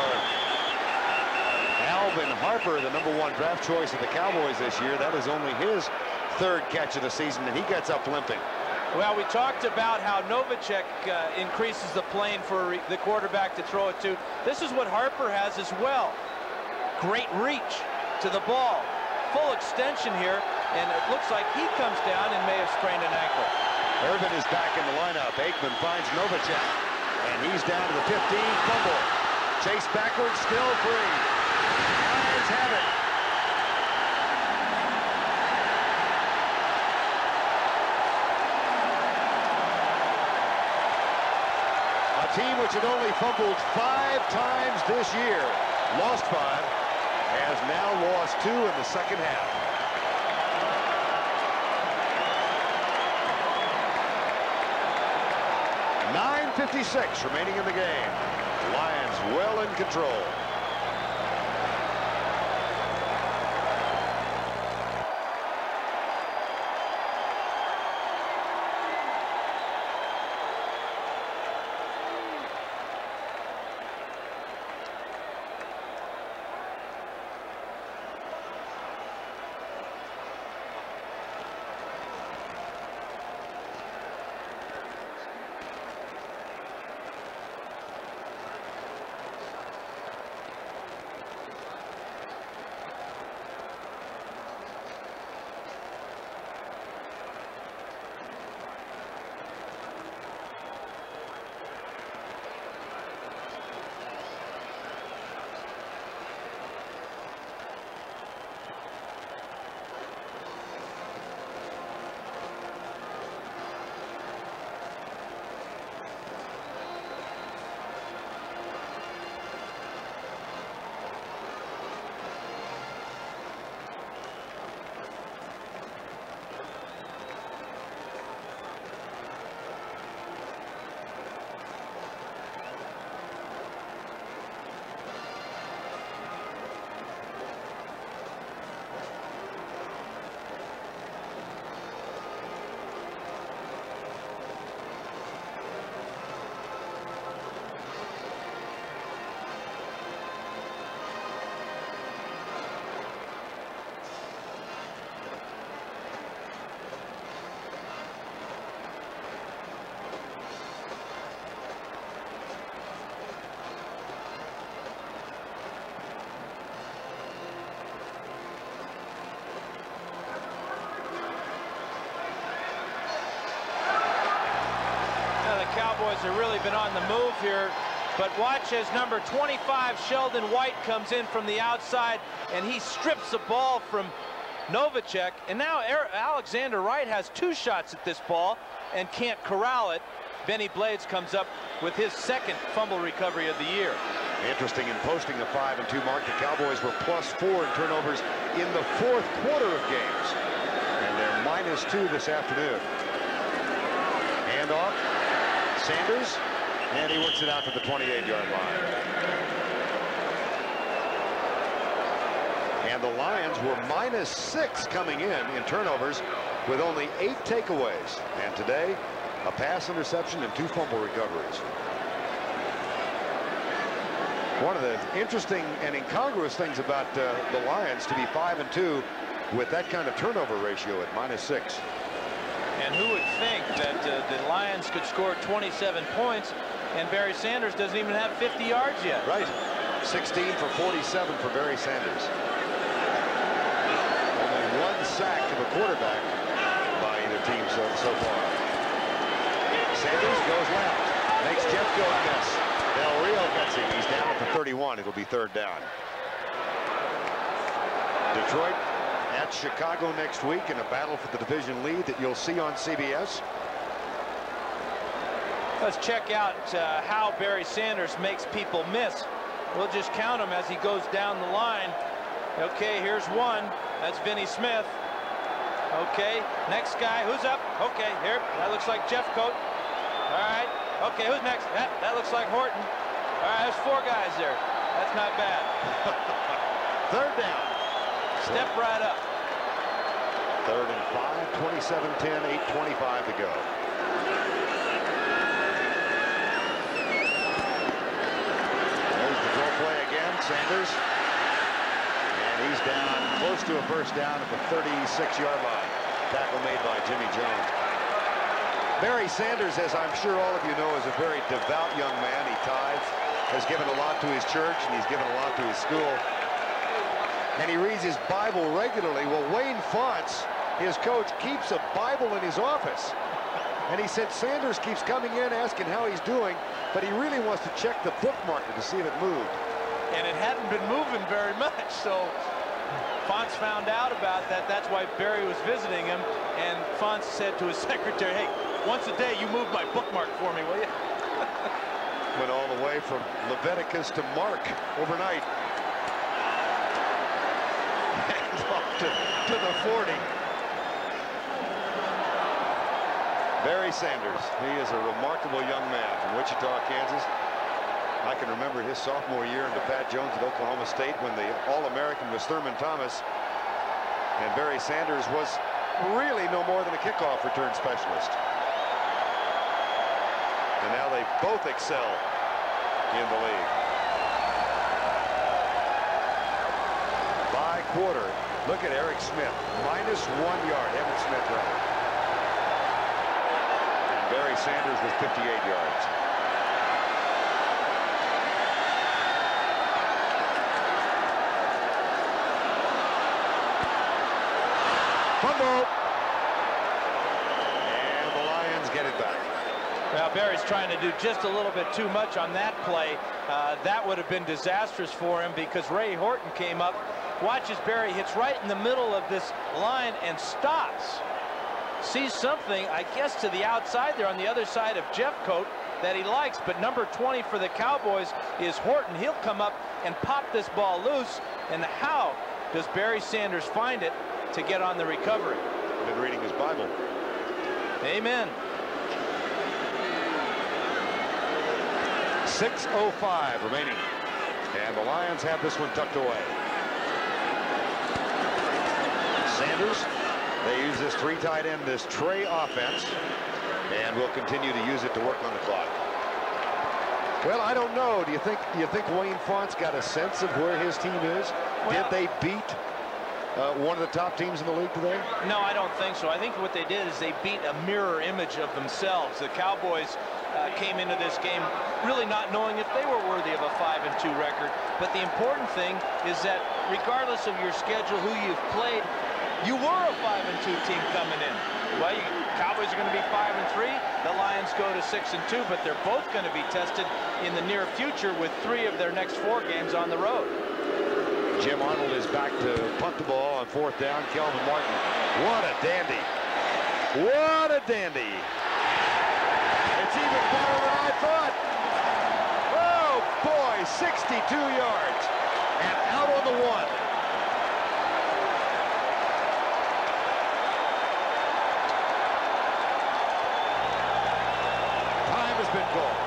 Alvin Harper, the #1 draft choice of the Cowboys this year. That is only his 3rd catch of the season, and he gets up limping. Well, we talked about how Novacek increases the plane for the quarterback to throw it to. This is what Harper has as well. Great reach to the ball. Full extension here, and it looks like he comes down and may have sprained an ankle. Irvin is back in the lineup. Aikman finds Novacek, and he's down to the 15. Fumble. Chase backwards, still free. Lions have it. team which had only fumbled 5 times this year, lost 5, has now lost 2 in the second half. .56 remaining in the game. Lions well in control. Cowboys have really been on the move here, but watch as number 25 Sheldon White comes in from the outside and he strips the ball from Novacek, and now Alexander Wright has 2 shots at this ball and can't corral it. Benny Blades comes up with his 2nd fumble recovery of the year. Interesting, in posting a 5-2 mark, the Cowboys were +4 in turnovers in the 4th quarter of games, and they're -2 this afternoon. Hand off. Sanders, and he works it out to the 28-yard line. And the Lions were -6 coming in turnovers with only 8 takeaways. And today, a pass interception and 2 fumble recoveries. One of the interesting and incongruous things about the Lions to be 5-2 with that kind of turnover ratio at -6. And who would think that the Lions could score 27 points and Barry Sanders doesn't even have 50 yards yet? Right. 16 for 47 for Barry Sanders. Only 1 sack to the quarterback by either team so far. Sanders goes left. Makes Jeffco miss. Del Rio gets him. He's down at the 31. It'll be 3rd down. Detroit at Chicago next week in a battle for the division lead that you'll see on CBS. Let's check out how Barry Sanders makes people miss. We'll just count him as he goes down the line. Okay, here's 1. That's Vinny Smith. Okay, next guy, who's up? Okay, here, that looks like Jeffcoat. All right, okay, who's next? That looks like Horton. All right, there's 4 guys there. That's not bad. 3rd down. Step right up. 3rd and 5, 27-10, 8:25 to go. There's the throw play again, Sanders. And he's down close to a 1st down at the 36-yard line. Tackle made by Jimmy Jones. Barry Sanders, as I'm sure all of you know, is a very devout young man. He tithes, has given a lot to his church, and he's given a lot to his school. And he reads his Bible regularly. Well, Wayne Fouts, his coach, keeps a Bible in his office. And he said Sanders keeps coming in asking how he's doing, but he really wants to check the bookmarker to see if it moved. And it hadn't been moving very much, so Fouts found out about that. That's why Barry was visiting him, and Fouts said to his secretary, hey, once a day you move my bookmark for me, will you? Went all the way from Leviticus to Mark overnight. And off to the 40. Barry Sanders. He is a remarkable young man from Wichita, Kansas. I can remember his sophomore year under Pat Jones at Oklahoma State when the All-American was Thurman Thomas. And Barry Sanders was really no more than a kickoff return specialist. And now they both excel in the league. By quarter, look at Eric Smith, -1 yard. Evan Smith, rather. And Barry Sanders with 58 yards. Fumble. And the Lions get it back. Now Barry's trying to do just a little bit too much on that play. That would have been disastrous for him because Ray Horton came up, watches Barry, hits right in the middle of this line and stops. Sees something, I guess, to the outside there on the other side of Jeffcoat that he likes, but number 20 for the Cowboys is Horton. He'll come up and pop this ball loose. And how does Barry Sanders find it to get on the recovery? Been reading his Bible. Amen. 6:05 remaining, and the Lions have this one tucked away. Sanders, they use this 3 tight end, this Trey offense, and will continue to use it to work on the clock. Well, I don't know. Do you think Wayne Fontes got a sense of where his team is? Did they beat one of the top teams in the league today? No, I don't think so. I think what they did is they beat a mirror image of themselves. The Cowboys came into this game really not knowing if they were worthy of a 5-2 record. But the important thing is that regardless of your schedule, who you've played, you were a 5-2 team coming in. Well, Cowboys are going to be 5-3. The Lions go to 6-2, but they're both going to be tested in the near future with 3 of their next 4 games on the road. Jim Arnold is back to punt the ball on 4th down. Kelvin Martin. What a dandy. What a dandy. It's even better than I thought. Oh, boy, 62 yards. And out on the 1. Time has been called.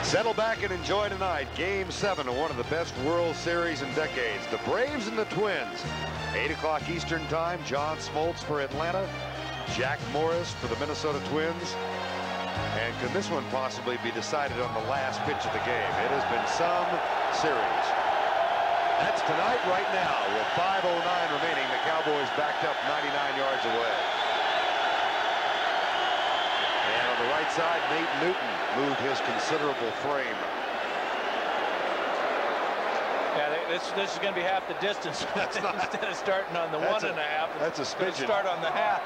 Settle back and enjoy tonight. Game 7 of one of the best World Series in decades. The Braves and the Twins. 8 o'clock Eastern time. John Smoltz for Atlanta. Jack Morris for the Minnesota Twins. And can this one possibly be decided on the last pitch of the game? It has been some series. That's tonight right now with 5:09 remaining. The Cowboys backed up 99 yards away. And on the right side, Nate Newton moved his considerable frame. Yeah, this is going to be half the distance. That's not, instead of starting on the 1.5. That's a smidgen. Start on the half.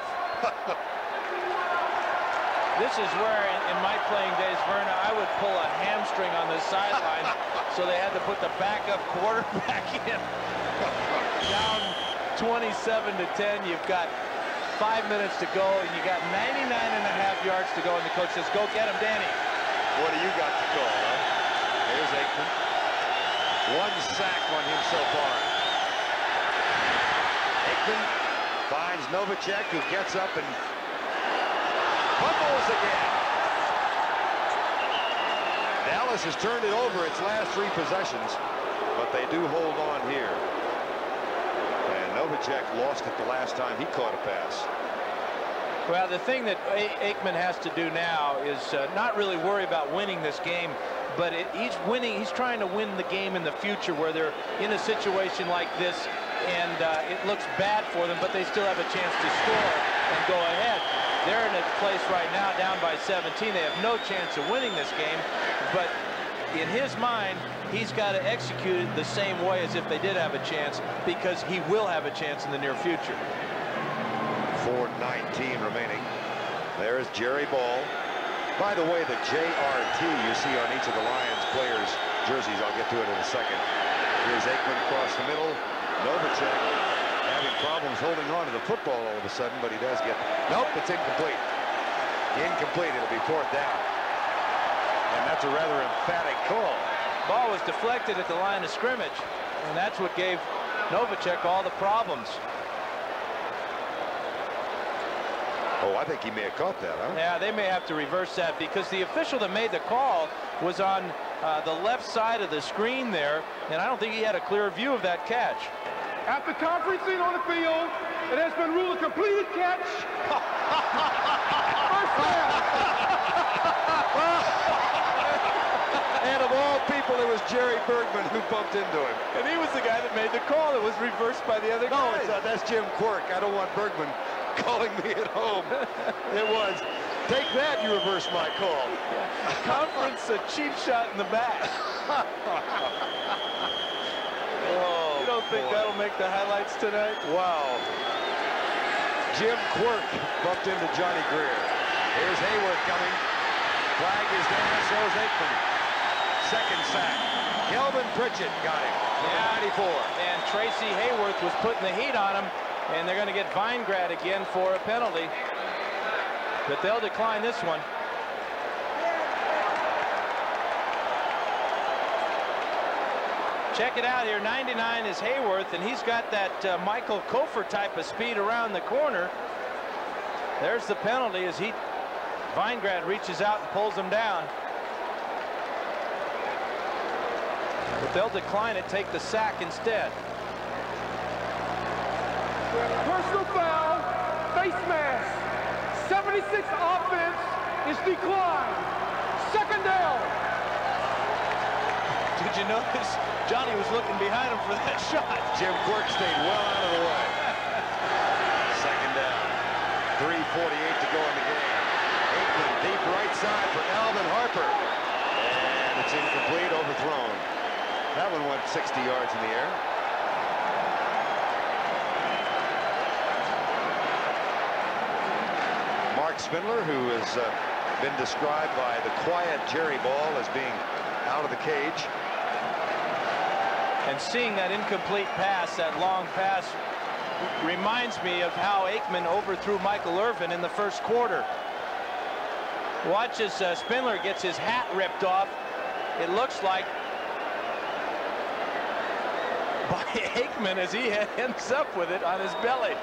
This is where, in my playing days, Verne, I would pull a hamstring on the sideline, so they had to put the backup quarterback in. Down 27-10, you've got 5 minutes to go, and you got 99.5 yards to go, and the coach says, "Go get him, Danny." What do you got to call, huh? There's Aikman. 1 sack on him so far. Aikman finds Novacek, who gets up and fumbles again. Dallas has turned it over its last 3 possessions, but they do hold on here. And Novacek lost it the last time he caught a pass. Well, the thing that Aikman has to do now is not really worry about winning this game, but he's trying to win the game in the future where they're in a situation like this and it looks bad for them, but they still have a chance to score and go ahead. They're in a place right now down by 17. They have no chance of winning this game, but in his mind, he's got to execute it the same way as if they did have a chance, because he will have a chance in the near future. 4:19 remaining. There's Jerry Ball. By the way, the JRT you see on each of the Lions players' jerseys, I'll get to it in a second. Here's Aikman across the middle. Novacek having problems holding on to the football all of a sudden, but he does get... Nope, it's incomplete. Incomplete. It'll be 4th down. And that's a rather emphatic call. Ball was deflected at the line of scrimmage, and that's what gave Novacek all the problems. Oh, I think he may have caught that, huh? Yeah, they may have to reverse that, because the official that made the call was on the left side of the screen there, and I don't think he had a clear view of that catch. After conferencing on the field, it has been ruled a completed catch. First down. And of all people, it was Jerry Bergman who bumped into him. And he was the guy that made the call. It was reversed by the other guy. No, that's Jim Quirk. I don't want Bergman calling me at home. It was, take that, you reversed my call. Conference, a cheap shot in the back. Oh, you don't think that'll make the highlights tonight? Wow. Jim Quirk bumped into Johnny Greer. Here's Hayworth coming. Flag is down, so is Aikman. Second sack. Kelvin Pritchett got him. Yeah. 94. And Tracy Hayworth was putting the heat on him, and they're going to get Veingrad again for a penalty. But they'll decline this one. Check it out here. 99 is Hayworth, and he's got that Michael Kofer type of speed around the corner. There's the penalty as Veingrad reaches out and pulls him down. But they'll decline it, take the sack instead. Personal foul, face mask. 76 offense is declined. Second down. Did you notice Johnny was looking behind him for that shot? Jim Quirk stayed well out of the way. Second down. 3:48 to go in the game. Aikman deep right side for Alvin Harper. And it's incomplete, overthrown. That one went 60 yards in the air. Mark Spindler, who has been described by the quiet Jerry Ball as being out of the cage. And seeing that incomplete pass, that long pass, reminds me of how Aikman overthrew Michael Irvin in the first quarter. Watch as Spindler gets his hat ripped off. It looks like by Aikman as he ends up with it on his belly.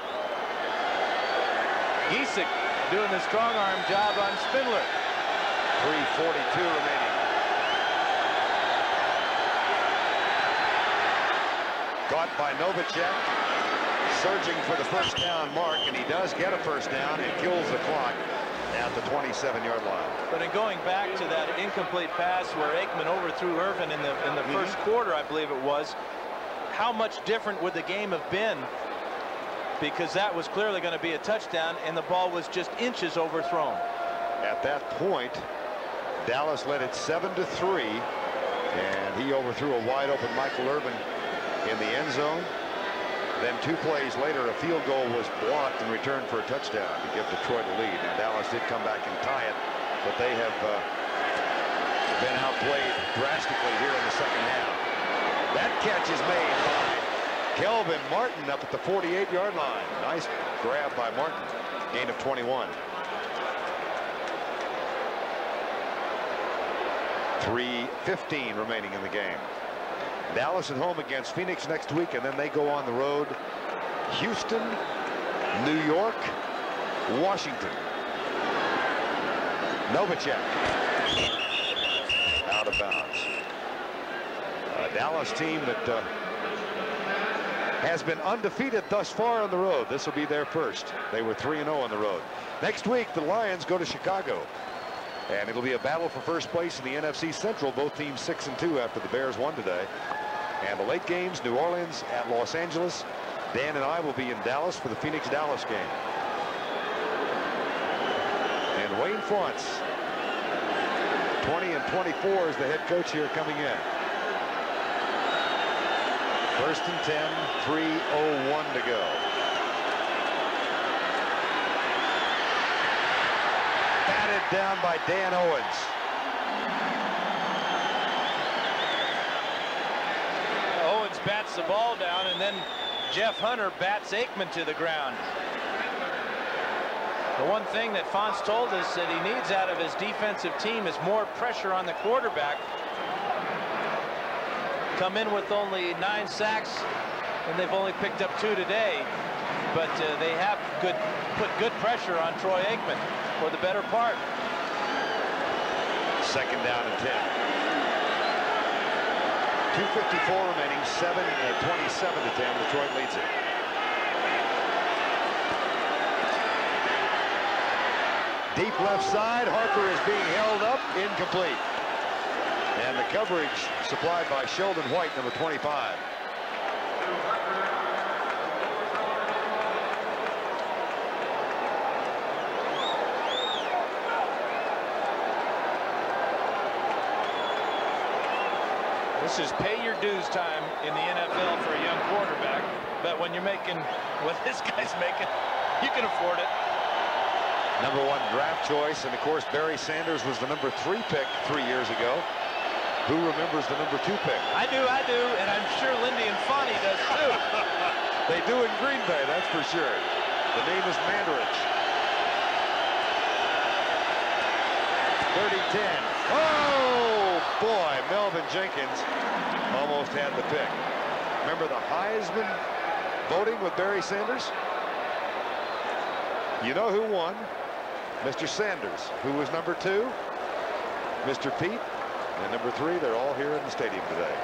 Giesick doing the strong arm job on Spindler. 3:42 remaining. Caught by Novacek, surging for the first down mark, and he does get a first down and kills the clock at the 27-yard line. But in going back to that incomplete pass where Aikman overthrew Irvin in the first quarter, I believe it was, how much different would the game have been? Because that was clearly going to be a touchdown, and the ball was just inches overthrown. At that point, Dallas led it 7-3, and he overthrew a wide open Michael Irvin in the end zone. Then 2 plays later, a field goal was blocked and returned for a touchdown to give Detroit a lead. And Dallas did come back and tie it, but they have been outplayed drastically here in the second half. That catch is made by Kelvin Martin up at the 48-yard line. Nice grab by Martin. Gain of 21. 3:15 remaining in the game. Dallas at home against Phoenix next week, and then they go on the road. Houston, New York, Washington. Novacek out of bounds. A Dallas team that has been undefeated thus far on the road. This will be their first. They were 3-0 on the road. Next week, the Lions go to Chicago. And it'll be a battle for first place in the NFC Central. Both teams 6-2 after the Bears won today. And the late games, New Orleans at Los Angeles. Dan and I will be in Dallas for the Phoenix-Dallas game. And Wayne Fouts, 20-24 is the head coach here coming in. 1st and 10, 3:01 to go. Batted down by Dan Owens. Owens bats the ball down, and then Jeff Hunter bats Aikman to the ground. The one thing that Fouts told us that he needs out of his defensive team is more pressure on the quarterback. Come in with only 9 sacks, and they've only picked up 2 today. But they have put good pressure on Troy Aikman for the better part. 2nd down and 10. 2:54 remaining, 27-10. Detroit leads it. Deep left side, Harper is being held up, incomplete. And the coverage supplied by Sheldon White, number 25. This is pay your dues time in the NFL for a young quarterback. But when you're making what this guy's making, you can afford it. Number 1 draft choice, and of course Barry Sanders was the number 3 pick 3 years ago. Who remembers the number 2 pick? I do, and I'm sure Lindy and Fonnie does too. They do in Green Bay, that's for sure. The name is Mandarich. 30-10. Oh boy, Melvin Jenkins almost had the pick. Remember the Heisman voting with Barry Sanders? You know who won? Mr. Sanders. Who was number 2? Mr. Pete. And number 3, they're all here in the stadium today.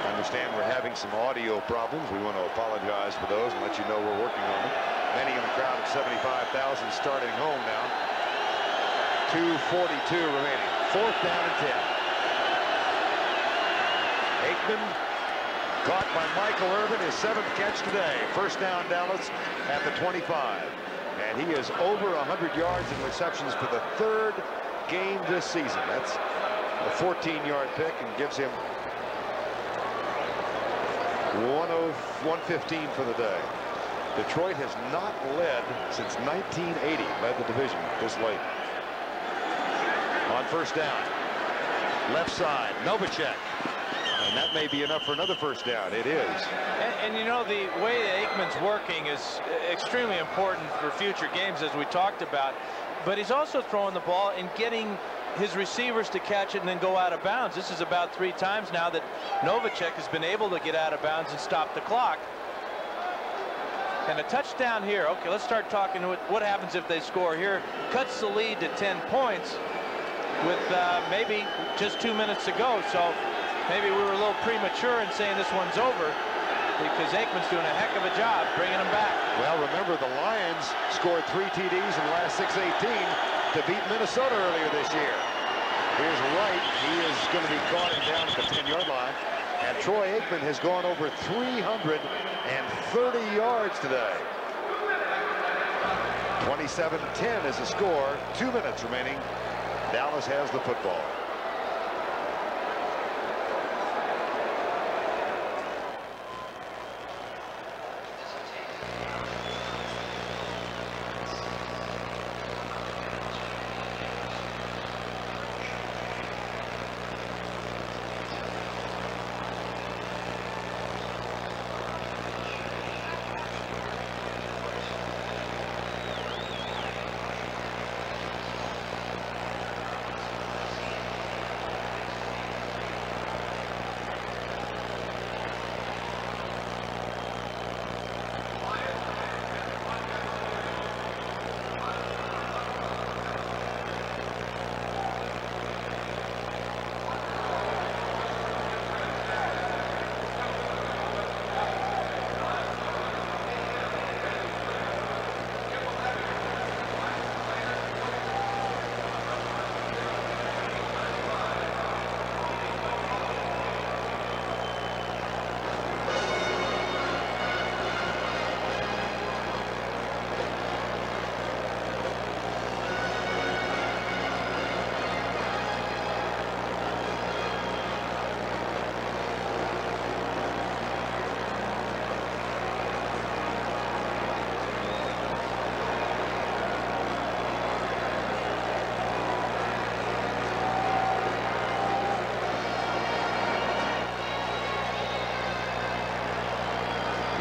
I understand we're having some audio problems. We want to apologize for those and let you know we're working on them. Many in the crowd of 75,000 starting home now. 2:42 remaining. 4th down and 10. Aikman caught by Michael Irvin, his 7th catch today. 1st down Dallas at the 25. And he is over 100 yards in receptions for the 3rd game this season. That's a 14-yard pick and gives him 115 for the day. Detroit has not led since 1980, led the division this late. On 1st down, left side, Novacek. And that may be enough for another 1st down. It is. And you know, the way that Aikman's working is extremely important for future games, as we talked about. But he's also throwing the ball and getting his receivers to catch it and then go out of bounds. This is about 3 times now that Novacek has been able to get out of bounds and stop the clock. And a touchdown here. Okay, let's start talking what happens if they score here. Cuts the lead to 10 points with maybe just 2 minutes to go. So maybe we were a little premature in saying this one's over, because Aikman's doing a heck of a job bringing them back. Well, remember the Lions scored 3 TDs in the last 6-18 to beat Minnesota earlier this year. Here's Wright. He is going to be caught and down at the 10-yard line. And Troy Aikman has gone over 330 yards today. 27-10 is the score. 2 minutes remaining. Dallas has the football.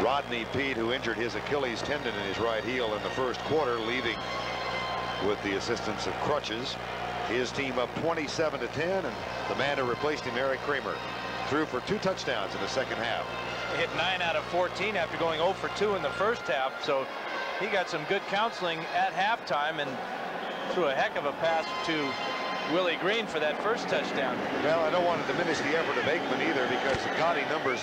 Rodney Peete, who injured his Achilles tendon in his right heel in the first quarter, leaving with the assistance of crutches. His team up 27-10, and the man who replaced him, Eric Kramer, threw for 2 touchdowns in the second half. He hit 9 out of 14 after going 0 for 2 in the first half, so he got some good counseling at halftime and threw a heck of a pass to Willie Green for that first touchdown. Well, I don't want to diminish the effort of Aikman either, because the gaudy numbers,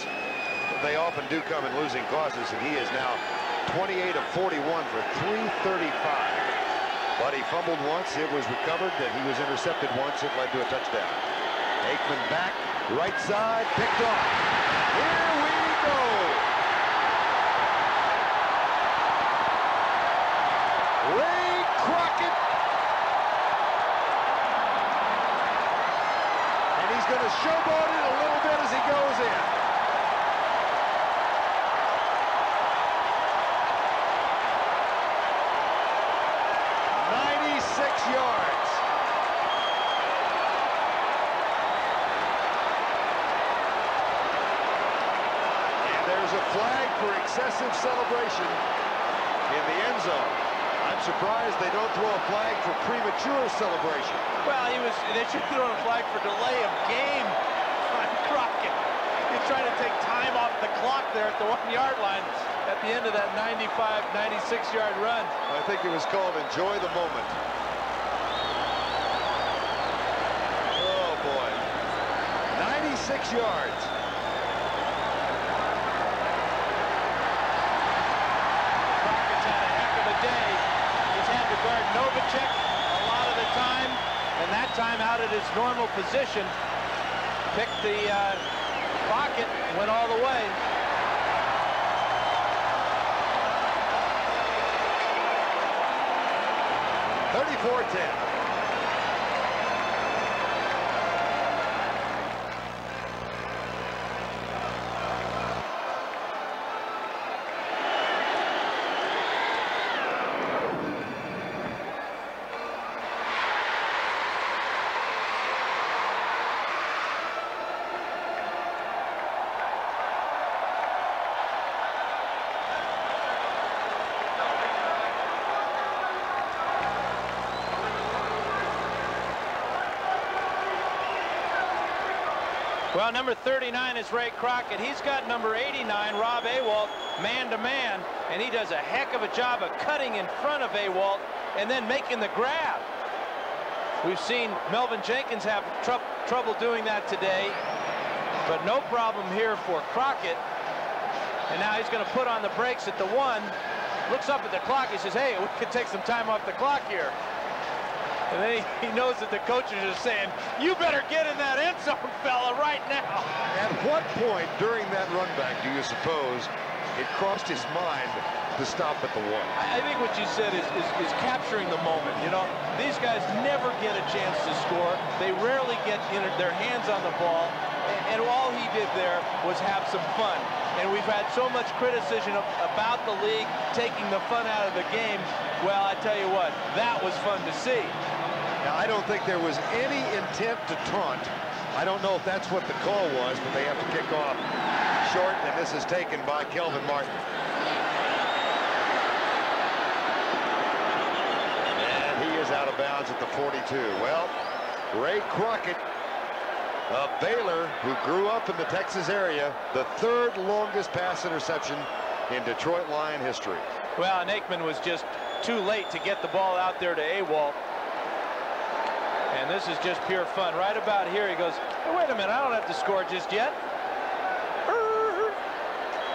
they often do come in losing causes, and he is now 28 of 41 for 335. But he fumbled once, it was recovered, and he was intercepted once, it led to a touchdown. Aikman back, right side, picked off. Here we go. Ray Crockett. And he's going to showboat it a little bit as he goes in. 96 yards. And there's a flag for excessive celebration in the end zone. I'm surprised they don't throw a flag for premature celebration. Well, they should throw a flag for delay of game on Crockett. He's trying to take time off the clock there at the 1-yard line at the end of that 96-yard run. I think it was called enjoy the moment. Oh, boy. 96 yards. Crockett's had a heck of a day. He's had to guard Novacek a lot of the time, and that time out at his normal position. Picked the pocket, went all the way. .34-10. Well, number 39 is Ray Crockett. He's got number 89, Rob Awalt, man-to-man, and he does a heck of a job of cutting in front of Awalt and then making the grab. We've seen Melvin Jenkins have trouble doing that today, but no problem here for Crockett. And now he's going to put on the brakes at the 1, looks up at the clock, he says, hey, we could take some time off the clock here. And then he knows that the coaches are saying, you better get in that end zone, fella, right now. At what point during that run back do you suppose it crossed his mind to stop at the 1. I think what you said is capturing the moment. You know, these guys never get a chance to score. They rarely get their hands on the ball. And all he did there was have some fun. And we've had so much criticism about the league taking the fun out of the game. Well, I tell you what, that was fun to see. Now, I don't think there was any intent to taunt. I don't know if that's what the call was, but they have to kick off short, and this is taken by Kelvin Martin. And he is out of bounds at the 42. Well, Ray Crockett of Baylor, who grew up in the Texas area, the 3rd longest pass interception in Detroit Lion history. Well, and Aikman was just too late to get the ball out there to AWOL. And this is just pure fun. Right about here, he goes, hey, wait a minute, I don't have to score just yet.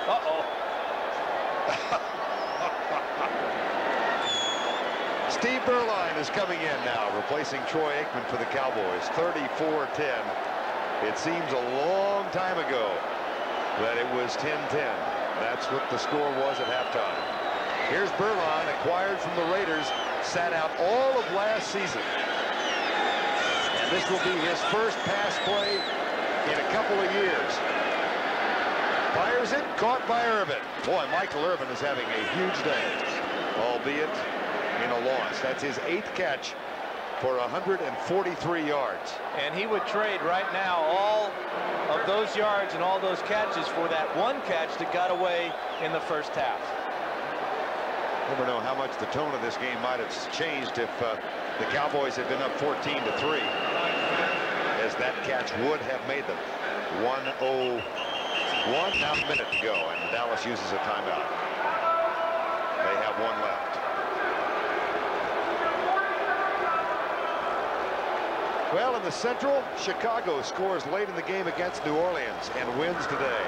Uh-oh. Steve Berline is coming in now, replacing Troy Aikman for the Cowboys. 34-10. It seems a long time ago that it was 10-10. That's what the score was at halftime. Here's Berline, acquired from the Raiders, sat out all of last season. And this will be his first pass play in a couple of years. Fires it, caught by Irvin. Boy, Michael Irvin is having a huge day, albeit in a loss. That's his 8th catch for 143 yards. And he would trade right now all of those yards and all those catches for that one catch that got away in the first half. Never know how much the tone of this game might have changed if the Cowboys had been up 14-3, as that catch would have made them. 1:01, now a minute to go, and Dallas uses a timeout. They have one left. Well, in the Central, Chicago scores late in the game against New Orleans and wins today.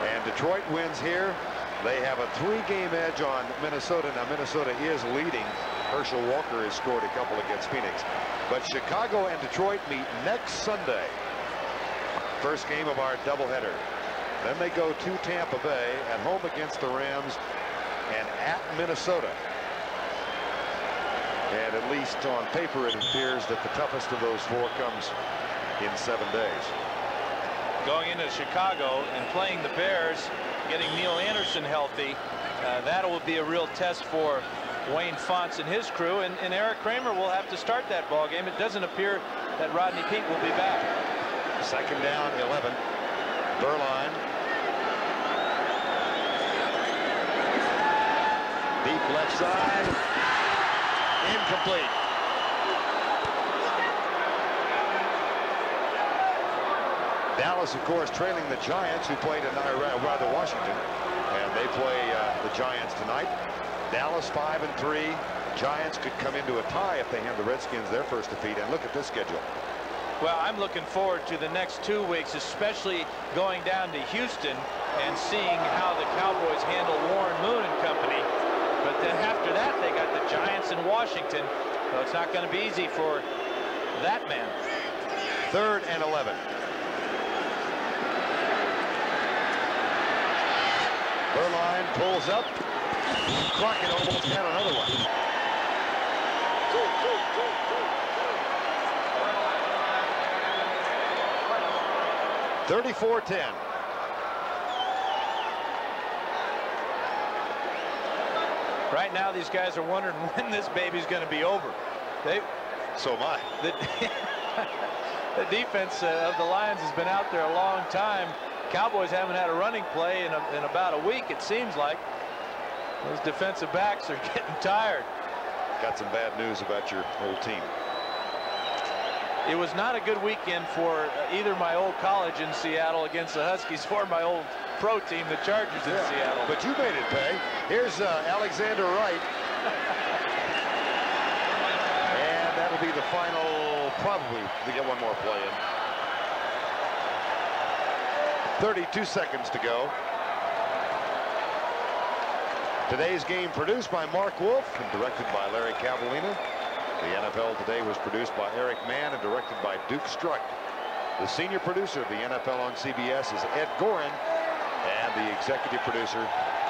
And Detroit wins here. They have a 3-game edge on Minnesota. Now, Minnesota is leading. Herschel Walker has scored a couple against Phoenix. But Chicago and Detroit meet next Sunday. First game of our doubleheader. Then they go to Tampa Bay, at home against the Rams, and at Minnesota. And at least on paper, it appears that the toughest of those 4 comes in 7 days. Going into Chicago and playing the Bears, getting Neil Anderson healthy, that will be a real test for Wayne Fouts and his crew, and Eric Kramer will have to start that ball game. It doesn't appear that Rodney Peete will be back. 2nd down, 11. Berline. Deep left side. Incomplete. Dallas, of course, trailing the Giants, who played rather Washington, and they play the Giants tonight. Dallas 5-3. Giants could come into a tie if they hand the Redskins their first defeat. And look at this schedule. Well, I'm looking forward to the next 2 weeks, especially going down to Houston and seeing how the Cowboys handle Warren Moon and company. But then after that, they got the Giants in Washington, so it's not going to be easy for that man. 3rd and 11. Berline pulls up. Crockett almost had another one. $34-10. Right now, these guys are wondering when this baby's going to be over. So am I. The defense of the Lions has been out there a long time. Cowboys haven't had a running play in about a week, it seems like. Those defensive backs are getting tired. Got some bad news about your old team. It was not a good weekend for either my old college in Seattle against the Huskies or my old pro team, the Chargers in Seattle. But you made it pay. Here's Alexander Wright. And that'll be the final, probably, to get one more play in. 32 seconds to go. Today's game produced by Mark Wolf and directed by Larry Cavallina. The NFL Today was produced by Eric Mann and directed by Duke Struck. The senior producer of the NFL on CBS is Ed Gorin, and the executive producer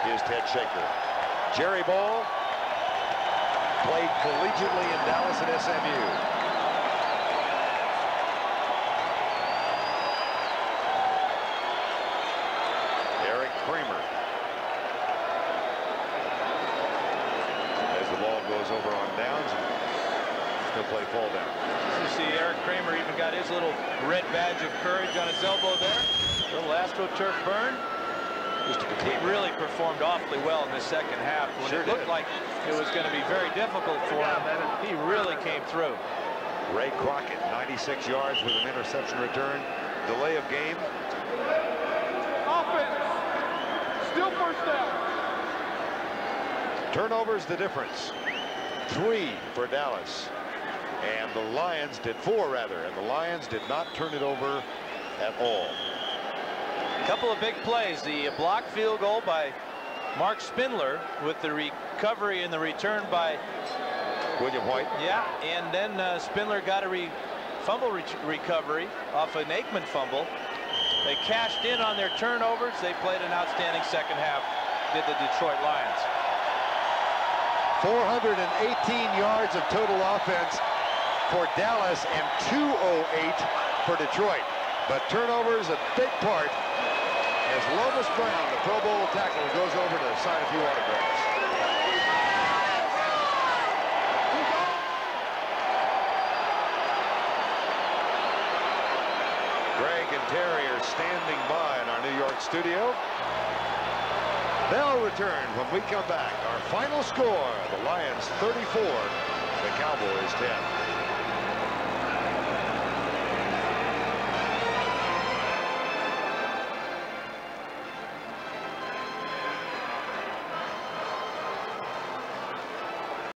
is Ted Shaker. Jerry Ball played collegiately in Dallas at SMU. Eric Kramer. As the ball goes over on downs, he'll play fall down. You see Eric Kramer even got his little red badge of courage on his elbow there. Little AstroTurf burn. He really performed awfully well in the second half. When it looked like it was going to be very difficult for him, he really came through. Ray Crockett, 96 yards with an interception return. Delay of game. Offense. Still first down. Turnovers the difference. 3 for Dallas. And the Lions did 4 rather. And the Lions did not turn it over at all. A couple of big plays. The block field goal by Mark Spindler with the recovery and the return by William White. Yeah, and then Spindler got a fumble recovery off an Aikman fumble. They cashed in on their turnovers. They played an outstanding second half, did the Detroit Lions. 418 yards of total offense for Dallas and 208 for Detroit. But turnovers a big part as Lomas Brown, the Pro Bowl tackle, goes over to sign a few autographs. Greg and Terry are standing by in our New York studio. They'll return when we come back. Our final score, the Lions 34, the Cowboys 10.